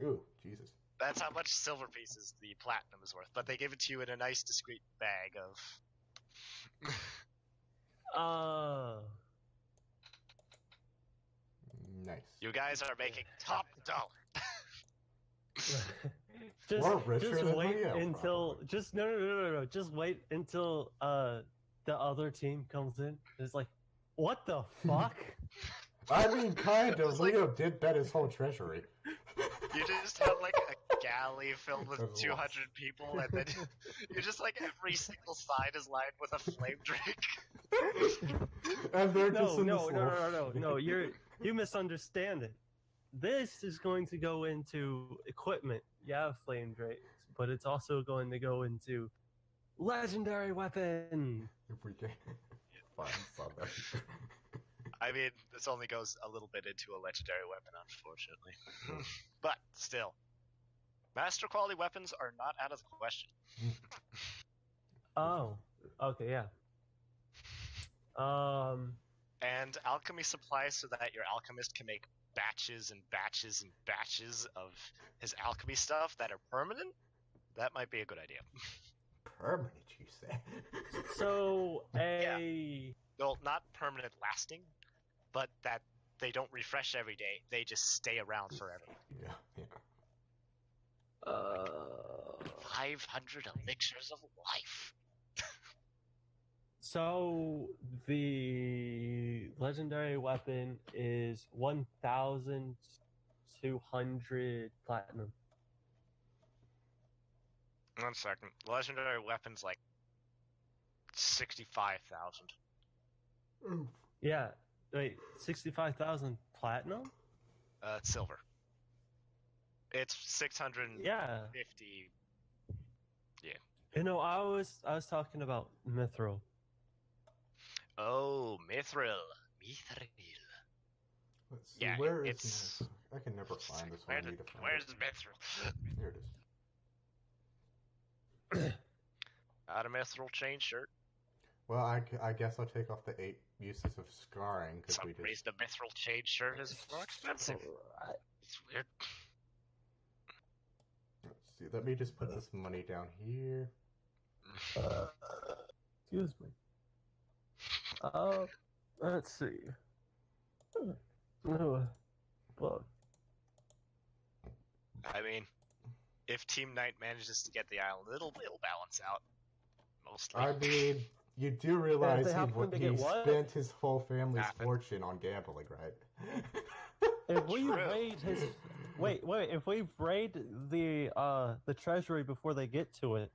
Ooh, Jesus. That's how much silver pieces the platinum is worth, but they give it to you in a nice, discreet bag of. Nice. You guys are making top dollar. We're richer just than wait we are, until probably. just no. Just wait until the other team comes in. It's like, what the fuck? I mean, kind of. It's like- Leo did bet his whole treasury. You just have like a galley filled with There's 200 lots. people, and then you're just like every single side is lined with a flame drink. And they're just in No. You misunderstand it. This is going to go into equipment. Yeah, flame drakes, but it's also going to go into legendary weapon. If we can find something. I mean, this only goes a little bit into a legendary weapon, unfortunately. But still, master quality weapons are not out of the question. Oh, okay, yeah. And alchemy supplies so that your alchemist can make batches and batches and batches of his alchemy stuff that are permanent. That might be a good idea. Permanent, you say? So well, not permanent lasting, but that they don't refresh every day. They just stay around forever. Yeah, yeah. 500 elixirs of life. So the legendary weapon is 1,200 platinum. 1 second. Legendary weapons like 65,000. Oof. Yeah, wait, 65,000 platinum? Silver. It's 650. Yeah. You know, I was talking about mithril. Oh, mithril. Mithril. Let's see, Yeah, where is it's. my... I can never find this one. I need to find Where's it. mithril? Here it is. Out of mithril chain shirt. Well, I guess I'll take off the 8 uses of scarring, because we Some reason the mithril chain shirt is more expensive. Alright. It's weird. Let's see, let me just put this money down here. Excuse me. Let's see. Look. I mean, if Team Knight manages to get the island, it'll balance out. Mostly. I mean, you do realize he spent his whole family's fortune on gambling, right? If we True. raid his wait, if we raid the treasury before they get to it.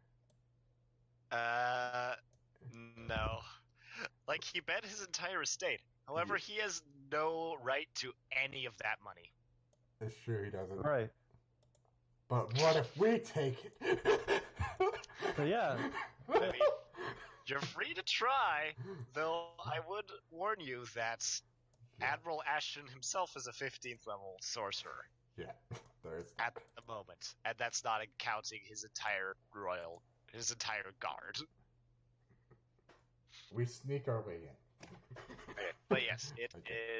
No. Like, he bet his entire estate. However, he has no right to any of that money. It's true, he doesn't. Right. But what if we take it? So yeah. I mean, you're free to try, though I would warn you that Admiral Ashton himself is a 15th level sorcerer. Yeah, there's at the moment, and that's not counting his entire guard. We sneak our way in. Okay. But yes, it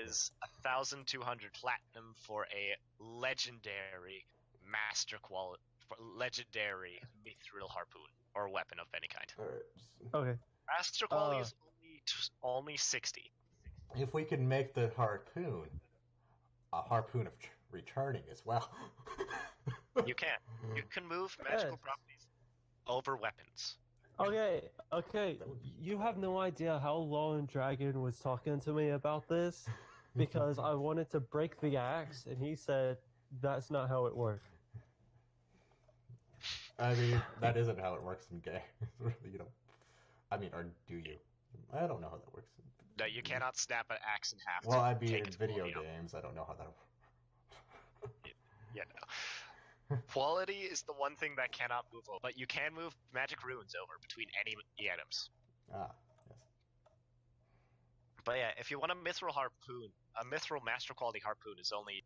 is 1,200 platinum for a legendary legendary mithril harpoon or weapon of any kind. Okay. Master quality is only 60. If we can make the harpoon a harpoon of returning as well. You can. You can move magical properties over weapons. Okay. You have no idea how Lone Dragon was talking to me about this because I wanted to break the axe and he said that's not how it works. I mean, that isn't how it works in games. You know. I mean, or do you? I don't know how that works. No, you cannot snap an axe in half. Well, I mean, in video games, I don't know how that works. Yeah, no. Quality is the one thing that cannot move over, but you can move magic runes over between any items. Ah, yes. But yeah, if you want a mithril harpoon, a mithril master quality harpoon is only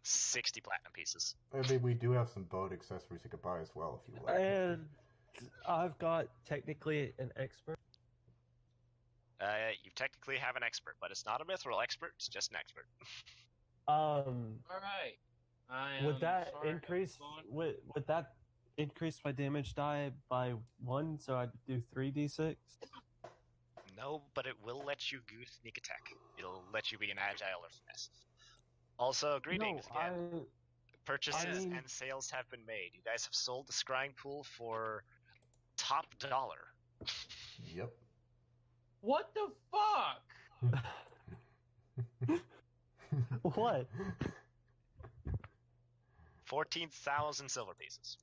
60 platinum pieces. I mean, we do have some boat accessories you could buy as well if you like. And I've got technically an expert. You technically have an expert, but it's not a mithril expert, it's just an expert. Alright. Would that increase would that increase my damage die by 1 so I'd do 3d6? No, but it will let you do sneak attack. It'll let you be an agile or finesse. Also, greetings again. Purchases and sales have been made. You guys have sold the scrying pool for top dollar. Yep. What the fuck? What? 14,000 silver pieces.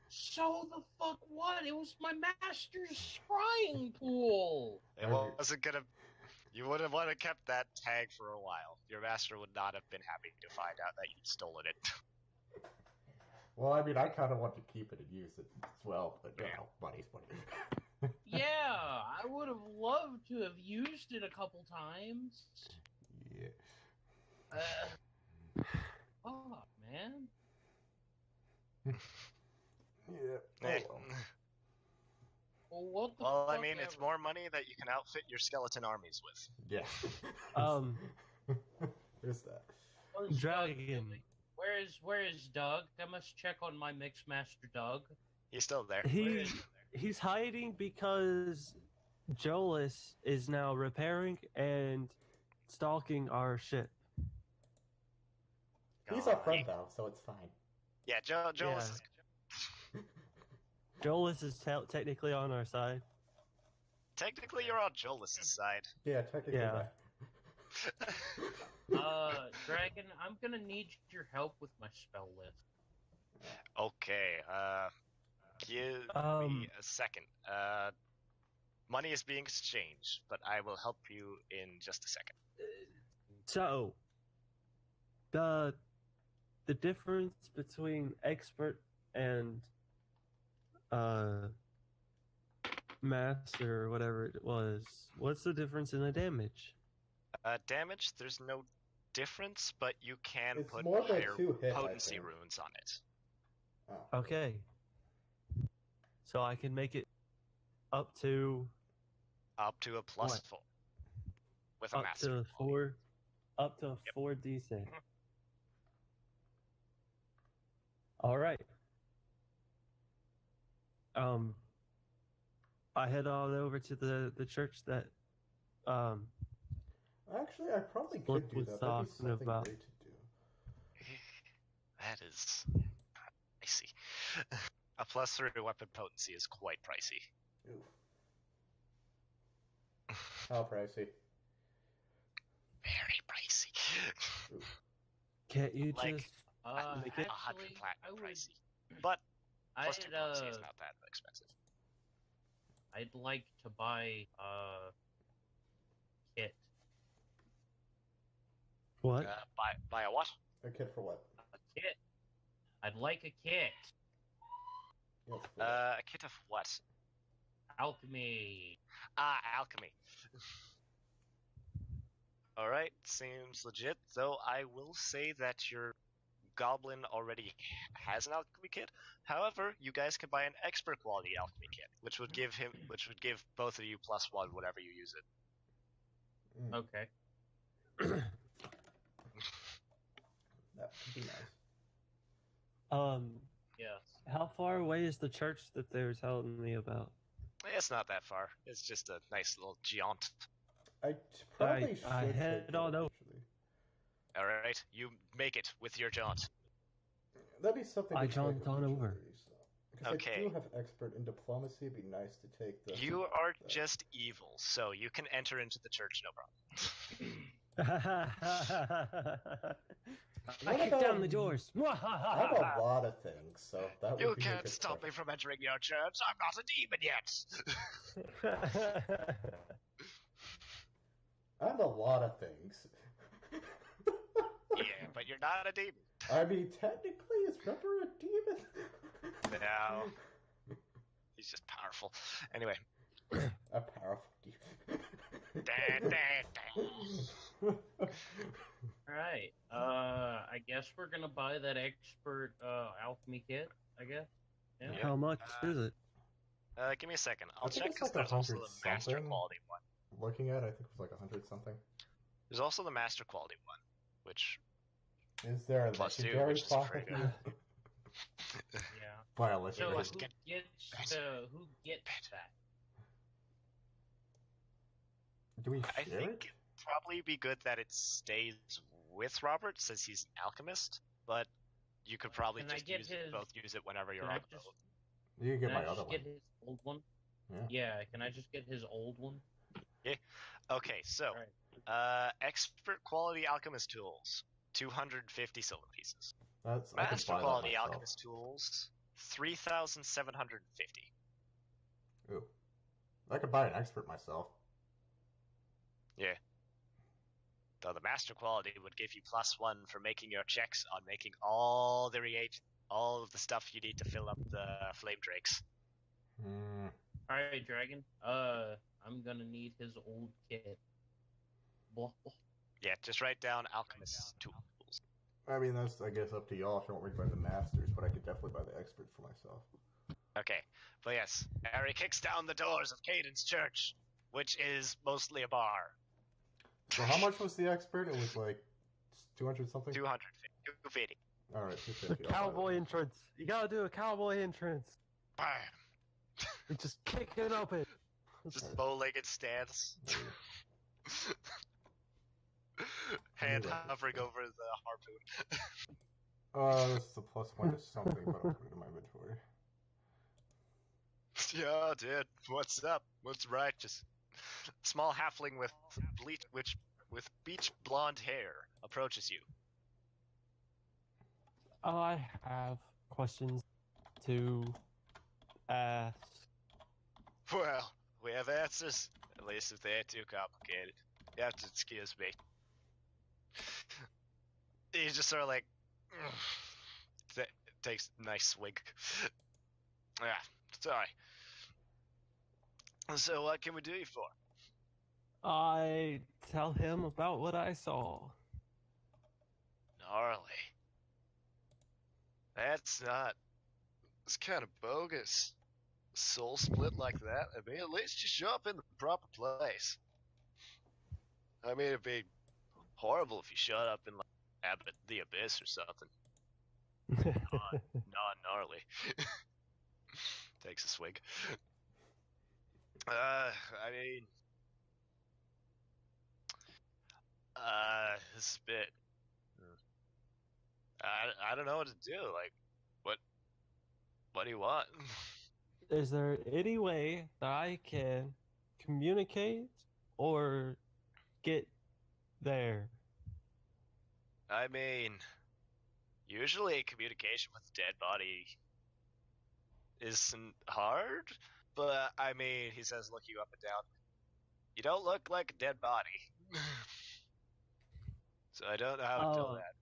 So the fuck what? It was my master's scrying pool. It wasn't gonna. You would have wanted to kept that tag for a while. Your master would not have been happy to find out that you'd stolen it. Well, I mean, I kind of want to keep it and use it as well, but you know, money's money. Yeah, I would have loved to have used it a couple times. Yeah. Oh, man. Yeah. Hey. Well, what the Well, fuck I mean, ever. it's more money that you can outfit your skeleton armies with. Yeah. Where's that? Dragon. Where is Doug? I must check on my Mixmaster Doug. He's still there. He's hiding because Jolis is now repairing and stalking our ship. He's our God. friend though, so it's fine. Yeah, Jolis Yeah. is. Jolis is technically on our side. Technically, you're on Jolis' side. Yeah, technically Yeah. Dragon, I'm gonna need your help with my spell list. Okay, give me a second. Money is being exchanged, but I will help you in just a second. So, the difference between expert and master or whatever it was, what's the difference in the damage? Damage, there's no difference, but you can It's put more by higher 2 hits, I potency think. runes on it. Oh. Okay. So I can make it up to Up to a plus What? 4. With a up master to quality. 4d6. All right. I head on over to the church that Actually, I probably Flip could do was that. That'd be talking something about. great to do. That is pricey. A plus 3 weapon potency is quite pricey. Oof. How pricey? Very pricey. Can't you Like, just make it? 100 Actually, platinum I would. pricey. But plus 2 I'd potency is not that expensive. I'd like to buy kit. What? Buy a what? A kit for what? A kit. I'd like a kit. Yes, for what? A kit of what? Alchemy. Alchemy. Alright, seems legit, though I will say that your goblin already has an alchemy kit. However, you guys can buy an expert quality alchemy kit, which would give both of you +1 whenever you use it. Okay. That would be nice. Yes. How far away is the church that they were telling me about? It's not that far. It's just a nice little jaunt. I probably I should head take that on over. actually. Alright, you make it with your jaunt. That'd be something I to try jumped on over. Because Okay. I do have expert in diplomacy. It'd be nice to take the. You are just evil, so you can enter into the church, no problem. I kick down the doors. I'm a lot of things, so that would You be a can't good stop me question. from entering your church. I'm not a demon yet. I'm a lot of things. Yeah, but you're not a demon. I mean, technically, is Rubber a demon? No. He's just powerful. Anyway. A powerful demon. Alright. I guess we're gonna buy that expert alchemy kit, I guess. Yeah. How much is it? Give me a second. I'll I think check it's because like there's also the 100 master something. quality one. Looking at it, I think it was like 100 something. There's also the master quality one, which Is there a +2, legendary which is quality? pretty good. Yeah. By a So legendary. Let's who get gets who gets that? Do we I share think it? it'd probably be good that it stays with Robert since he's an alchemist, but you could probably Can I just get use his- it whenever you're Can I on the just boat. You can get can my I other just one. get his old one? Yeah. Can I just get his old one? Okay, so Alright. expert quality alchemist tools, 250 silver pieces. That's I can Master buy that quality myself. alchemist tools, 3,750. Ooh. I could buy an expert myself. Yeah. Though the master quality would give you +1 for making your checks on making all the all of the stuff you need to fill up the flame drakes. Alright, Dragon. I'm gonna need his old kit. Blah, blah. Yeah, just write down alchemist tools. I mean, that's I guess up to y'all if you want me to buy the masters, but I could definitely buy the expert for myself. Okay, but yes, Harry kicks down the doors of Caden's church, which is mostly a bar. So how much was the expert? It was like 200 something. 250. All right, The 250. cowboy entrance. You gotta do a cowboy entrance. Bam. We just kick it open. Just bow-legged stance. Hand hovering over the harpoon. This is a +1 to something, but I'll put it in my inventory. Yo, dude, what's up? What's righteous? Small halfling with beach blonde hair approaches you. I have questions to ask. Well, we have answers, at least if they ain't too complicated. You have to excuse me. He's just sort of like takes a nice swig. Yeah, sorry. So what can we do you for? I tell him about what I saw. Gnarly. That's not. It's kind of bogus. Soul split like that. I mean, at least you show up in the proper place. I mean, it'd be horrible if you showed up in like the Abyss or something. Not gnarly. Takes a swig. I mean, this is a bit. I don't know what to do. Like, what do you want? Is there any way that I can communicate or get there? I mean, usually communication with a dead body isn't hard, but I mean, he says, look you up and down. You don't look like a dead body. So I don't know how to tell that.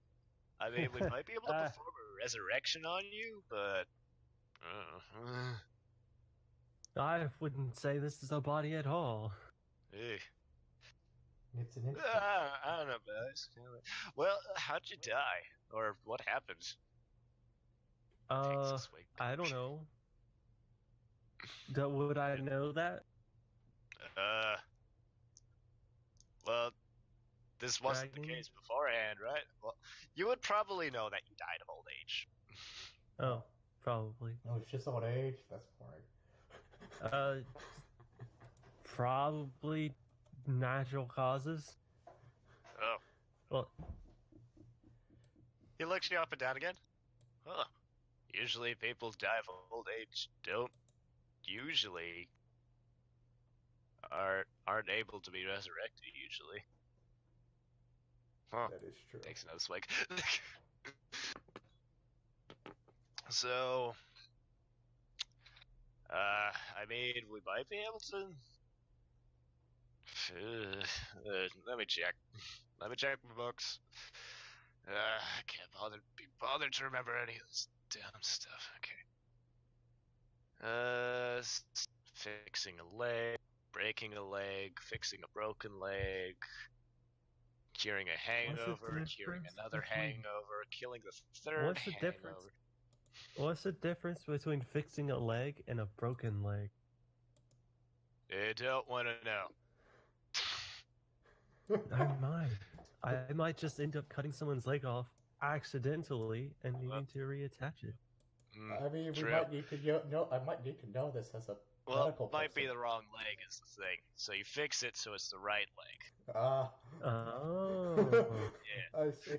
I mean, we might be able to perform a resurrection on you, but I wouldn't say this is a body at all. It's an instant. I don't know, guys. Well, how'd you die, or what happened? I don't know. Would I know that? Well, this wasn't the case beforehand, right? Well, you would probably know that you died of old age. Oh, probably. No, it's just old age. That's boring. Probably natural causes. Oh. Well, he looks you up and down again. Huh. Usually people die of old age don't usually aren't able to be resurrected usually. Huh. That is true. Takes another swig. So, I mean, we might be able to. Let me check. Let me check my books. I can't be bothered to remember any of this damn stuff. Okay. Fixing a leg, breaking a leg, fixing a broken leg, curing a hangover, curing another hangover, killing the third hangover. What's the difference between fixing a leg and a broken leg? You don't want to know. I might just end up cutting someone's leg off accidentally and needing to reattach it. I mean, we might need to know. I might need to know this as a medical person. Might be the wrong leg is the thing. So you fix it so it's the right leg. Oh. Yeah. I see.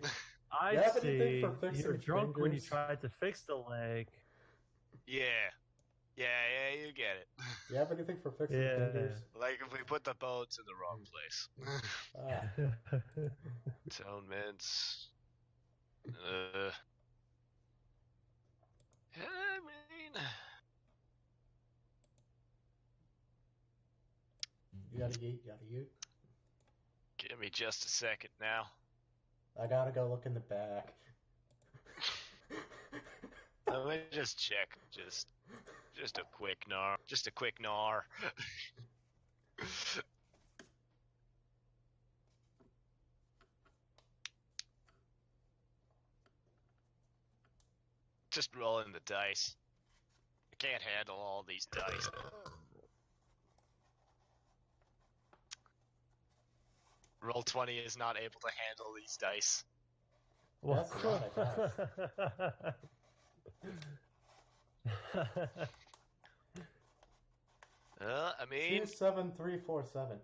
I see. You were drunk when you tried to fix the leg. Yeah, you get it. Do you have anything for fixing fingers? Like if we put the bones in the wrong place. Atonements. I mean... Yada yeet. Give me just a second now. I gotta go look in the back. Let me just check. Just a quick gnar. Just a quick gnar. Just rolling the dice. I can't handle all these dice. Roll 20 is not able to handle these dice. That's a lot of dice. I mean, 27347.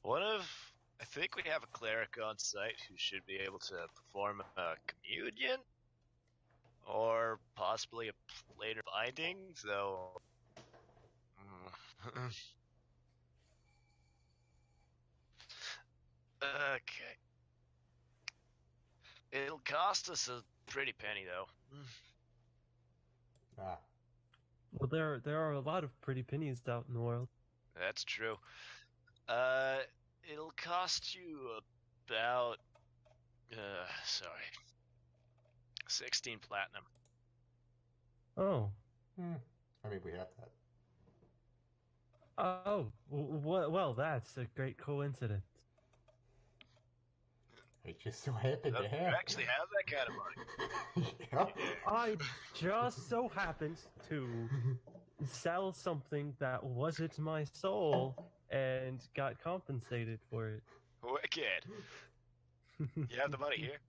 I think we have a cleric on site who should be able to perform a communion, or possibly a later binding, though. Okay. It'll cost us a pretty penny, though. Ah, Well, there are a lot of pretty pennies out in the world. That's true. It'll cost you about, sorry, 16 platinum. Oh, I mean, we have that. oh, well, that's a great coincidence. It just so happened to You have. actually have that kind of money. Yep. I just so happened to sell something that wasn't my soul and got compensated for it. Wicked. You have the money here.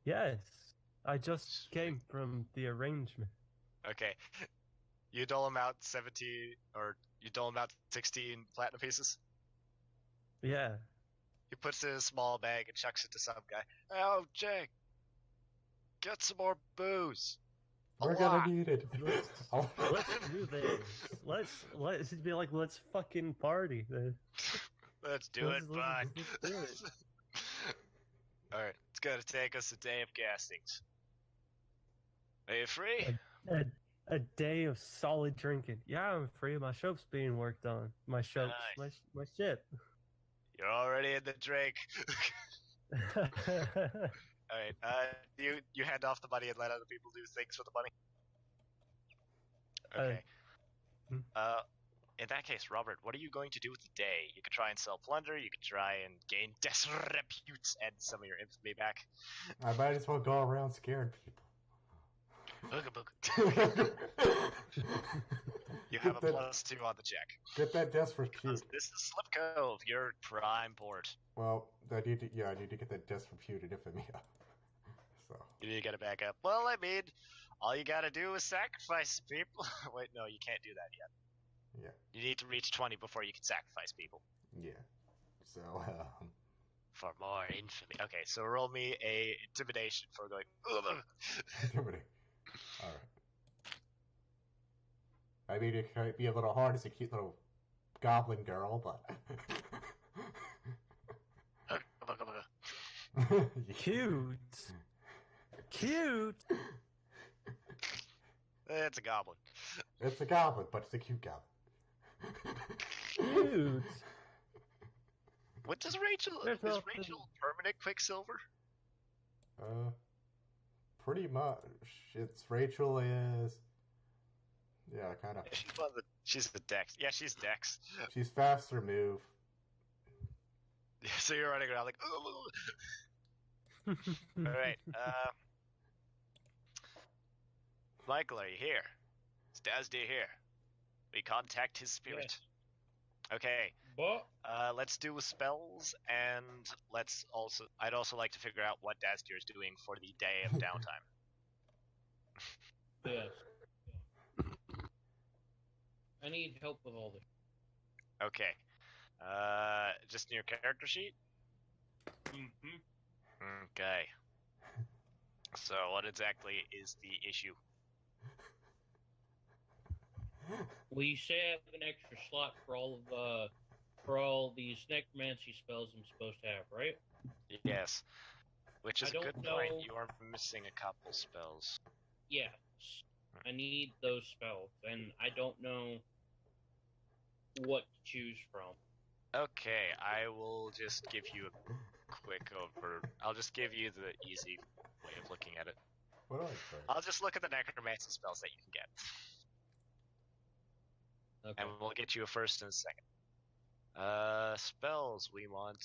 Yes, I just came from the arrangement. Okay. You dole him out 16 platinum pieces. Yeah. He puts it in a small bag and chucks it to some guy. Oh, Jake, get some more booze. We're gonna need it. Let's do this. Let's be like, let's fucking party. Let's do it, bud. Let's do it. Alright, it's gonna take us a day of castings. Are you free? A day of solid drinking. Yeah, I'm free. My ship's being worked on. My ship. Nice. My ship. You're already in the drink. Alright, you hand off the money and let other people do things with the money? Okay. In that case, Robert, what are you going to do with the day? You could try and sell plunder, you could try and gain disrepute and some of your infamy back. I might as well go around scaring people. Booga booga. You have a +2 on the check. Get that disrepute. This is Slip Cove, your prime port. Well, I need to get that disrepute and infamy up. So. You need to get it back up. Well, I mean, all you gotta do is sacrifice people. Wait, no, you can't do that yet. Yeah. You need to reach 20 before you can sacrifice people. Yeah. So, For more infamy. Okay, so roll me a intimidation for going. Intimidate. Alright. I mean, it might be a little hard as a cute little goblin girl, but. Cute. Cute. It's a goblin. It's a goblin, but it's a cute goblin. Cute. What does Rachel? Is Rachel permanent Quicksilver? Pretty much. It's Rachel is. Yeah, kind of. She's the Dex. Yeah, she's Dex. She's faster move. Yeah, so you're running around like. All right. Michael, are you here? Is Dazdy here? We contact his spirit. Yes. Okay. But Let's do spells, and I'd also like to figure out what Dazdir is doing for the day of downtime. yes, I need help with all this. Okay. Just in your character sheet? Mm-hmm. Okay. So, what exactly is the issue? We say I have an extra slot for all these necromancy spells I'm supposed to have, right? Yes. Which is I a good don't point. know. You are missing a couple spells. Yes, I need those spells, and I don't know what to choose from. Okay, I will just give you a quick I'll just give you the easy way of looking at it. What do I say? I'll just look at the necromancy spells that you can get. Okay. And we'll get you a first and a second. Spells, we want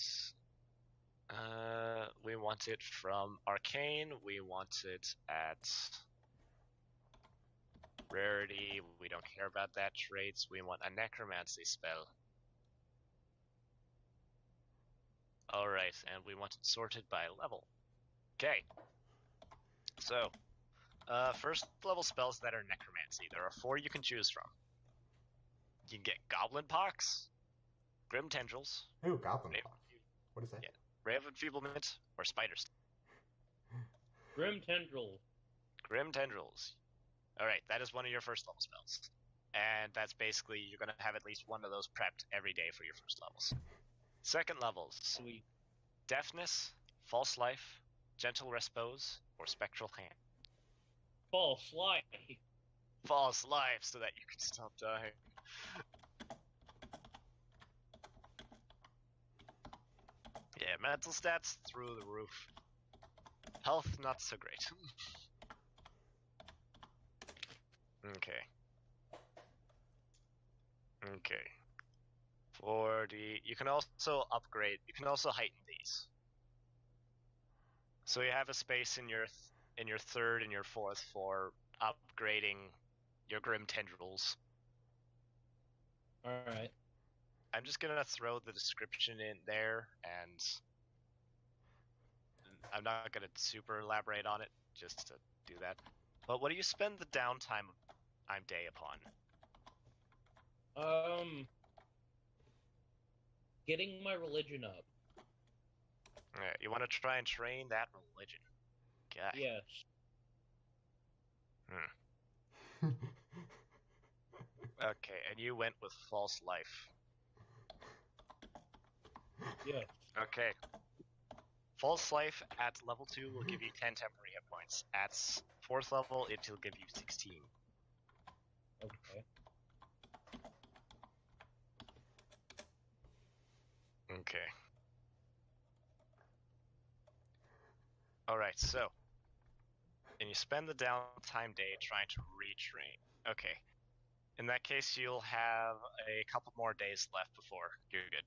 it from Arcane, we want it at Rarity, we don't care about that. Traits, we want a Necromancy spell. Alright, and we want it sorted by level. Okay. So, First level spells that are necromancy. There are 4 you can choose from. You can get Goblin Pox, Grim Tendrils, Ooh, Goblin Raven, Pox. What is that? yeah, Raven Enfeeblement, or Spider Sting. Grim Tendril. Grim Tendrils. Alright, that is one of your first level spells. And that's basically, you're going to have at least one of those prepped every day for your first levels. Second levels. Sweet. Deafness, False Life, Gentle Respose, or Spectral Hand. False light. False Life, so that you can stop dying. Yeah, mental stats through the roof. Health, not so great. Okay. Okay. You can also upgrade, you can also heighten these. So you have a space in your third and your fourth for upgrading your Grim Tendrils. Alright. I'm just gonna throw the description in there, and I'm not gonna super elaborate on it, just to do that. But what do you spend the downtime day upon? Getting my religion up. Alright, you want to try and train that religion. Okay. Yes. Okay, and you went with False Life. Yes. Okay. False Life at level 2 will give you 10 temporary hit points. At 4th level, it will give you 16. Okay. Okay. Alright, so. And you spend the downtime day trying to retrain. Okay. In that case, you'll have a couple more days left before you're good.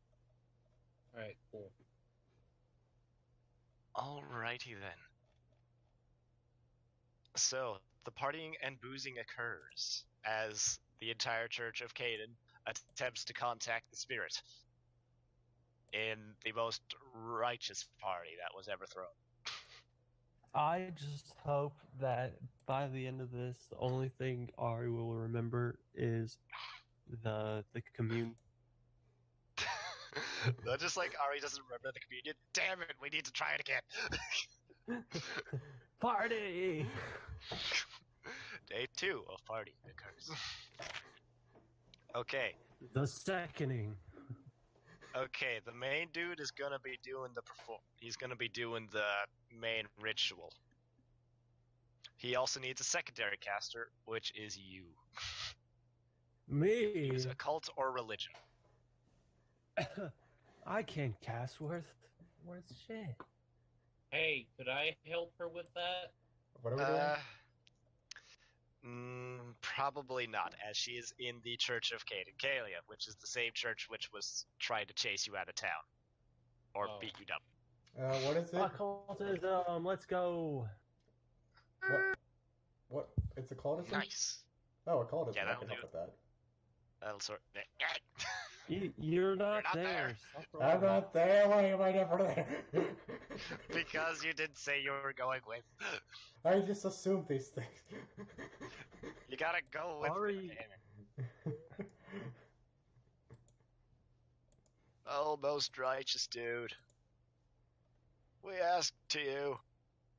Alright, cool. Alrighty then. So, the partying and boozing occurs as the entire Church of Caden attempts to contact the spirit in the most righteous party that was ever thrown. I just hope that by the end of this, the only thing Ari will remember is the commune. Just like Ari doesn't remember the communion. Damn it, we need to try it again. Party! Day 2 of party occurs. Okay. The seconding. Okay, the main dude is gonna be doing he's gonna be doing the main ritual. He also needs a secondary caster, which is you. Me? Use occult or religion. I can't cast worth shit. Hey, could I help her with that? What are we doing? Probably not, as she is in the Church of Caden-Kalia, which is the same church which was trying to chase you out of town. Or beat you down. What is it? Occultism, let's go. What? It's a cultism? Nice. Oh, a cultism. Yeah, I that'll can do help it. with that. That'll sort. You're not not there. there. Stop I'm rolling. not there. Why am I never there? Because you didn't say you were going with. I just assume these things. You gotta go with Ari, it. Oh, most righteous dude. We ask to you.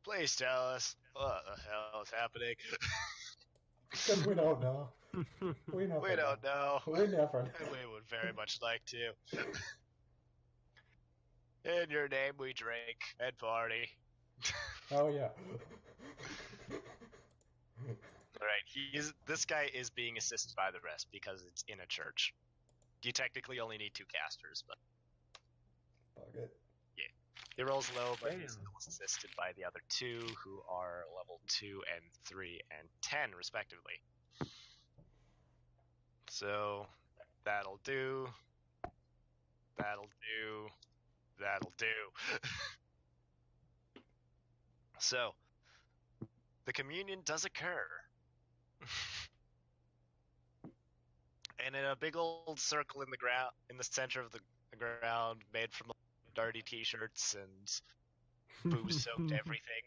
Please tell us what the hell is happening. Because we don't know. We never We don't know. We never know. And we would very much like to. In your name we drink and party. Oh, yeah. Alright, this guy is being assisted by the rest because it's in a church. You technically only need 2 casters, but Fuck it. he rolls low, but Damn. he's still assisted by the other 2, who are level 2 and 3 and 10, respectively. So, that'll do. That'll do. That'll do. So, the communion does occur. And in a big old circle in the ground, in the center of the ground, made from dirty t-shirts and booze-soaked everything.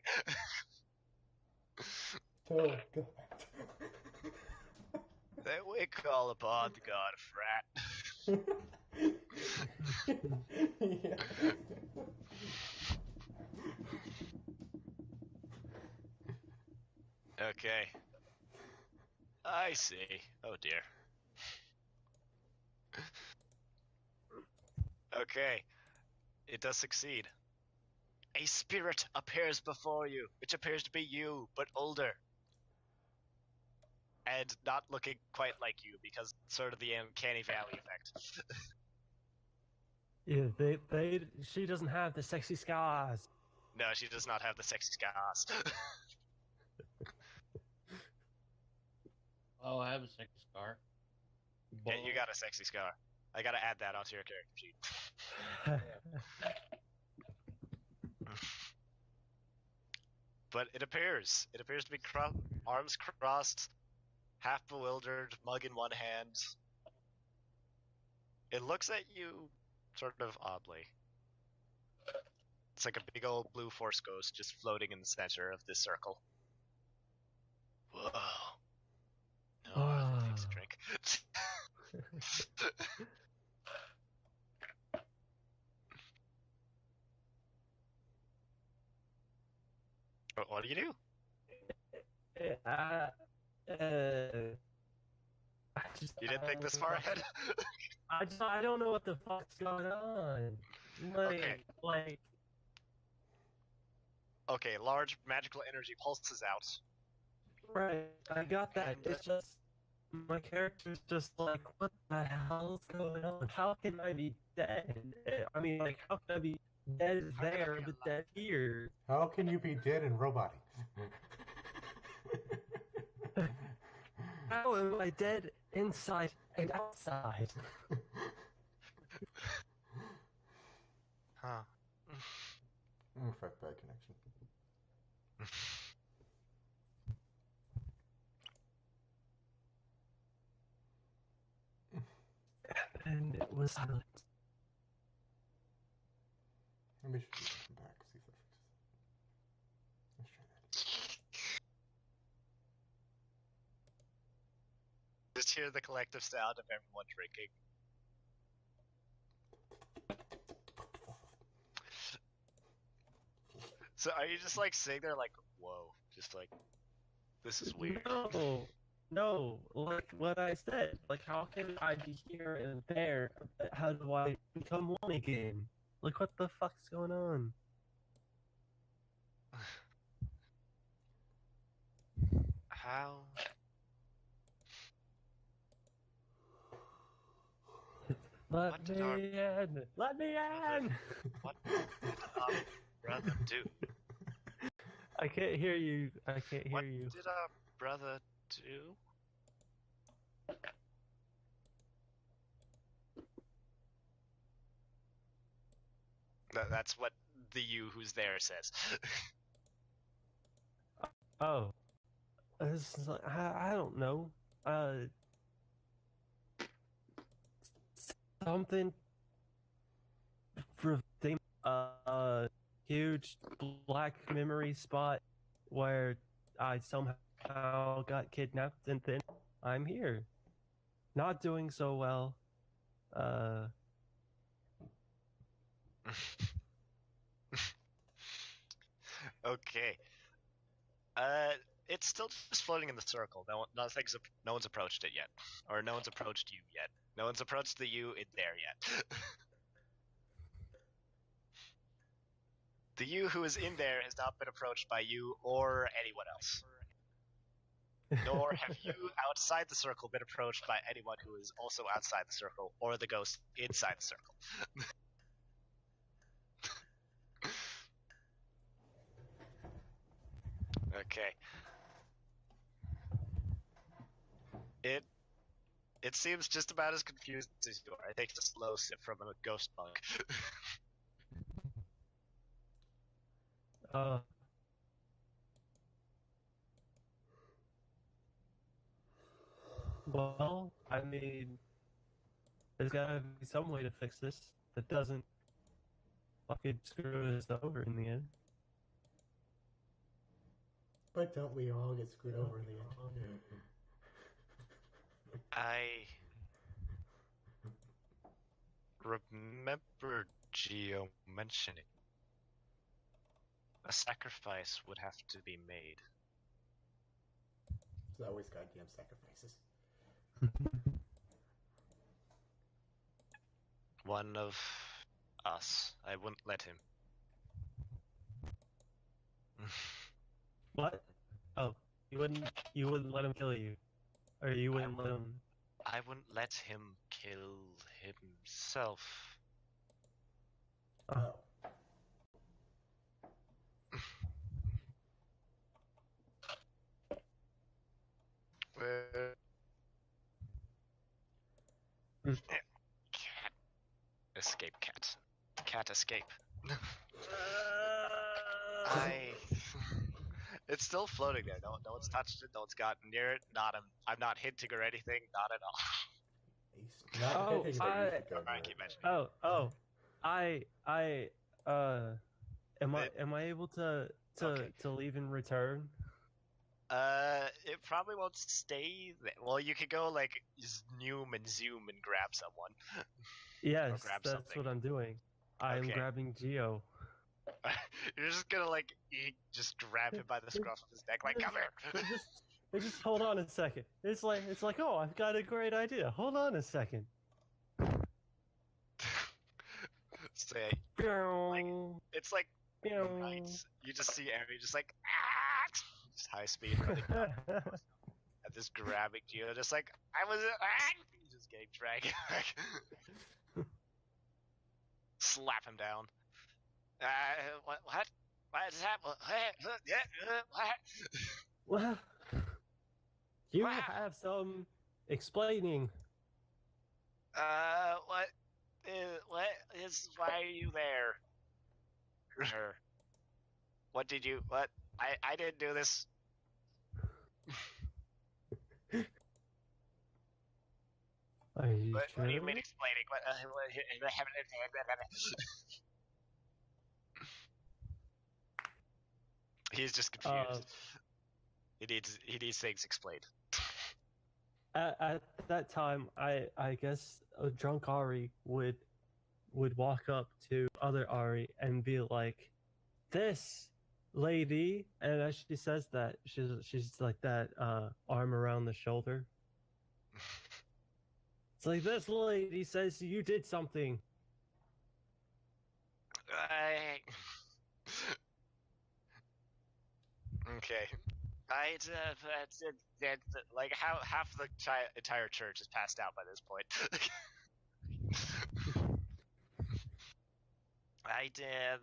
Oh god. That we call upon the god of frat. Yeah. Okay. I see. Oh dear. Okay. It does succeed. A spirit appears before you, which appears to be you, but older. And not looking quite like you, because sort of the uncanny valley effect. Yeah, she doesn't have the sexy scars. No, she does not have the sexy scars. Oh, I have a second scar. Yeah, you got a sexy scar. I gotta add that onto your character sheet. But it appears. It appears to be arms crossed, half bewildered, mug in one hand. It looks at you sort of oddly. It's like a big old blue force ghost just floating in the center of this circle. Whoa. Oh, that takes a drink. What do you do? uh, You didn't think this far ahead? I don't know what the fuck's going on. Okay. Okay, large magical energy pulses out. Right, I got that. And, It's just my character's just like, what the hell's going on? How can I be dead? I mean, like, how can I be dead How can I there be but alive? dead here? How can you be dead and robotic? How am I dead inside and outside? Huh. Fuck bad connection. And it was silent. Maybe I should just come back, see if that fixes it. Let's try that. Just hear the collective sound of everyone drinking. So are you just like sitting there like, whoa, just like, this is weird. No, like what I said. Like, how can I be here and there? How do I become one again? Like, what the fuck's going on? How? Let me in! Let me in! What did our brother do? I can't hear you. I can't hear What you. did our brother do? That's what the you who's there says. Oh, this is like, I don't know. Uh, something for them. Huge black memory spot where I somehow got kidnapped, and then I'm here, not doing so well. Uh, Okay. Uh, it's still just floating in the circle. No one's approached it yet, or no one's approached you yet. No one's approached the you in there yet. The you who is in there has not been approached by you or anyone else. Nor have you outside the circle been approached by anyone who is also outside the circle or the ghost inside the circle. Okay. It seems just about as confused as you are. I take a slow sip from a ghost mug. uh, well, I mean, there's gotta be some way to fix this that doesn't fucking screw us over in the end. But don't we all get screwed over in the end? I remember Geo mentioning a sacrifice would have to be made. There's always goddamn sacrifices. One of us. I wouldn't let him. What? Oh, you wouldn't let him kill you, or you wouldn't let him. I wouldn't let him kill himself. Oh. Cat. Escape, cat. Cat, escape. It's still floating there. No one's touched it. No one's gotten near it. I'm not hinting or anything. Not at all. He's not hitting that you should go I near keep it. mentioning. Am I able to Okay. leave and return? It probably won't stay there. Well, you could go like zoom and grab someone. Yes, grab that's something. what I'm doing. I am Okay. grabbing Geo. You're just gonna just grab him by the scruff of his neck, like, come here. Just hold on a second. It's like, oh, I've got a great idea. Hold on a second. Say, Pew, it's like pew. nights. You just see Eri just like just high speed running down at this grabbing Geo, just like I was just getting dragged back. Slap him down. What? What is that? What? Well, you Wow. have some explaining. What is? Why are you there? What did you? What? I didn't do this. Are you sure? What do you mean explaining? What? He's just confused. He needs things explained. At that time, I guess a drunk Ari would walk up to other Ari and be like, "This lady," and as she says that, she's like that arm around the shoulder. It's like, this lady says you did something. Okay. Like half the entire church is passed out by this point. I did.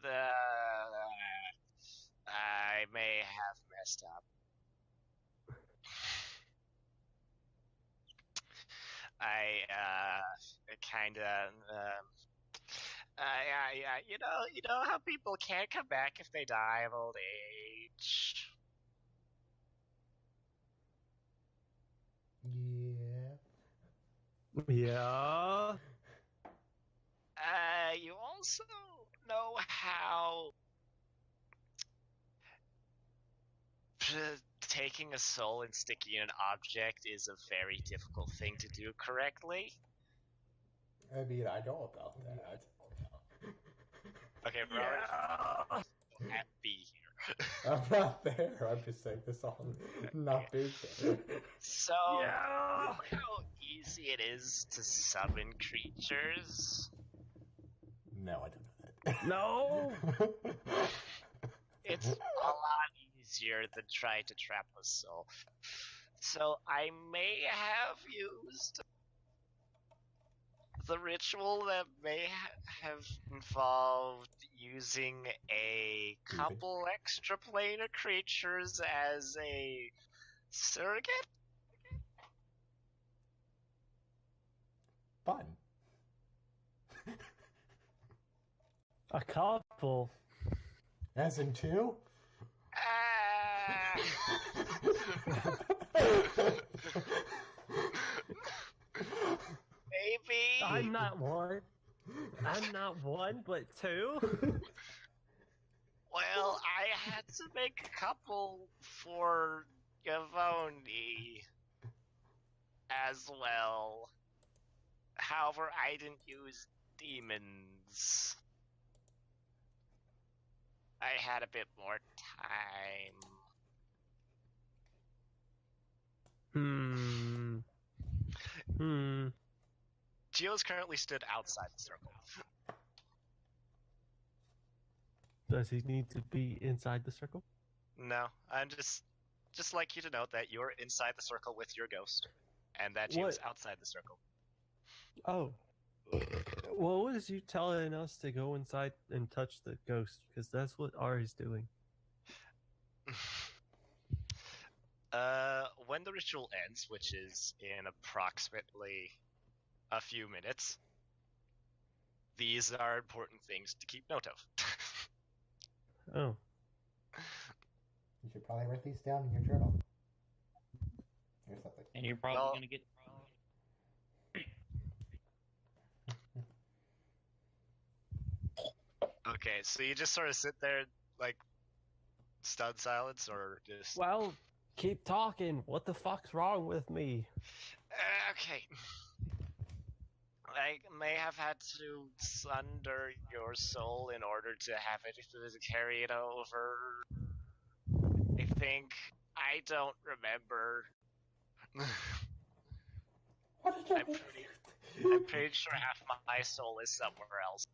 I may have messed up. I kind of. You know how people can't come back if they die of old age. Yeah. Yeah. You also know how taking a soul and sticking in an object is a very difficult thing to do correctly. I mean, I know about that. Okay, Yeah. can't be here. I'm not there. I'm just saying this all not being there. So, Yeah. you know how easy it is to summon creatures? No, I don't know that. No. It's a lot easier than trying to trap a soul. So I may have used the ritual that may have involved using a couple extra planar creatures as a surrogate? Fun. A couple. As in two? Maybe. I'm not one, but two. Well, I had to make a couple for Gavoni as well. However, I didn't use demons. I had a bit more time. Gio's currently stood outside the circle. Does he need to be inside the circle? No, I'm just like you to note that you're inside the circle with your ghost, and that Gio's What? outside the circle. Oh. Well, what is you telling us to go inside and touch the ghost? Because that's what Ari's doing. When the ritual ends, which is in approximately a few minutes, these are important things to keep note of. Oh. You should probably write these down in your journal. Or something. And you're probably Well- going to get. Okay, so you just sort of sit there, like, stunned silence, or just... Well, keep talking. What the fuck's wrong with me? Okay. I may have had to sunder your soul in order to have it to carry it over. I think. I don't remember. What did I'm pretty sure half my soul is somewhere else.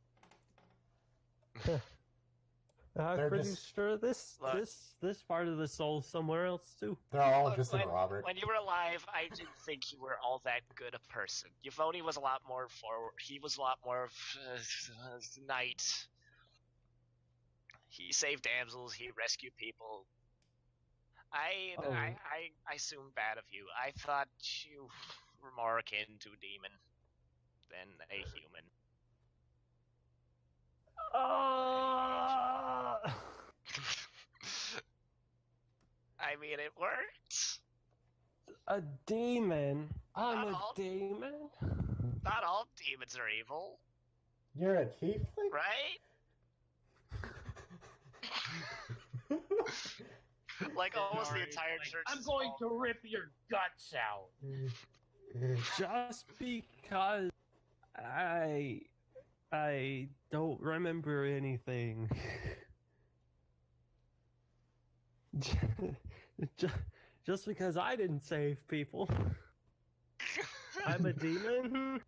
I'm They're pretty just- sure this Look. this part of the soul's somewhere else too. They're all Look, just in Robert. when you were alive, I didn't think you were all that good a person. Yvonne was a lot more forward. He was a lot more of knight. He saved damsels. He rescued people. I assumed bad of you. I thought you were more akin to a demon than a human. I mean, it worked. A demon? I'm Not a all- demon? Not all demons are evil, You're a tiefling? right? Like almost the Sorry, entire like, church. I'm is going all- to rip your guts out. Just because I don't remember anything. Just because I didn't save people. I'm a demon?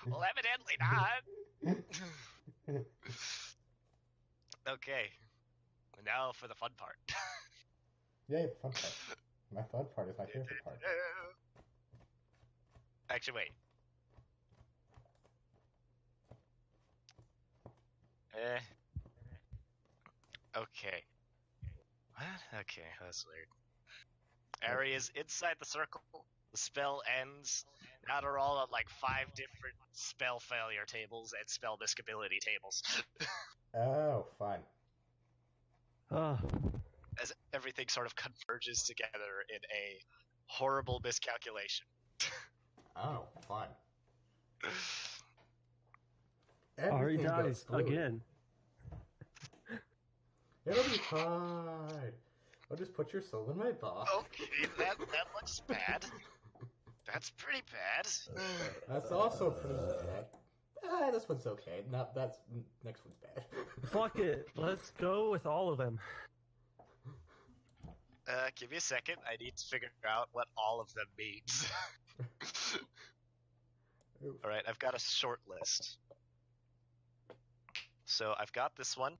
Well, evidently not. Okay. Now for the fun part. Yay, the fun part. My fun part is my favorite part. Actually, wait. Okay. What? Okay, that's weird. Areas inside the circle. The spell ends. Now they're all at like 5 different spell failure tables and spell miscability tables. Oh, fun. Oh, As everything sort of converges together in a horrible miscalculation. Oh, fun. Ari Everything goes dies through. again. It'll be fine. I'll just put your soul in my box. Okay, that looks bad. That's pretty bad. That's also pretty bad. Ah, this one's okay. No, that's next one's bad. Fuck it. Let's go with all of them. Give me a second. I need to figure out what all of them means. Alright, I've got a short list. So I've got this one.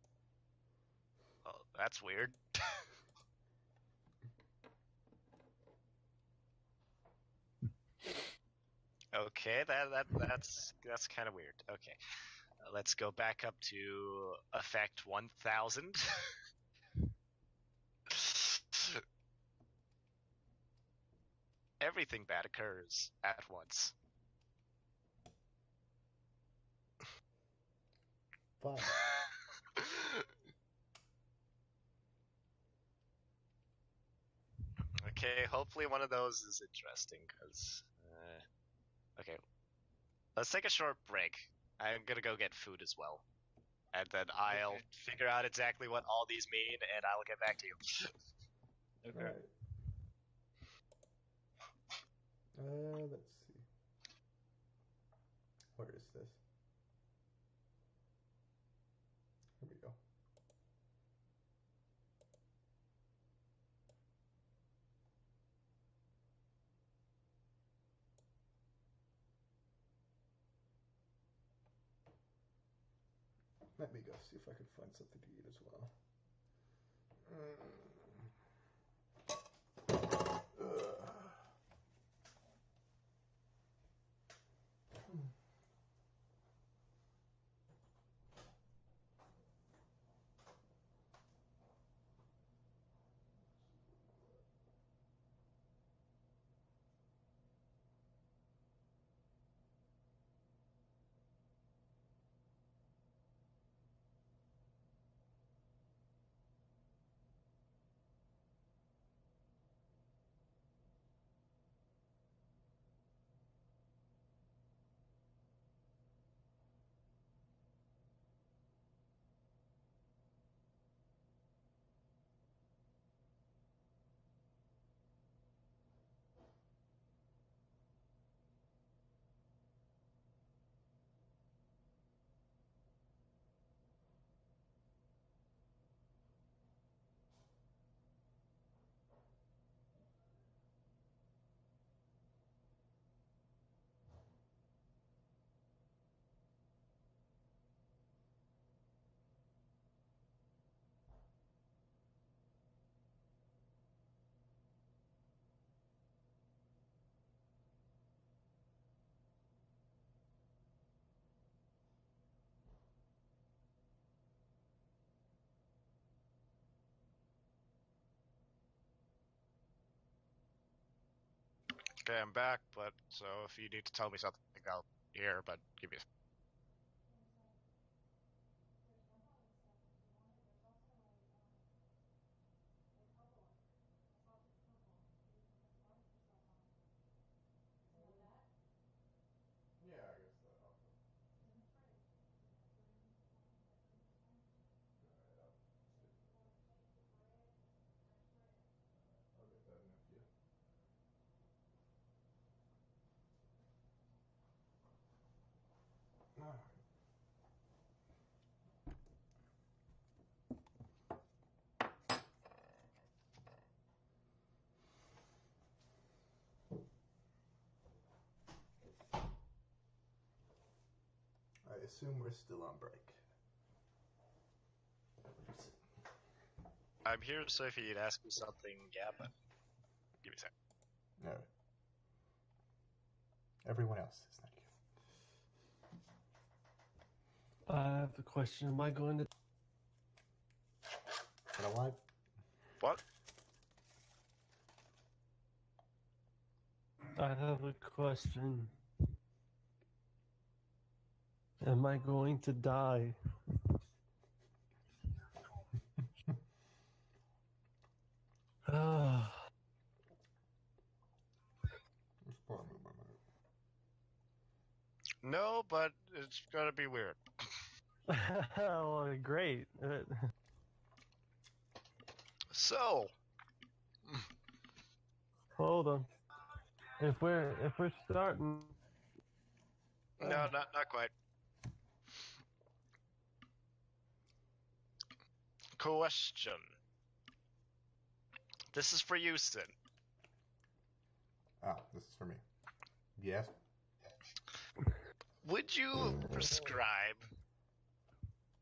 Oh, that's weird. Okay, that's kind of weird. Okay, let's go back up to effect 1000. Everything bad occurs at once. Fun. Okay, hopefully one of those is interesting, because... okay, let's take a short break. I'm gonna go get food as well. and then I'll figure out exactly what all these mean, and I'll get back to you. Okay. Alright. Let's see. Where is this? Here we go. Let me go see if I can find something to eat as well. Okay, I'm back, but so if you need to tell me something, I'll hear, but give me a Yeah, I guess that I'll go. Alright, I'll get that in a few. Alright. I assume we're still on break. I'm here, so if you'd ask me something, yeah, but give me a second. Alright. Everyone else is not here. I have a question. Am I going to? You know what? What? I have a question. Am I going to die? Ah. Let's put a movement on it. No, but it's gonna be weird. Oh, great. So, Hold on. If we're starting, no, not quite. Question. This is for you, Sin. Ah, this is for me. Yes? Would you prescribe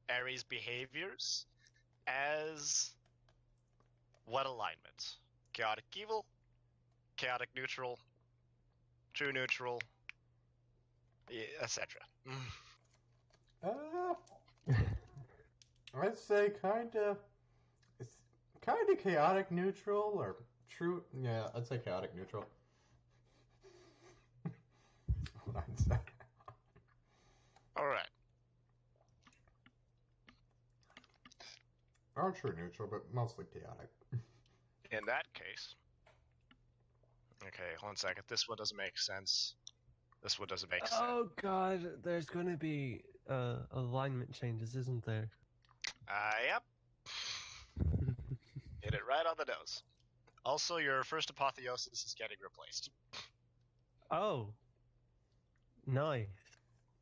Ares' behaviors as what alignment? Chaotic evil, chaotic neutral, true neutral, etc. Uh, I'd say it's kind of chaotic neutral or true. Yeah, I'd say chaotic neutral. Hold on a second. All right. Or true neutral, but mostly chaotic. In that case, okay, 1 second. This one doesn't make sense. This one doesn't make sense. Oh god, there's gonna be alignment changes, isn't there? Yep. Hit it right on the nose. Also, your first apotheosis is getting replaced. Oh, nice.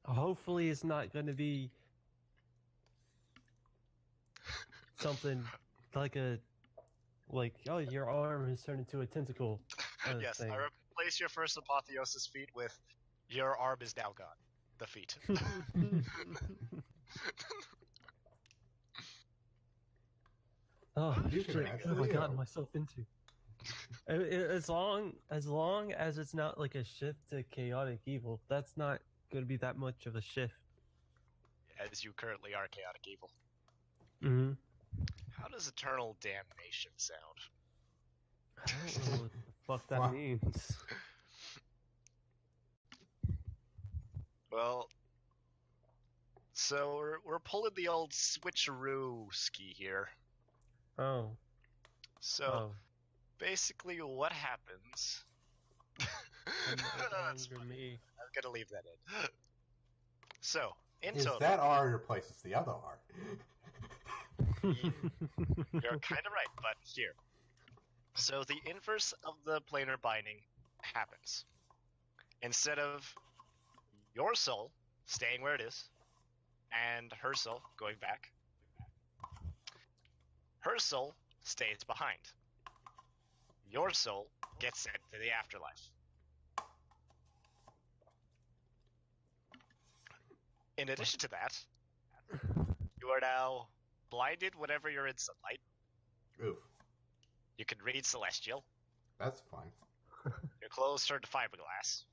Hopefully, it's not gonna be something like oh, your arm has turned into a tentacle. Yes, Thing. I replace your first apotheosis feat with your arm is now gone. The feat. Oh You can shit! What have I actually gotten heal. myself into? As long as it's not like a shift to chaotic evil, that's not gonna be that much of a shift. As you currently are chaotic evil. Mm-hmm. How does eternal damnation sound? I don't know what the fuck that What? means. Well, so we're pulling the old switcheroo ski here. Oh. So Oh. basically, what happens? No That's longer funny. me. I'm gonna leave that in. So in Is total, that R replaces the other R? you're kind of right, but here. So the inverse of the planar binding happens. Instead of your soul staying where it is, and her soul going back, her soul stays behind. Your soul gets sent to the afterlife. In addition to that, you are now blinded whenever you're in sunlight. Oof. You can read celestial. That's fun. Your clothes turn to fiberglass.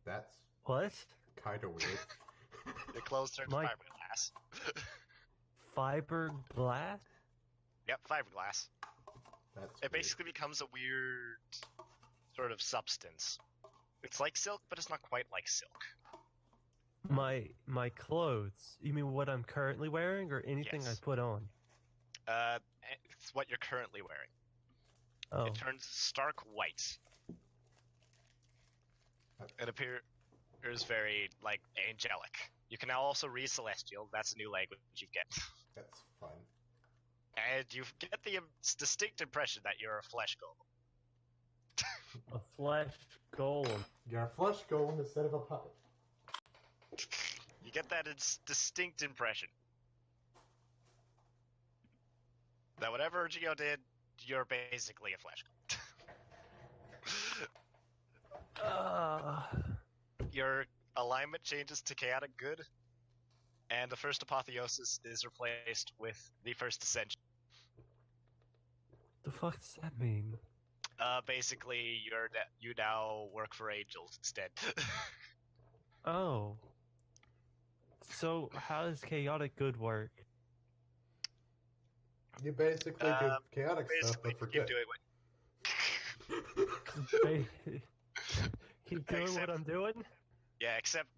That's What? kind of weird. Your clothes turn to My- fiberglass. Fiberglass? Yep, fiberglass. That's It weird. basically becomes a weird sort of substance. It's like silk, but it's not quite like silk. My clothes. You mean what I'm currently wearing, or anything Yes. I put on? It's what you're currently wearing. Oh. It turns stark white. It appears very, like, angelic. You can now also read celestial. That's a new language you get. That's fun. And you get the distinct impression that you're a flesh golem. A flesh golem. You're a flesh golem instead of a puppet. You get that distinct impression that whatever Geo did, you're basically a flesh golem. Your alignment changes to chaotic good, and the first apotheosis is replaced with the first ascension. The fuck does that mean? Basically, you now work for angels instead. Oh. So how does chaotic good work? You basically do chaotic stuff, Basically, but for keep good. doing what. Keep doing what I'm doing? Yeah, except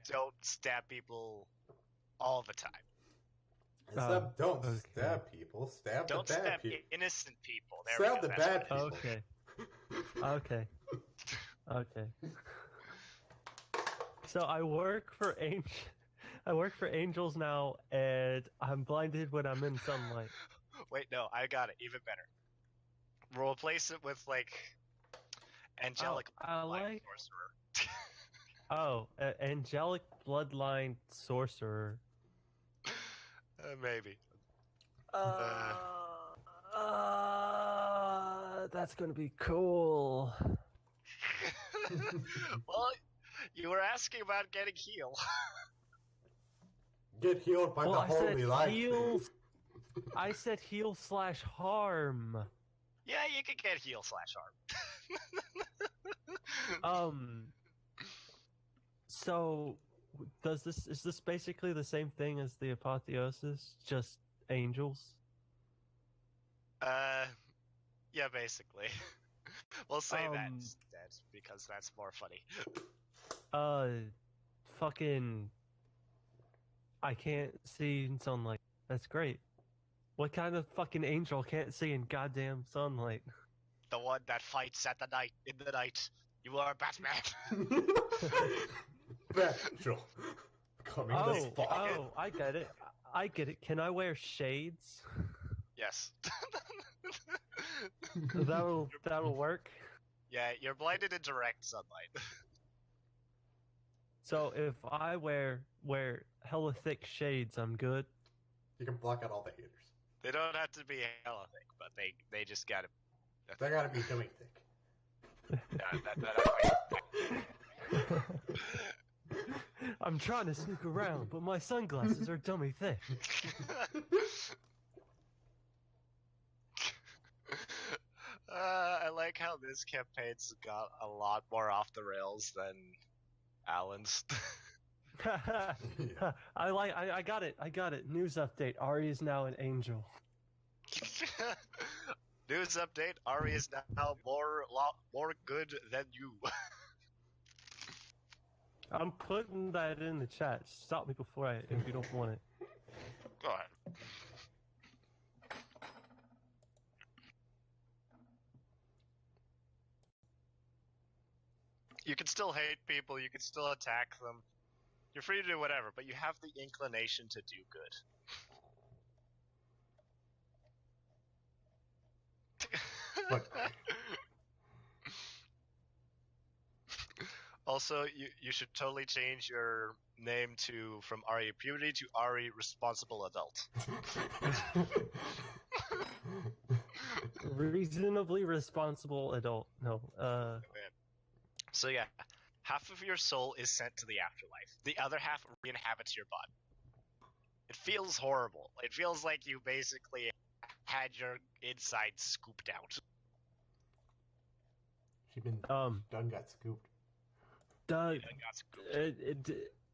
don't stab people all the time. Except don't okay. stab people. Stab Don't the bad stab people. innocent people. There Stab we the go. That's bad what it is. people. Okay. Okay. So I work for angels now, and I'm blinded when I'm in sunlight. Wait, no, I got it. Even better. We'll replace it with, like, angelic bloodline sorcerer. Angelic bloodline sorcerer. Maybe. That's gonna be cool. Well, you were asking about getting healed. Get healed by the holy light. I said heal/harm. Yeah, you can get heal/harm. So is this basically the same thing as the apotheosis, just angels? Yeah, basically. We'll say that instead, because that's more funny. Fucking I can't see in sunlight. That's great. What kind of fucking angel can't see in goddamn sunlight? The one that fights in the night. You are Batman. Batgirl. Coming this fall. Oh, I get it. I get it. Can I wear shades? Yes. That'll work. Yeah, you're blinded in direct sunlight. So if I wear hella thick shades, I'm good. You can block out all the haters. They don't have to be hella thick, but they just gotta. They gotta be doing thick. I'm trying to sneak around, but my sunglasses are dummy thick. I like how this campaign's got a lot more off the rails than Alan's. I got it. News update. Ari is now an angel. News update: Ari is now more good than you. I'm putting that in the chat. Stop me before if you don't want it. Go ahead. You can still hate people, you can still attack them. You're free to do whatever, but you have the inclination to do good. But also, you should totally change your name from Ari Puberty to Ari Responsible Adult. Reasonably responsible adult. No. So yeah, half of your soul is sent to the afterlife. The other half re-inhabits your body. It feels horrible. It feels like you basically had your inside scooped out. she been Um. done got scooped. Doug, Got scooped.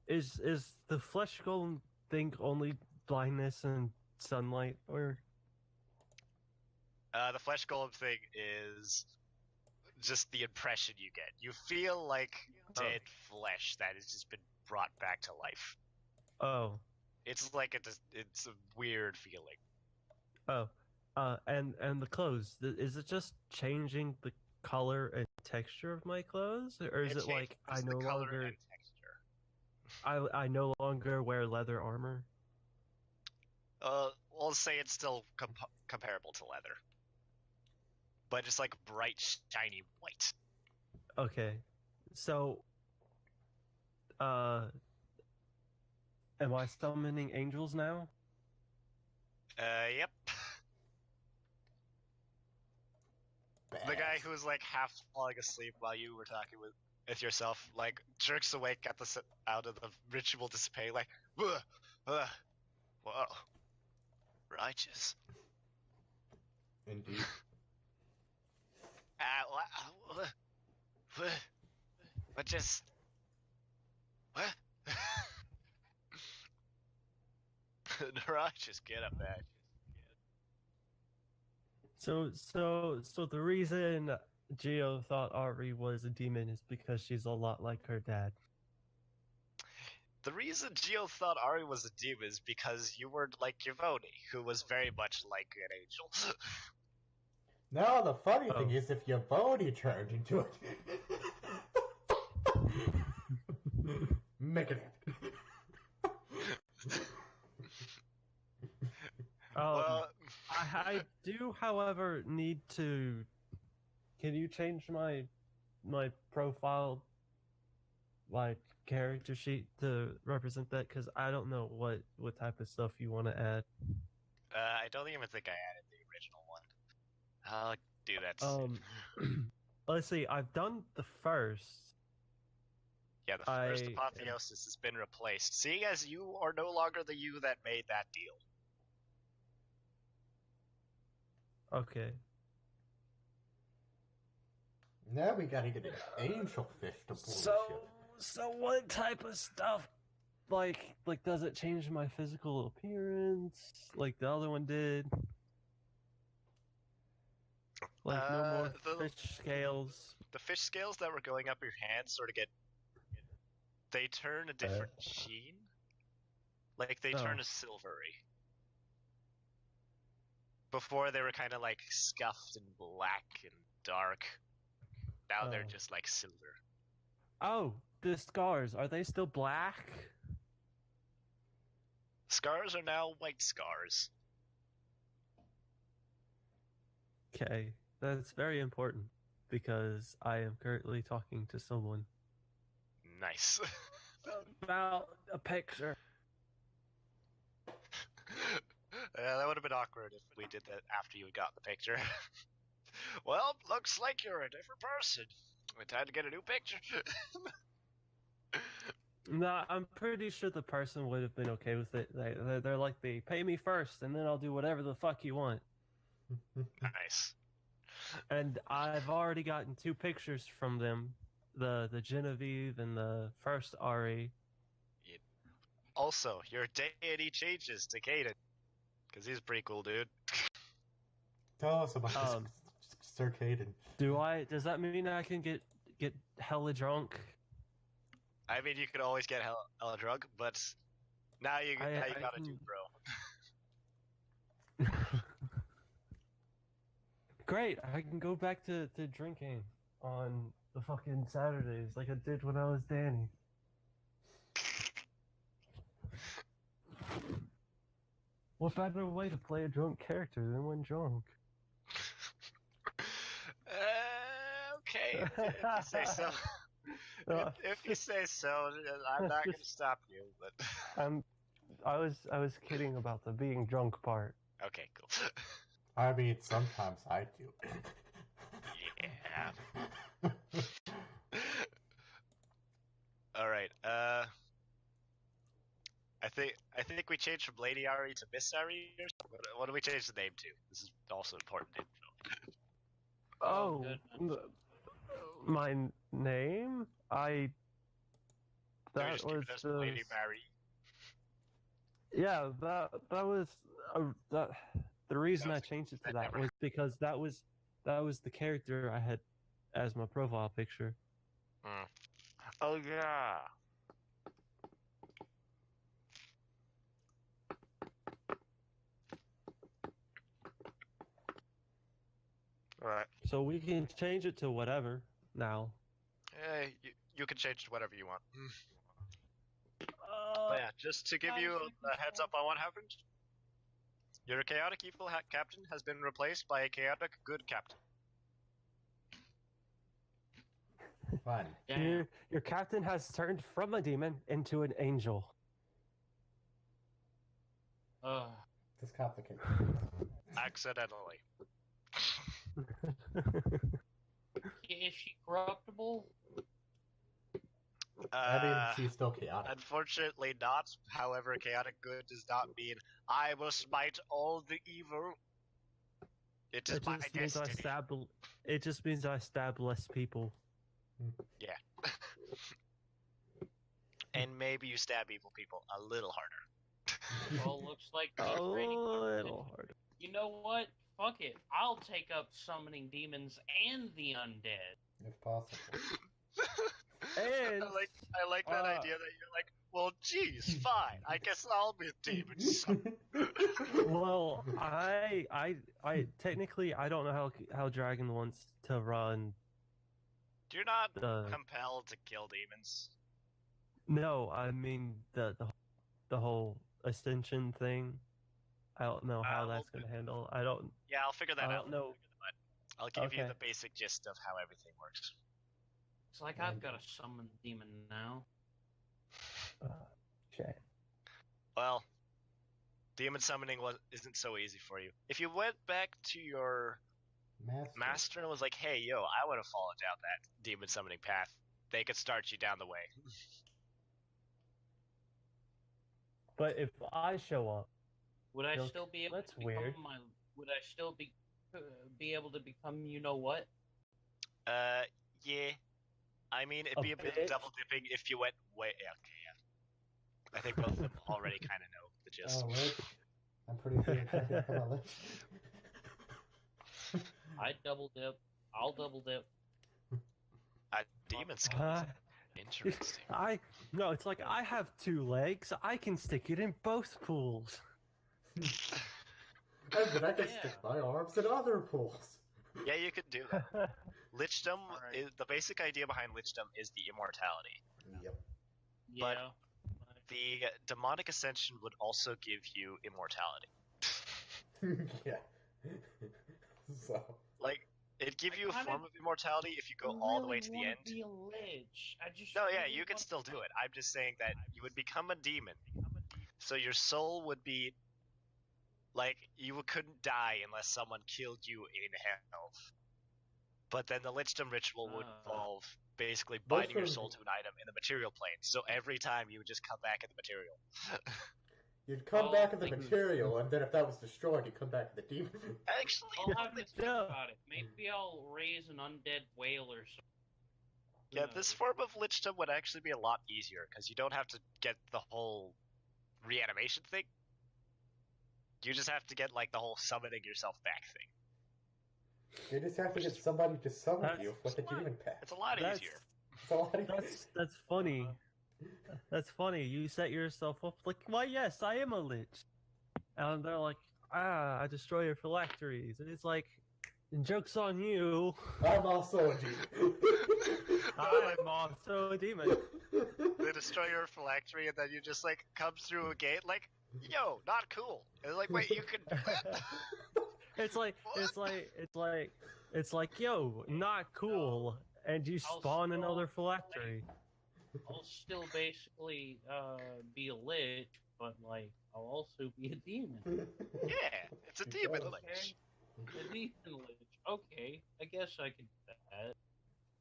is the flesh golem thing only blindness and sunlight, or? The flesh golem thing is just the impression you get. You feel like dead flesh that has just been brought back to life. Oh. It's like it's a weird feeling. Oh. And the clothes. Is it just changing the color and texture of my clothes, or is it like I no longer and texture. I no longer wear leather armor? We'll say it's still comparable to leather, but just like bright, shiny white. Okay, so am I summoning angels now? Yep. The guy who was like half falling asleep while you were talking with yourself, like jerks awake at out of the ritual dissipate, like, whoa, righteous. Indeed. But just what? Righteous, get up, man. So the reason Geo thought Ari was a demon is because she's a lot like her dad. The reason Geo thought Ari was a demon is because you were like Yvonne, who was very much like an angel. Now the funny thing is, if your body turned into it, make it happen. Well, I do, however, need to. Can you change my profile, like character sheet, to represent that? Because I don't know what type of stuff you want to add. I don't even think I added the original one. I'll do that soon. Let's see. I've done the first. Yeah, the first apotheosis has been replaced. Seeing as you are no longer the you that made that deal. Okay. Now we gotta get an angel fish to bullshit. So what type of stuff? Like, does it change my physical appearance like the other one did? Like, no more fish scales. The fish scales that were going up your hands sort of they turn a different sheen. Like, they turn a silvery. Before, they were kind of like scuffed and black and dark. Now they're Oh. just like silver. Oh, the scars, are they still black? Scars are now white scars. Okay, that's very important because I am currently talking to someone Nice. about a picture. That would have been awkward if we did that after you got the picture. Well, looks like you're a different person. Time to get a new picture. No, I'm pretty sure the person would have been okay with it. They're like, they pay me first, and then I'll do whatever the fuck you want. Nice. And I've already gotten 2 pictures from them, the Genevieve and the first Ari. Also, your deity changes to Caden. Because he's a pretty cool dude. Tell us about this Sir Caden. Does that mean I can get hella drunk? I mean, you could always get hella drunk, but now you gotta do, bro. Great, I can go back to drinking on the fucking Saturdays like I did when I was Danny. What better way to play a drunk character than when drunk? Okay, if you say so. If you say so, I'm not gonna stop you. But I was kidding about the being drunk part. okay, cool. I mean, sometimes I do. Yeah. All right. I think we changed from Lady Ari to Miss Ari. Or something. What do we change the name to? This is also important info. Oh, goodness. my name? They're That just was giving us the Lady Mary. yeah that was that the reason I Sounds like changed it to that that never was because that was the character I had as my profile picture. happened. Oh yeah. All right. So we can change it to whatever now. Hey, you can change to whatever you want. Uh, But yeah, just to give you a heads up on what happened, your chaotic evil captain has been replaced by a chaotic good captain. Fun. your captain has turned from a demon into an angel. It's complicated. Accidentally. Is she corruptible? I mean, she's still chaotic. Unfortunately not. However, chaotic good does not mean I will smite all the evil. It is my destiny. It just means I stab less people. Yeah. And maybe you stab evil people a little harder. Well, looks like A she's ready. little harder. You know what? Fuck it. I'll take up summoning demons and the undead. If possible. And I like that idea that you're like, well, geez, fine. I guess I'll be a demon. well, I technically I don't know how Dragon wants to run. You're not The compelled to kill demons. no, I mean the whole ascension thing. I don't know how that's gonna handle. I don't. Yeah, I'll figure that I out. don't know. But I'll give you Okay. the basic gist of how everything works. It's like I've got a summon demon now. Shit. Well, demon summoning isn't so easy for you. If you went back to your master and was like, hey, yo, I want to follow down that demon summoning path, they could start you down the way. But if I show up, would I still be able that's to become weird. Would I still be able to become you know what? Yeah. I mean, it'd A be a bit bitch? double dipping if you went way. Okay, yeah. I think both of them already kind of know the gist. Oh, wait. I'm pretty sure it's not on my list. I double dip. I'll double dip. Demon skeleton. Interesting. No, it's like I have 2 legs. I can stick it in both pools. And then I can stick my arms in other pools. Yeah, you could do that. Lichdom, Alright. the basic idea behind Lichdom is the immortality. Yep. But- Yeah. The demonic ascension would also give you immortality. Yeah. So. Like, it'd give I you a kinda form of immortality if you go I all the way really to the want end. to be a lich. I just. No, yeah, really you could wanna- still do it. I'm just saying that you would become a demon. So your soul would be like you couldn't die unless someone killed you in hell. But then the Lichdom ritual would involve basically binding your soul to an item in the material plane. So every time you would just come back in the material. You'd come Well, back in the like- material, and then if that was destroyed, you'd come back in the demon. Actually, I'll have to think Yeah. about it. Maybe I'll raise an undead whale or something. Who yeah, this knows? form of Lichdom would actually be a lot easier because you don't have to get the whole reanimation thing. You just have to get like the whole summoning yourself back thing. You just have to get somebody to summon That's- you with a demon pack. It's a lot That's easier. It's a lot easier. that's funny. That's funny. You set yourself up like, why? Yes, I am a lich. And they're like, I destroy your phylacteries, and it's like, joke's on you. I'm also a demon. I'm also a demon. They destroy your phylactery and then you just like come through a gate like, yo, not cool. And like, wait, you can do that? It's like, yo, not cool, and you I'll spawn still- another phylactery. I'll still basically be a lich, but like I'll also be a demon. Yeah, it's a demon does. lich. A demon lich. Okay, I guess I can do that.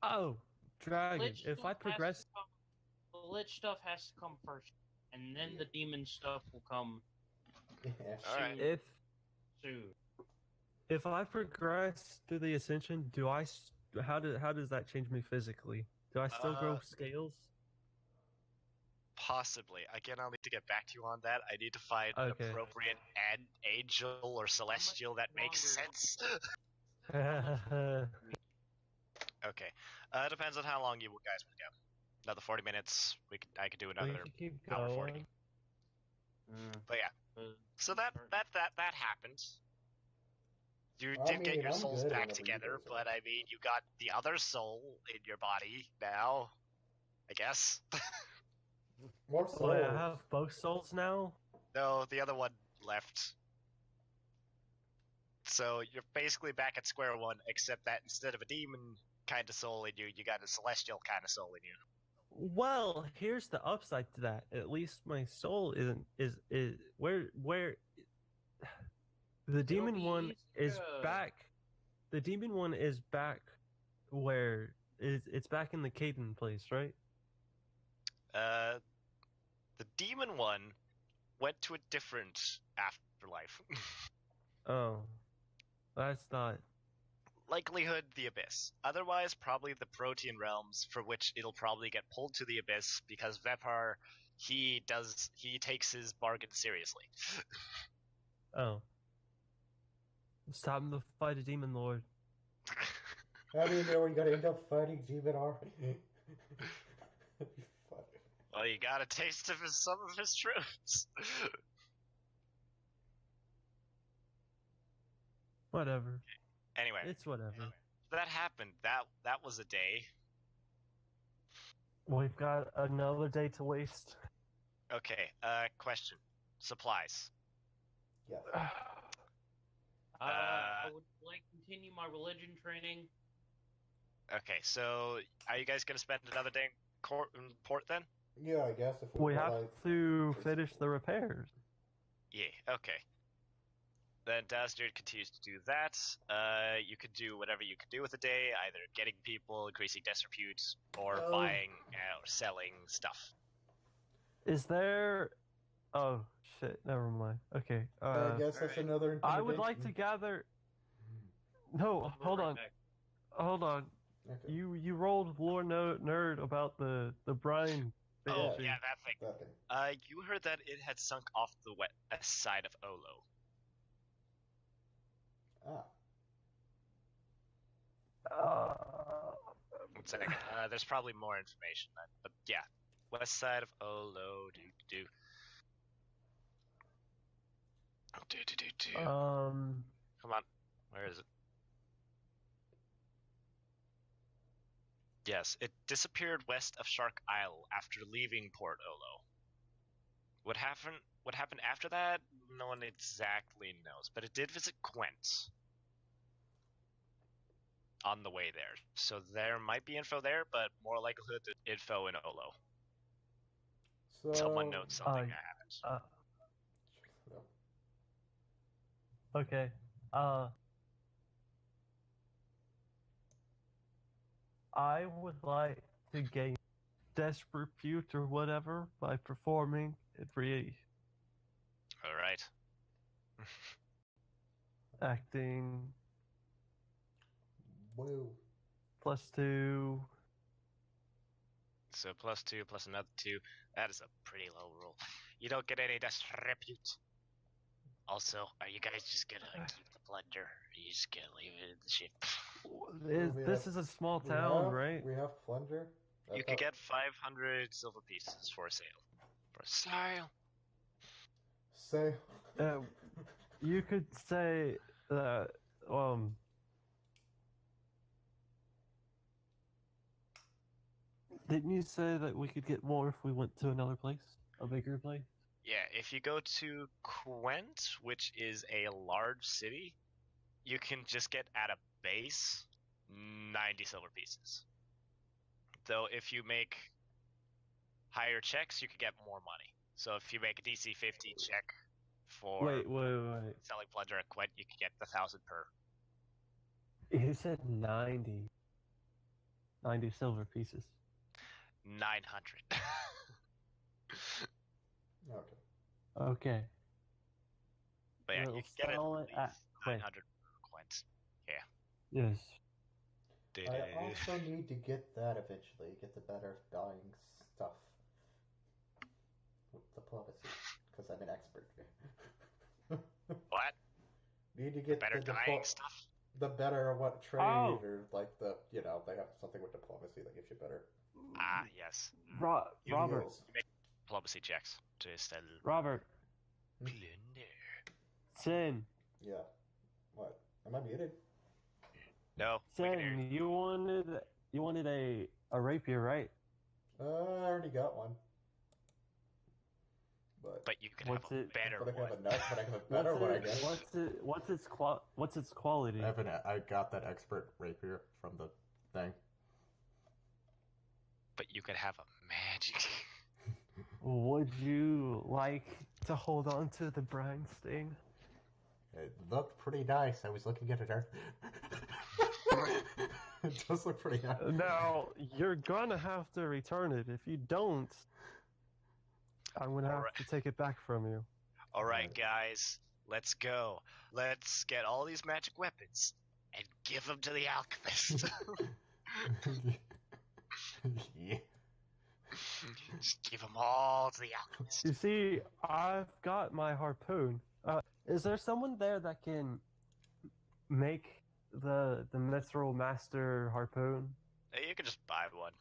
Oh, dragon! Lich If stuff I has to progress, come- the lich stuff has to come first, and then the demon stuff will come Yeah. Alright. soon. if I progress through the ascension, do I? How does that change me physically? Do I still grow scales? Possibly. Again, I'll need to get back to you on that. I need to find an Okay. appropriate angel or celestial that makes longer- sense. Uh, Okay. Depends on how long you guys want to go. Another 40 minutes. I could do we another can keep hour 40. going. But yeah. So that happened. You I did get mean, your I'm souls good back whenever you together, guys are. but I mean, you got the other soul in your body now. I guess. More souls. Oh, I have both souls now. No, the other one left. So you're basically back at square one, except that instead of a demon kind of soul in you, you got a celestial kind of soul in you. Well, here's the upside to that. At least my soul is where the demon be one is easier. back. The demon one is back where it's back in the Caden place, right? The demon one went to a different afterlife. Oh, that's not. Likelihood the abyss. Otherwise, probably the protean realms, for which it'll probably get pulled to the abyss because Vepar, he takes his bargain seriously. Oh, it's time to fight a demon lord. I mean, there we gotta end up fighting demon army. That'd be funny. Well, you got a taste of some of his truths. Whatever. Anyway, It's whatever. that happened. That was a day. We've got another day to waste. Okay. Question. Supplies. Yes. I would like to continue my religion training. Okay. So, are you guys gonna spend another day in port then? Yeah, I guess if we We have like, to finish the repairs. Yeah. Okay. Then Dazzard continues to do that. You could do whatever you could do with the day, either getting people, increasing disrepute, or Oh. buying or selling stuff. Is there? Oh shit! Never mind. Okay. I guess that's Alright. another I would like to intimidation. gather. No, I'll be hold right on, back. hold on. Okay. You rolled lore nerd about the brine. Oh thing. yeah, that thing. That thing. You heard that it had sunk off the west side of Olo. Ah. One second. There's probably more information, but yeah, west side of Olo. Do. Um. Come on, where is it? Yes, it disappeared west of Shark Isle after leaving Port Olo. What happened after that? No one exactly knows, but it did visit Gwent on the way there. So there might be info there, but more likelihood there's info in Olo. Someone So, knows something that happened. Okay. I would like to gain desperate repute or whatever by performing every All right. acting whoa. +2. So +2 plus another 2. That is a pretty low roll. You don't get any disrepute. Also, are you guys just gonna keep the plunder? Or are you just gonna leave it in the ship? This is a small town, right? We have plunder. You could get 500 silver pieces for a sale. For a sale. Say. You could say that didn't you say that we could get more if we went to another place? A bigger place? Yeah, if you go to Gwent, which is a large city, you can just get at a base 90 silver pieces. Though if you make higher checks, you could get more money. So if you make a DC 50 check for Wait. selling plunder at Gwent, you could get 1,000 per. You said 90 silver pieces. 900. Okay. Okay. But yeah, We'll you can get at sell it least at Gwent. 900 per Gwent. Yeah. Yes. I also need to get that eventually. Get the better dying stuff with diplomacy, because I'm an expert. What? Need to get Better dying stuff? the better what trade or like the they have something with diplomacy that gives you better. Ah, yes. Robert. deals. You make diplomacy checks to sell Robert. plunder. Sin. Yeah. What? Am I muted? No, we can hear you. Sin, you wanted a rapier, right? I already got one. But you could What's have a it? better But I can one. have but I can have a better one, I guess. What's its quality? I got that expert rapier from the thing. But you could have a magic. Would you like to hold on to the brine sting? It looked pretty nice. I was looking at it. It does look pretty nice. Now, you're gonna have to return it. If you don't, I'm gonna have to take it back from you. Alright, guys. Let's go. Let's get all these magic weapons and give them to the alchemist. Yeah. Just give them all to the alchemist. You see, I've got my harpoon. Is there someone there that can make the mithril master harpoon? Hey, you can just buy one.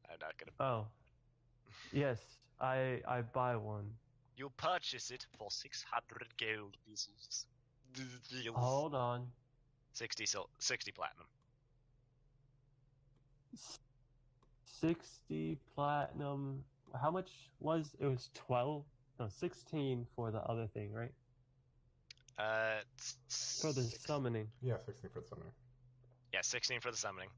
I'm not gonna. Oh, yes, I buy one. You purchase it for 600 gold pieces. Hold on. 60 platinum. 60 platinum. How much was it? Was 12? No, 16 for the other thing, right? For the summoning. Yeah, 16 for the summoning. Yeah, 16 for the summoning.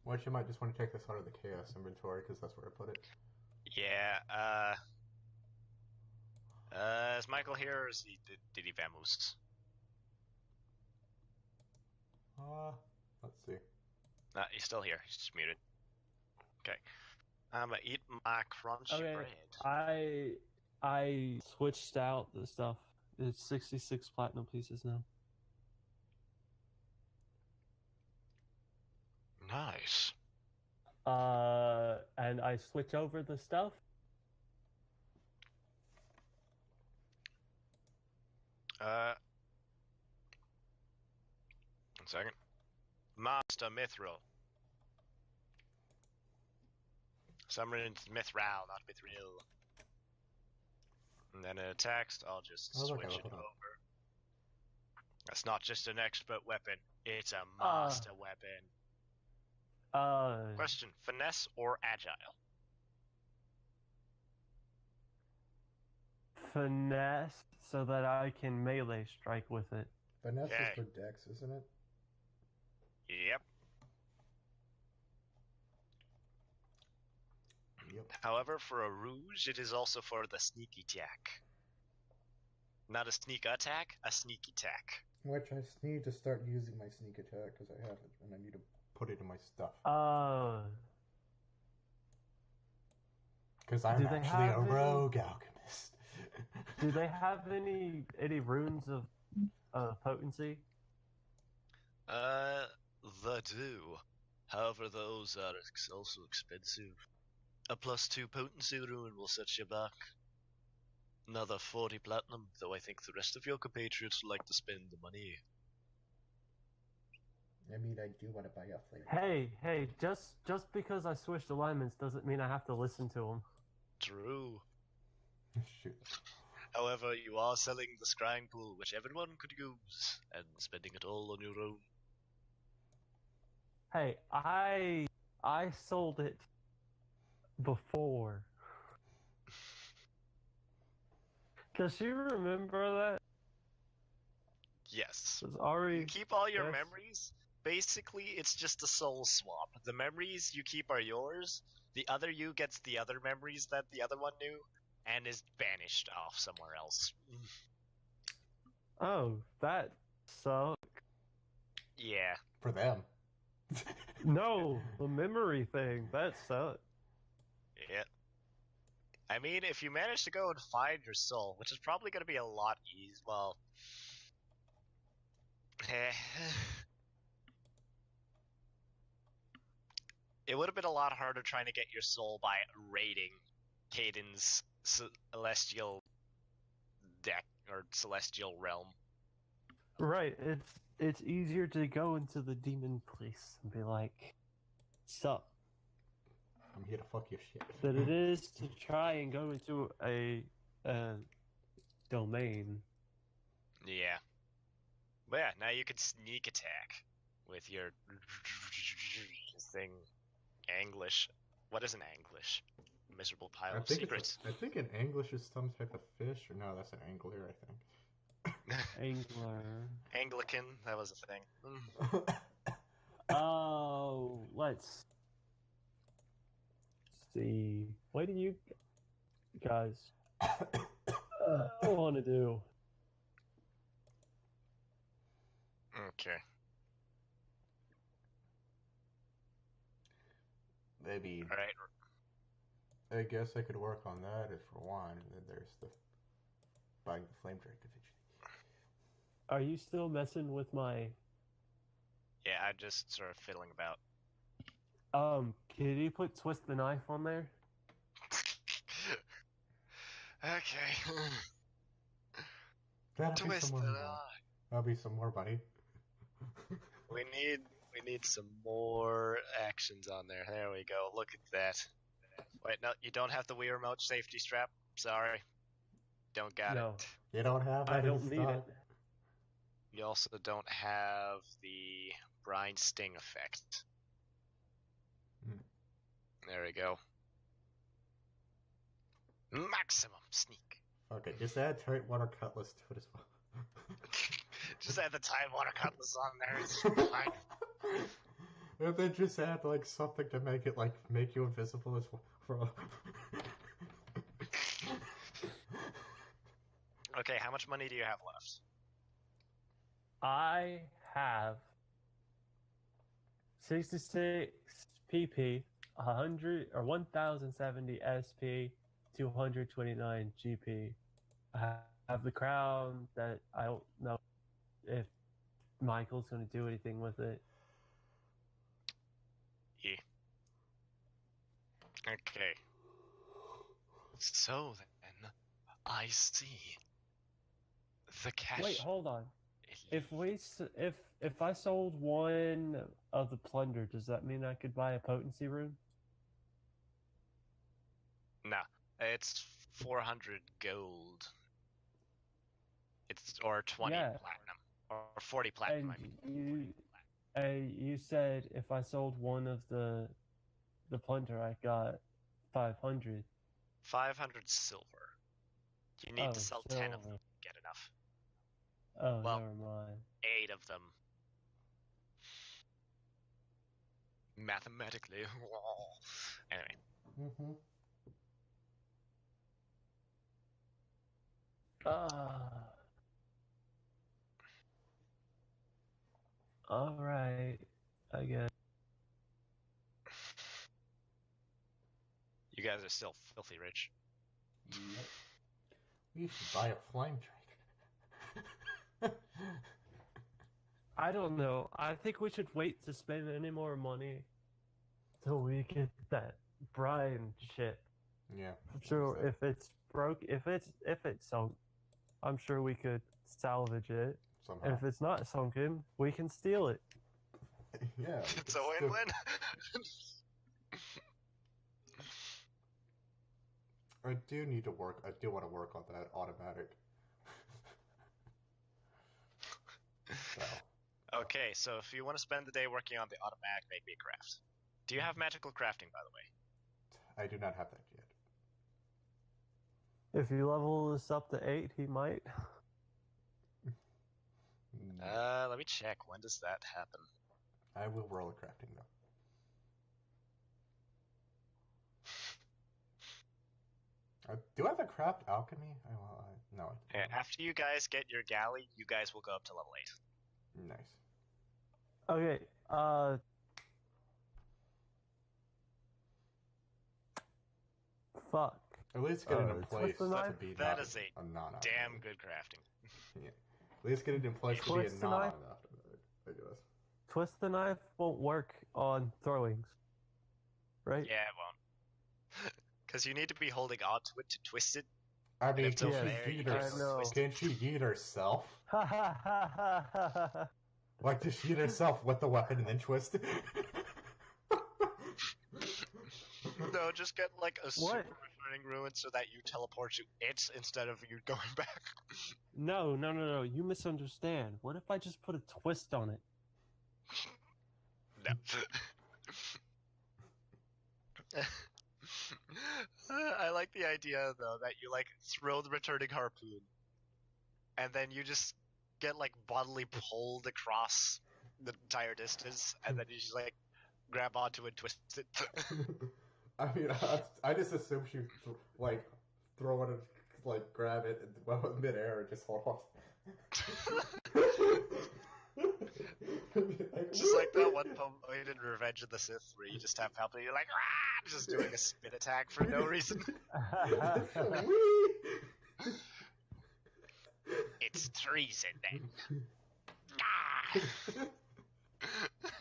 Well, you might just want to take this out of the chaos inventory because that's where I put it. Yeah, is Michael here or did he vamoose? Let's see. He's still here. He's just muted. Okay. I'm gonna eat my crunchy bread. I switched out the stuff. It's 66 platinum pieces now. Nice. And I switch over the stuff. One second. Master Mithril. Summoned Mithral, not Mithril. And then in a text, I'll just switch it over. That's not just an expert weapon, it's a master weapon. Question, finesse or agile? Finesse, so that I can melee strike with it. Finesse is Okay. for Dex, isn't it? Yep. Yep. However, for a rouge, it is also for the sneak attack. Not a sneak attack, a sneak attack. Which I need to start using my sneak attack because I haven't, and I need to put it in my stuff. Because I'm Do they actually a have any- rogue alchemist. Do they have any runes of potency? They do. However, those are also expensive. A +2 potency rune will set you back another 40 platinum, though I think the rest of your compatriots would like to spend the money. I mean, I do want to buy a flavor. Hey, just because I switched alignments doesn't mean I have to listen to them. True. Shoot. However, you are selling the scrying pool, which everyone could use, and spending it all on your own. Hey, I sold it before. Does she remember that? Yes. Does Ari? You keep all your Yes. memories. Basically, it's just a soul swap. The memories you keep are yours. The other you gets the other memories that the other one knew, and is banished off somewhere else. Oh, that sucks. Yeah. For them. No, the memory thing. That sucks. Yeah. I mean, if you manage to go and find your soul, which is probably going to be a lot easier. Well, it would have been a lot harder trying to get your soul by raiding Caden's celestial deck or celestial realm. Right. It's easier to go into the demon place and be like, "Sup," I'm here to fuck your shit. than it is to try and go into a domain. Yeah. But yeah, now you can sneak attack with your thing. Anglish. What is an Anglish? Miserable pile of secrets. I think in English is some type of fish, or no, that's an angler, I think. Angler. Anglican, that was a thing. Oh, let's see. What do you guys want to do? Okay. Maybe. Alright. I guess I could work on that if for one, and then there's the buying the flame drake eventually. Are you still messing with my? Yeah, I just sort of fiddling about. Can you put twist the knife on there? Okay. That'll be Twist some more. it on. That'll be some more, buddy. We need some more actions on there. There we go. Look at that. Wait, no, you don't have the Wii Remote safety strap. Sorry. Don't got No. it. You don't have that I in don't need stock? it. You also don't have the Brine Sting effect. Hmm. There we go. Maximum sneak. Okay, just add Tidewater Cutlass to it as well. Just add the Tidewater Cutlass on there. It's fine. And then just add like something to make it like make you invisible as well. Okay, how much money do you have left? I have 66 PP, 100 or 1070 SP, 229 GP. I have the crown that I don't know if Michael's going to do anything with it. Yeah. Okay. So then, I see. The cash. Wait, hold on. If I sold one of the plunder, does that mean I could buy a potency rune? Nah, it's 400 gold. It's or 20 Yeah. platinum. Or 40 platinum. And you said if I sold one of the plunder, I got 500. 500 silver. You need to sell 10 of them silver. to get enough. Oh, Well, never mind. 8 of them. Mathematically. Anyway. Mm-hmm. All right, I guess. You guys are still filthy rich. Yep. We should buy a flame trader. I don't know. I think we should wait to spend any more money till we get that brine ship. Yeah. I'm sure if it's broke, if it's sunk, I'm sure we could salvage it. Somehow. And if it's not sunken, we can steal it. Yeah. It's a win-win. I do need to work. I do want to work on that automatic. So. Okay, so if you want to spend the day working on the automatic, make me a craft. Do you have magical crafting, by the way? I do not have that yet. If you level this up to 8, he might. Let me check. When does that happen? I will roll a crafting though. Do I have a craft alchemy? No. Yeah, after you guys get your galley, you guys will go up to level 8. Nice. Okay, fuck. At least get it in place twist the to knife? be That not is a non-automatic. damn good crafting. Yeah. At least get it in place to be a Twist the knife? non-automatic, I guess. Twist the knife won't work on throwings, right? Yeah, it won't. Because you need to be holding on to it to twist it. I mean, if can it's she over there, you yeet can't herself? twist Can she yeet herself? Ha ha ha ha ha. Like, to yeet herself with the weapon and then twist it? No, just get like a super What? returning ruin so that you teleport to it instead of you going back. No. You misunderstand. What if I just put a twist on it? No. I like the idea though that you like throw the returning harpoon, and then you just get like bodily pulled across the entire distance, and then you just like grab onto it and twist it. I mean, I just assume she like throw it and like grab it and well in midair and just hold on. Just like that one point in Revenge of the Sith where you just have Palpatine, you're like, ah, just doing a spin attack for no reason. It's treason then. Ah!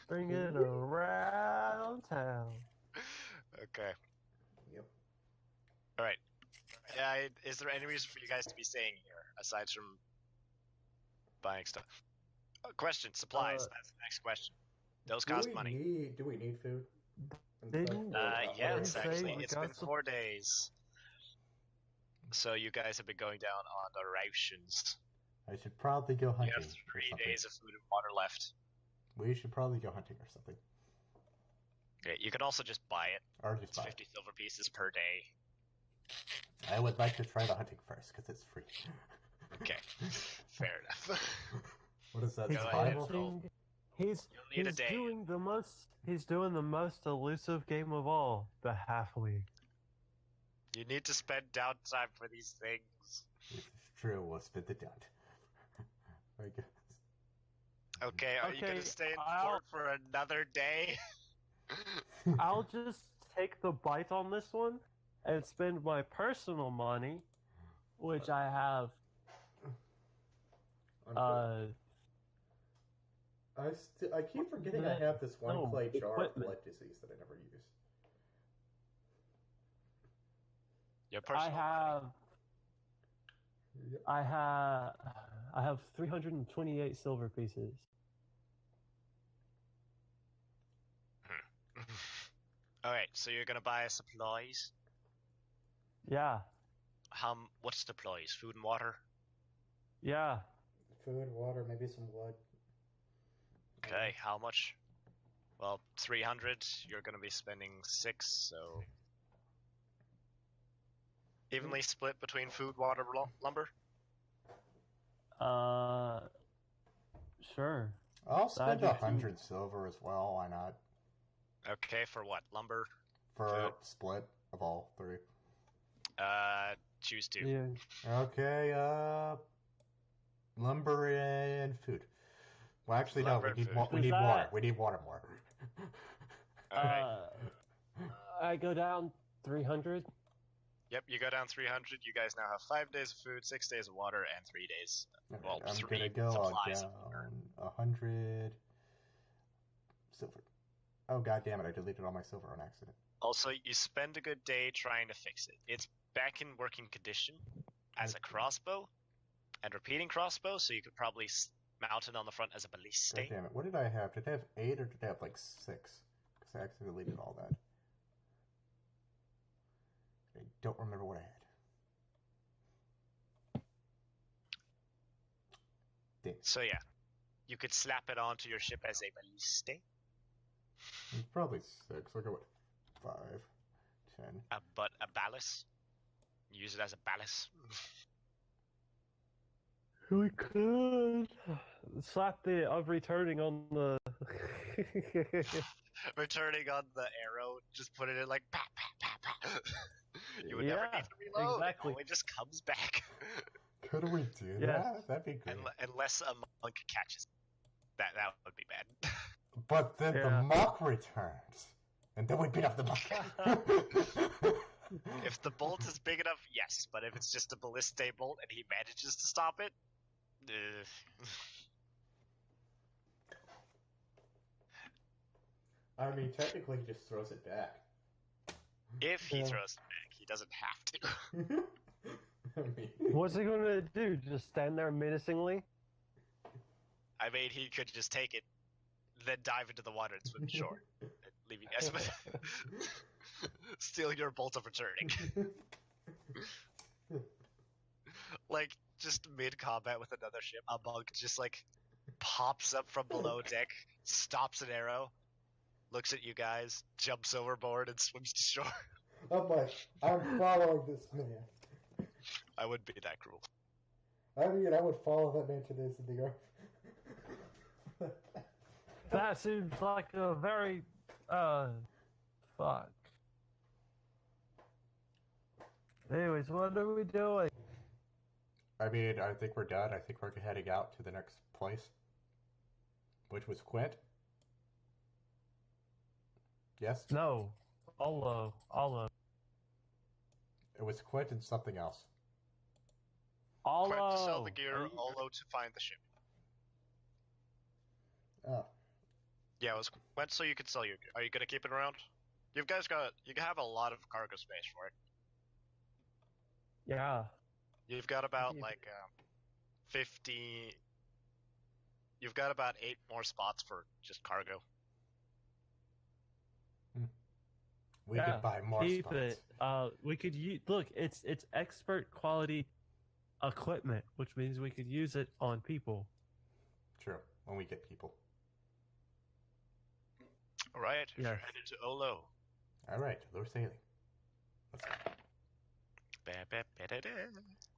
Bring it around town. Okay. Yep. Alright. Is there any reason for you guys to be staying here, aside from buying stuff? Question, supplies, that's the next question. Those cost money. Do we need food? Didn't Yes, say actually, we it's got been some- 4 days. So you guys have been going down on the rations. I should probably go You hunting. have 3 days of food and water left. We should probably go hunting or something. Okay, you can also just buy it. Or just It's buy 50 silver pieces per day. it. I would like to try the hunting first, because it's free. Okay, fair enough. What is that, He's Go ahead, survival? roll. He's You'll need a day. doing the most. He's doing the most elusive game of all, the halfling. You need to spend downtime for these things. This is true, we'll spit the downtime. I guess. Okay, are you Okay, gonna stay in I'll- fort for another day? I'll just take the bite on this one and spend my personal money, which I have. I keep forgetting I have this one No, clay jar of equipment. blood disease that I never use. Your I personal have. Yep. I have 328 silver pieces. Alright, so you're gonna buy supplies? Yeah, What's supplies? Food and water? yeah. food, water, maybe some wood. Okay, how much? Well, 300. You're gonna be spending 6, so evenly split between food, water, lumber. Sure. I'll spend do 100 silver as well. Why not? Okay, for what? Lumber. For Food. a split of all three. Choose 2. Yeah. Okay. Lumber and food. Well, actually, no. Lumber We and need food. more. We Is need that- water. We need water more. Alright. I go down 300. Yep, you go down 300. You guys now have 5 days of food, 6 days of water, and 3 days. Well, I'm 3 gonna go supplies down of water. 100 silver. Oh god damn it! I deleted all my silver on accident. Also, you spend a good day trying to fix it. It's back in working condition as a crossbow and repeating crossbow, so you could probably mount it on the front as a ballista. God damn it! What did I have? Did I have 8 or did I have like 6? Because I accidentally deleted all that. I don't remember what I had. Damn. So yeah, you could slap it onto your ship as a ballista. It's probably 6. I'll go with 5, 10. But a ballast. Use it as a ballast. We could slap the of returning on the. Returning on the arrow, just put it in like pa pa pa pa. You would never Yeah, need to reload. exactly. It always just comes back. Could we do Yes. that? That'd be great. Unless a monk catches it. That would be bad. But then the Yeah. monk returns, and then we beat up the monk. If the bolt is big enough, yes. But if it's just a ballista bolt and he manages to stop it, I mean, technically, he just throws it back. if he Yeah. throws it back, he doesn't have to. I mean, What's he gonna do? Just stand there menacingly? I mean, he could just take it, then dive into the water and swim ashore, and leave you guys with steal your bolt of returning. Like, just mid-combat with another ship, a monk just, like, pops up from below deck, stops an arrow, looks at you guys, jumps overboard, and swims to shore. I'm like, I'm following this man. I wouldn't be that cruel. I mean, I would follow that man to this in the earth. That seems like a very fuck. Anyways, what are we doing? I mean, I think we're done. I think we're heading out to the next place, which was Quint. Yes? No. Olo. It was Quint and something else. Quint to sell Olo. the gear, Olo to find the ship. Oh. Yeah, it was Quint so you could sell your gear. Are you gonna keep it around? You have a lot of cargo space for it. Yeah. You've got about Keep like 50. You've got about 8 more spots for just cargo. We could buy more keep spots. it. We could look. It's expert quality equipment, which means we could use it on people. True, when we get people. All right, if you're Yes. headed to Olo. All right, we're sailing. Let's go.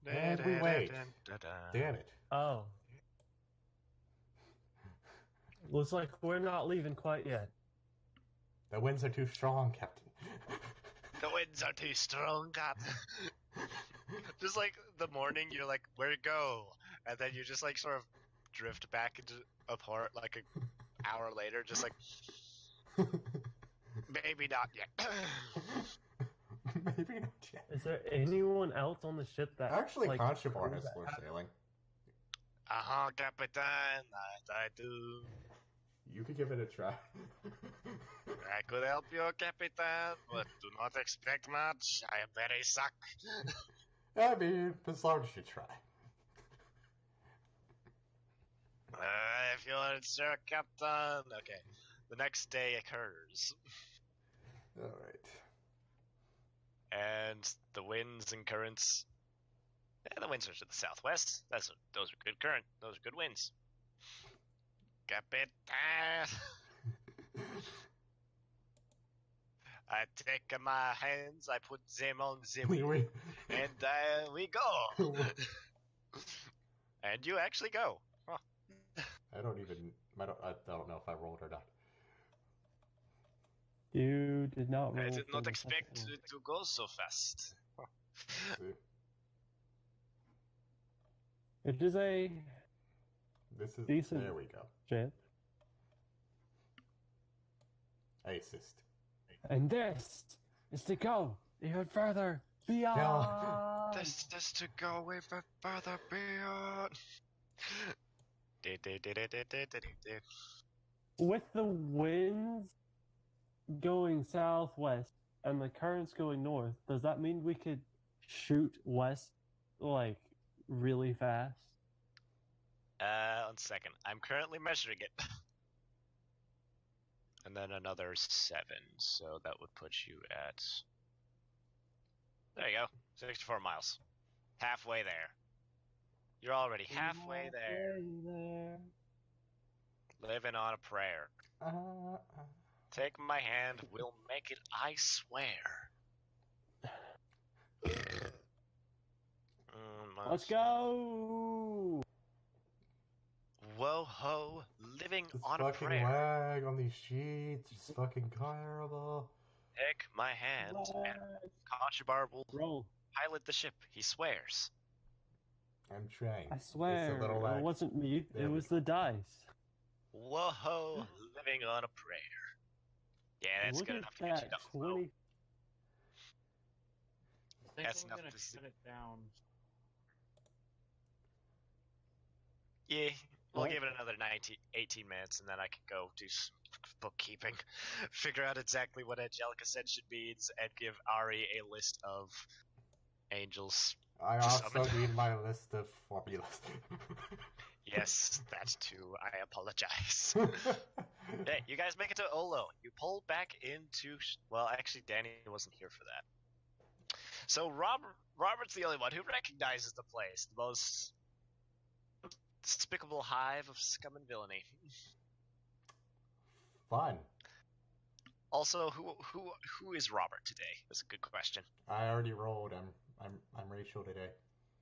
And we wait. Damn it. Oh. Looks like we're not leaving quite yet. The winds are too strong, Captain. The winds are too strong, Captain. Just like the morning, you're like, where to go? And then you just like sort of drift back into a port like an hour later, just like, maybe not yet. Maybe not yet. Is there anyone else on the ship that Actually, like, Conchaborn knows is that? worth sailing. Aha, Capitan, I do. You could give it a try. I could help you, Capitan, but do not expect much. I am very suck. I mean, as long as you try. If you want, sir, Captain. Okay. The next day occurs, Alright. and the winds and currents Yeah, the winds are to the southwest. Those are good current. Those are good winds. Capitan. I take my hands, I put them on the wheel, and we go. And you actually go. Huh. I don't know if I rolled or not. You did not roll. I did for not the expect second to go so fast. Let's see. It is a This is decent there we go. chance. I assist. And this is to go even further beyond. This is to go even further beyond. With the winds going southwest and the currents going north, does that mean we could shoot west like really fast? 1 second. I'm currently measuring it. And then another 7, so that would put you at... There you go. 64 miles. Halfway there. You're already halfway there. Living on a prayer. Take my hand, we'll make it, I swear. Let's go! Whoa ho, living This on a fucking prayer. lag on these sheets is fucking terrible. Take my hand, and Conchabar will Roll. pilot the ship, he swears. I'm trying. I It's swear, a little it lag. wasn't me. There It we was go. the dice. Whoa ho, living on a prayer. Yeah, that's Look good at enough to get you that down low. 20. I think That's we're enough gonna to see. cut it down. Yeah, we'll What? give it another 18 minutes, and then I can go do some bookkeeping, figure out exactly what Angelic Ascension means, and give Ari a list of angels. I to also summon. need my list of formulas. Yes, that too. I apologize. Hey, you guys make it to Olo. You pull back into... Well, actually, Danny wasn't here for that. So Robert's the only one who recognizes the place. The most despicable hive of scum and villainy. Fun. Also, who is Robert today? That's a good question. I already rolled. I'm Rachel today.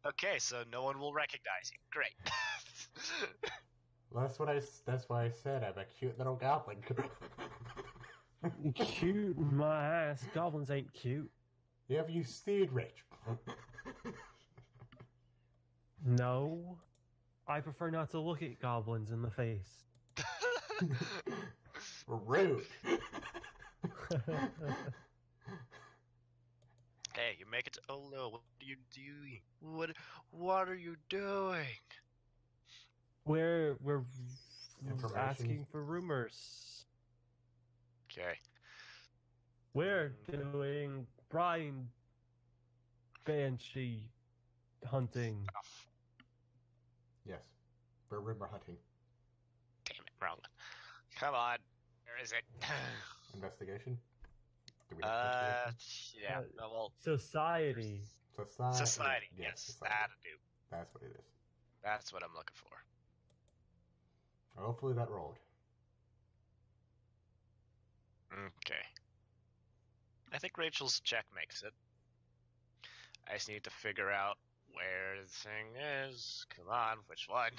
Okay, so no one will recognize you. Great. That's why I said I'm a cute little goblin. Cute, my ass. Goblins ain't cute. Have you seen Rachel? No. I prefer not to look at goblins in the face. Rude. Hey, you make it to Olo. What are you doing? What are you doing? We're Information. asking for rumors. Okay. We're doing Brian Banshee hunting. Yes. For rumor hunting. Damn it, wrong one. Come on. Where is it? Investigation? Do we have investigation? Yeah. No, well, Society. society. Yeah, Yes, society. that'll do. That's what it is. That's what I'm looking for. Hopefully that rolled. Okay. I think Rachel's check makes it. I just need to figure out where the thing is. Come on, which one?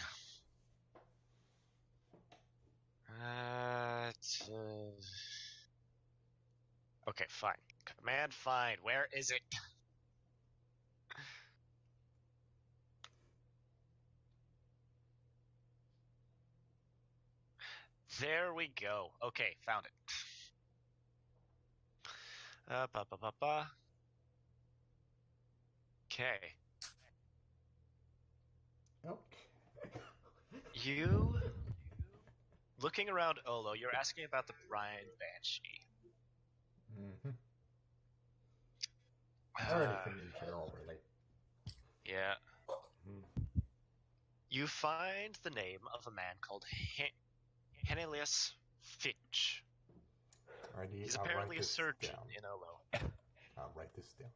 Okay, fine. Command find. Where is it? There we go. Okay, found it. Okay. Okay. You, looking around Olo, you're asking about the Brian Banshee. Mm-hmm. Or anything in general, really. Yeah. Mm. You find the name of a man called Henelius Fitch. He's I'll write apparently a this surgeon down. in Olo. I'll write this down.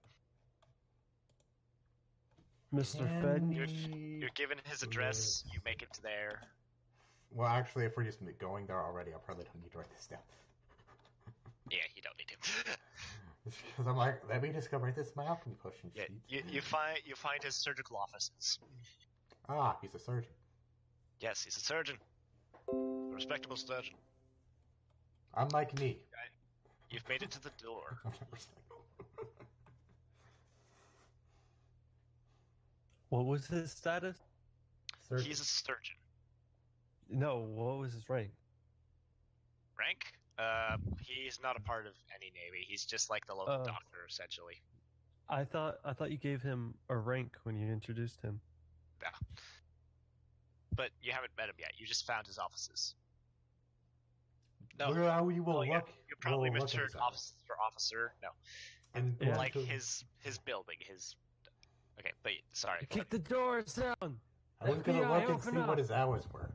Mr. Fedge. You're given his address. You make it to there. Well, actually, if we're just going there already, I probably don't need to write this down. Yeah, you don't need to. Because I'm like, let me just go write this in my alchemy potion Yeah, sheet. you find his surgical offices. Ah, he's a surgeon. Yes, he's a surgeon. A respectable surgeon. Unlike me. You've made it to the door. What was his status? Surgeon. He's a surgeon. No, what was his rank? Rank? He's not a part of any navy. He's just like the local doctor, essentially. I thought you gave him a rank when you introduced him. Yeah. But you haven't met him yet. You just found his offices. No. Well, we will yeah. look. You probably we'll look at misheard his officer. No. I'm Yeah. Like to... his building. Okay, but sorry. Kick the doors down! I was gonna FBI, look and open see up. what his hours were.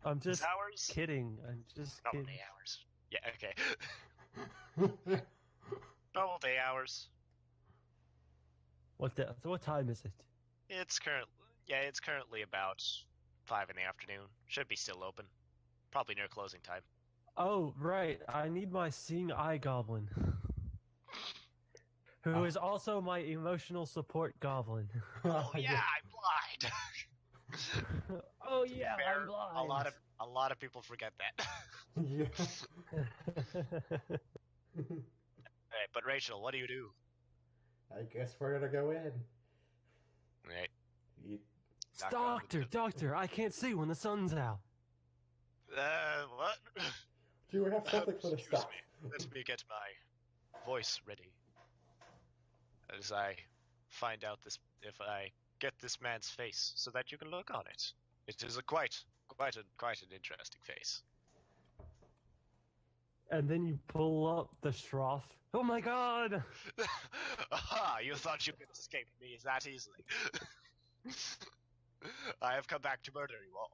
I'm just hours? kidding. I'm just Normal kidding. day hours. Yeah, okay. Normal day hours. What time is it? It's currently about 5 in the afternoon. Should be still open. Probably near closing time. Oh, right. I need my seeing eye goblin. Who is also my emotional support goblin. Oh yeah, I'm blind. Oh yeah, Fair. I'm blind. A lot of people forget that. Yeah. Alright, but Rachel, what do you do? I guess we're gonna go in. Right. Doctor, I can't see when the sun's out. What? Do you have something for the Excuse stuff? me. Let me get my voice ready. As I find out if I get this man's face, so that you can look on it. It is quite an interesting face. And then you pull up the Shroff. Oh my god! Aha! You thought you could escape me that easily. I have come back to murder you all.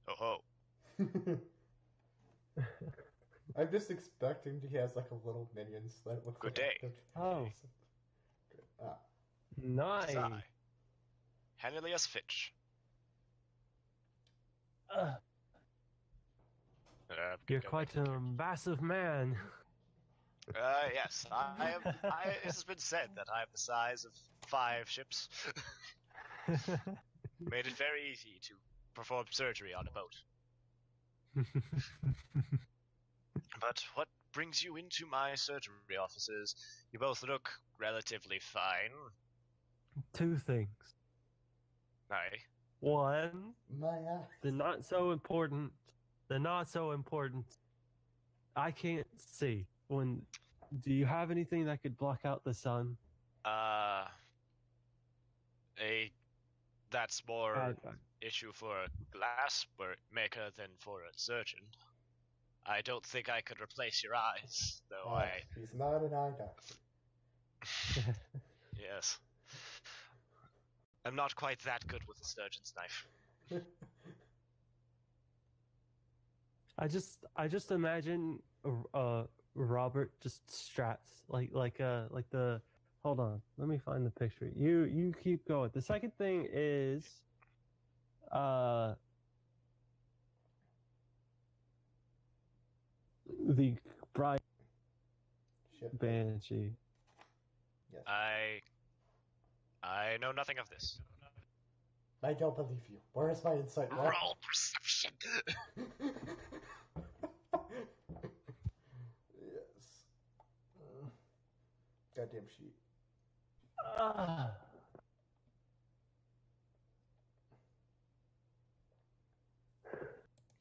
Oh ho. I'm just expecting he has like a little minions that looks Good like day. Oh. Ah. Nice. Hannelius Fitch. You're quite a massive man. Yes, it has been said that I am the size of 5 ships. Made it very easy to perform surgery on a boat. But what brings you into my surgery offices? You both look relatively fine. 2 things. Aye. 1, My eyes. the not so important. I can't see. Do you have anything that could block out the sun? That's more issue for a glass maker than for a surgeon. I don't think I could replace your eyes, though. He's not an eye doctor. Yes. I'm not quite that good with a surgeon's knife. I just imagine Robert just straps like the. Hold on, let me find the picture. You keep going. The second thing is the bride banshee. Yes. I know nothing of this. I don't believe you. Where is my insight? Roll perception. Yes. Goddamn sheet.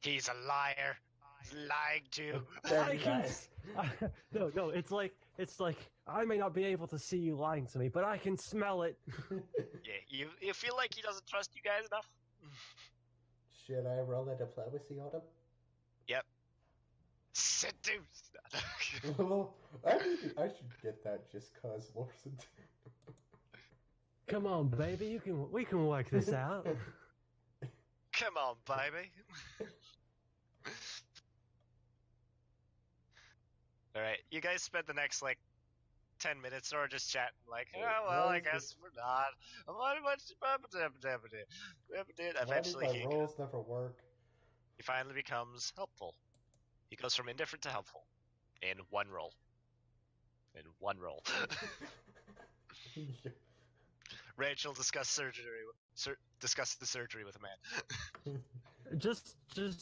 He's a liar. He's lying to you. I can. No. It's like I may not be able to see you lying to me, but I can smell it. Yeah, you feel like he doesn't trust you guys enough? Should I roll a diplomacy on him? Yep. Seduce. Well, I should get that just cause Lorson. Come on, baby, we can work this out. Come on, baby. Alright, you guys spent the next, 10 minutes or just chatting like, Wait, oh, well, why I is guess we're not. Why do Eventually, my he rolls never work? finally becomes helpful. He goes from indifferent to helpful in one roll. In one roll. Rachel discussed discuss the surgery with a man. Just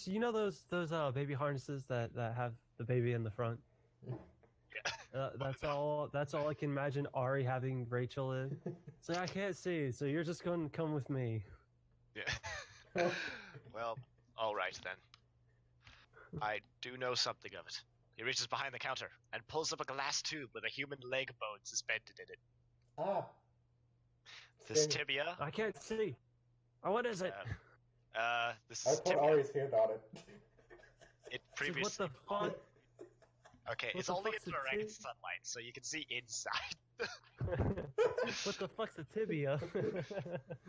you know those baby harnesses that have the baby in the front. Yeah. That's all I can imagine Ari having Rachel in. It's like I can't see, so you're just going to come with me. Yeah. Well, all right then. I do know something of it. He reaches behind the counter and pulls up a glass tube with a human leg bone suspended in it. Ah. This Sting. tibia. I can't see. Oh, what is it? This I is put tibia. Ari's hand on it. It It's like, what previously the fuck? Okay, What it's the only in fuck's a direct sunlight, so you can see inside. What the fuck's a tibia?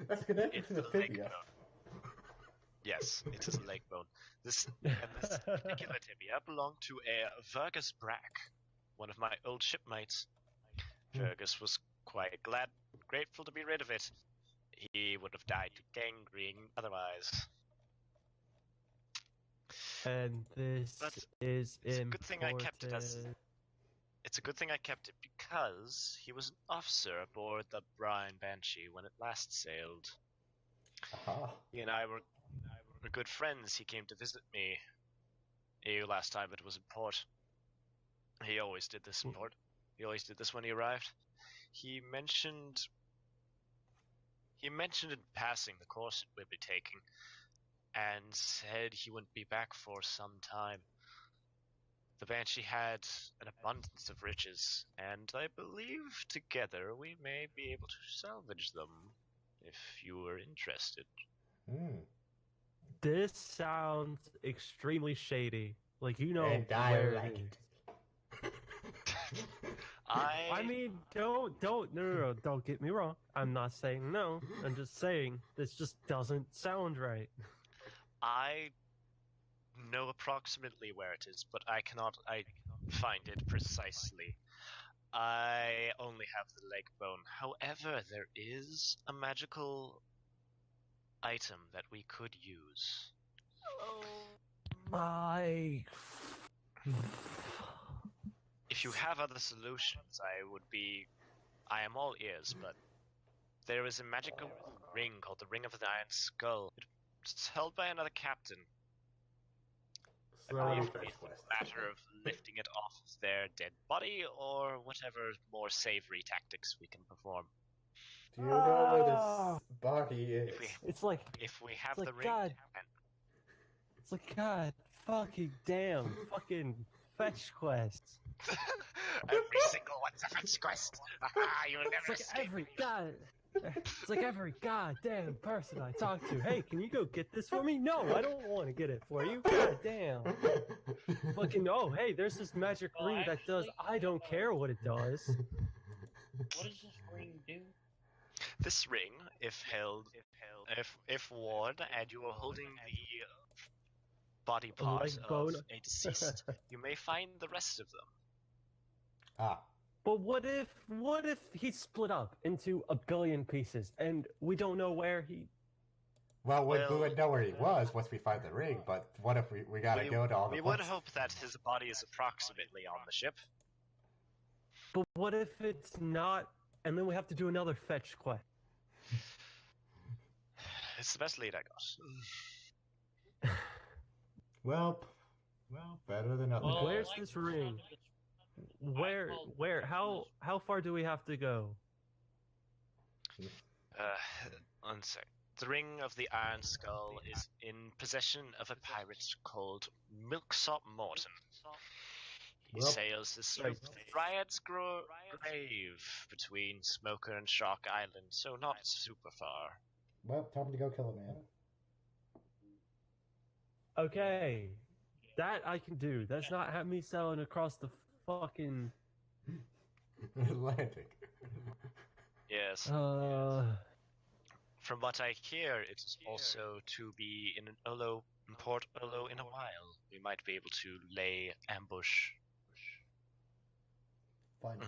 That's connected It's to the the leg tibia. bone. Yes, it is a leg bone. This particular tibia belonged to a Fergus Brack, one of my old shipmates. Fergus was quite grateful to be rid of it. He would have died to gangrene otherwise. And this But is it's a important. good thing I kept it as. It's a good thing I kept it because he was an officer aboard the Brine Banshee when it last sailed. Aha. He and I were good friends. He came to visit me last time it was in port. He always did this in port. He always did this when he arrived. He mentioned in passing the course it would be taking, and said he wouldn't be back for some time. The Banshee had an abundance of riches, and I believe together we may be able to salvage them, if you were interested. This sounds extremely shady. Like, you know And I where like it it. is. I mean, no, don't get me wrong. I'm not saying no. I'm just saying this just doesn't sound right. I know approximately where it is, but I cannot find it precisely. I only have the leg bone. However, there is a magical item that we could use. My. If you have other solutions, I am all ears, but there is a magical ring called the Ring of the Iron Skull. It's held by another captain. I believe it would be a matter of lifting it off their dead body or whatever more savory tactics we can perform. Do you know where this body is? It's like If we have it's the like ring, God. It's like God fucking damn fucking fetch quests. every single one's a fetch quest. You'll never escape. It's like every goddamn person I talk to. Hey, can you go get this for me? No, I don't want to get it for you. God damn. Fucking hey, there's this magic ring that does. I don't care what it does. What does this ring do? This ring, if worn, and you are holding the body part of a deceased, you may find the rest of them. Ah. But what if he split up into a billion pieces and we don't know where he... Well, we would know where he was once we find the ring, but what if we gotta go to all the We would hope that his body is approximately on the ship. But what if it's not, and then we have to do another fetch quest? It's the best lead I got. Well, better than nothing. Well, Where's this ring? How far do we have to go? One sec. The Ring of the Iron Skull is in possession of a pirate called Milksop Morton. He sails this sort of Dryad's Grave between Smoker and Shark Island, so not super far. Well, time to go kill a man. Okay, that I can do. That's not have me sailing across the fucking Atlantic. Yes. From what I hear, it is also to be in Port Olo in a while. We might be able to lay ambush. Fine.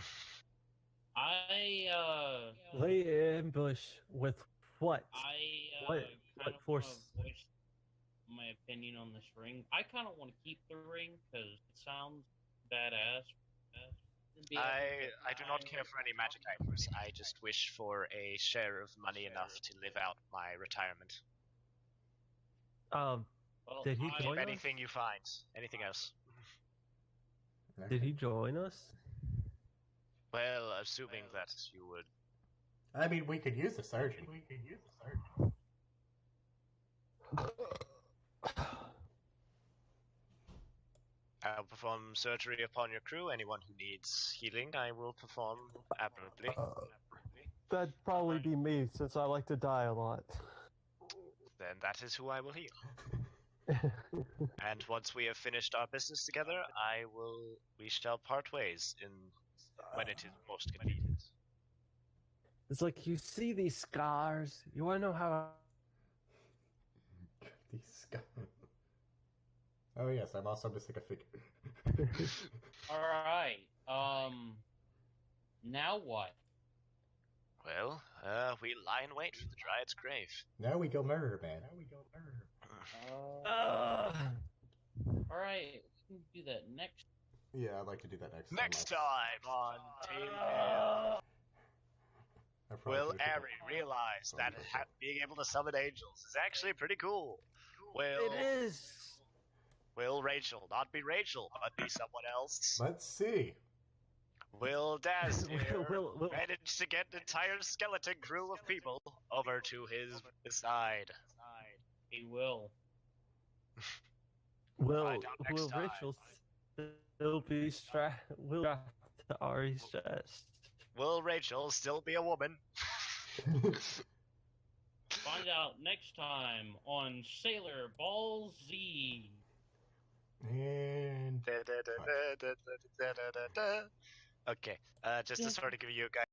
Lay ambush with what? What? Kind What of want force? to voice my opinion on this ring. I kind of want to keep the ring because it sounds badass. I do not care for any magic items. I just wish for a share of money enough to live out my retirement. Um, Well, did he Keep join us? anything you find. Anything else? Did he join us? Well, assuming that you would. I mean, we could use the surgeon. I'll perform surgery upon your crew. Anyone who needs healing, I will perform admirably. That'd probably be me, since I like to die a lot. Then that is who I will heal. And once we have finished our business together, we shall part ways when it is most convenient. It's like, you see these scars? You want to know how... These scars. Oh yes, I'm also missing a figure. Alright, now what? Well, we lie in wait for the Dryad's grave. Now we go murder, man. Alright, we can do that next. Yeah, I'd like to do that next time. Next time on Tale will Ari realize that being able to summon angels is actually pretty cool? It is! Will Rachel not be Rachel, but be someone else? Let's see. Will Daz here Will- manage to get an entire skeleton crew of people over to his side? He will. Find out next time. Rachel still be strapped to Ari's chest? Will Rachel still be a woman? Find out next time on Sailor Ball Z. And Okay, just to sort of give you guys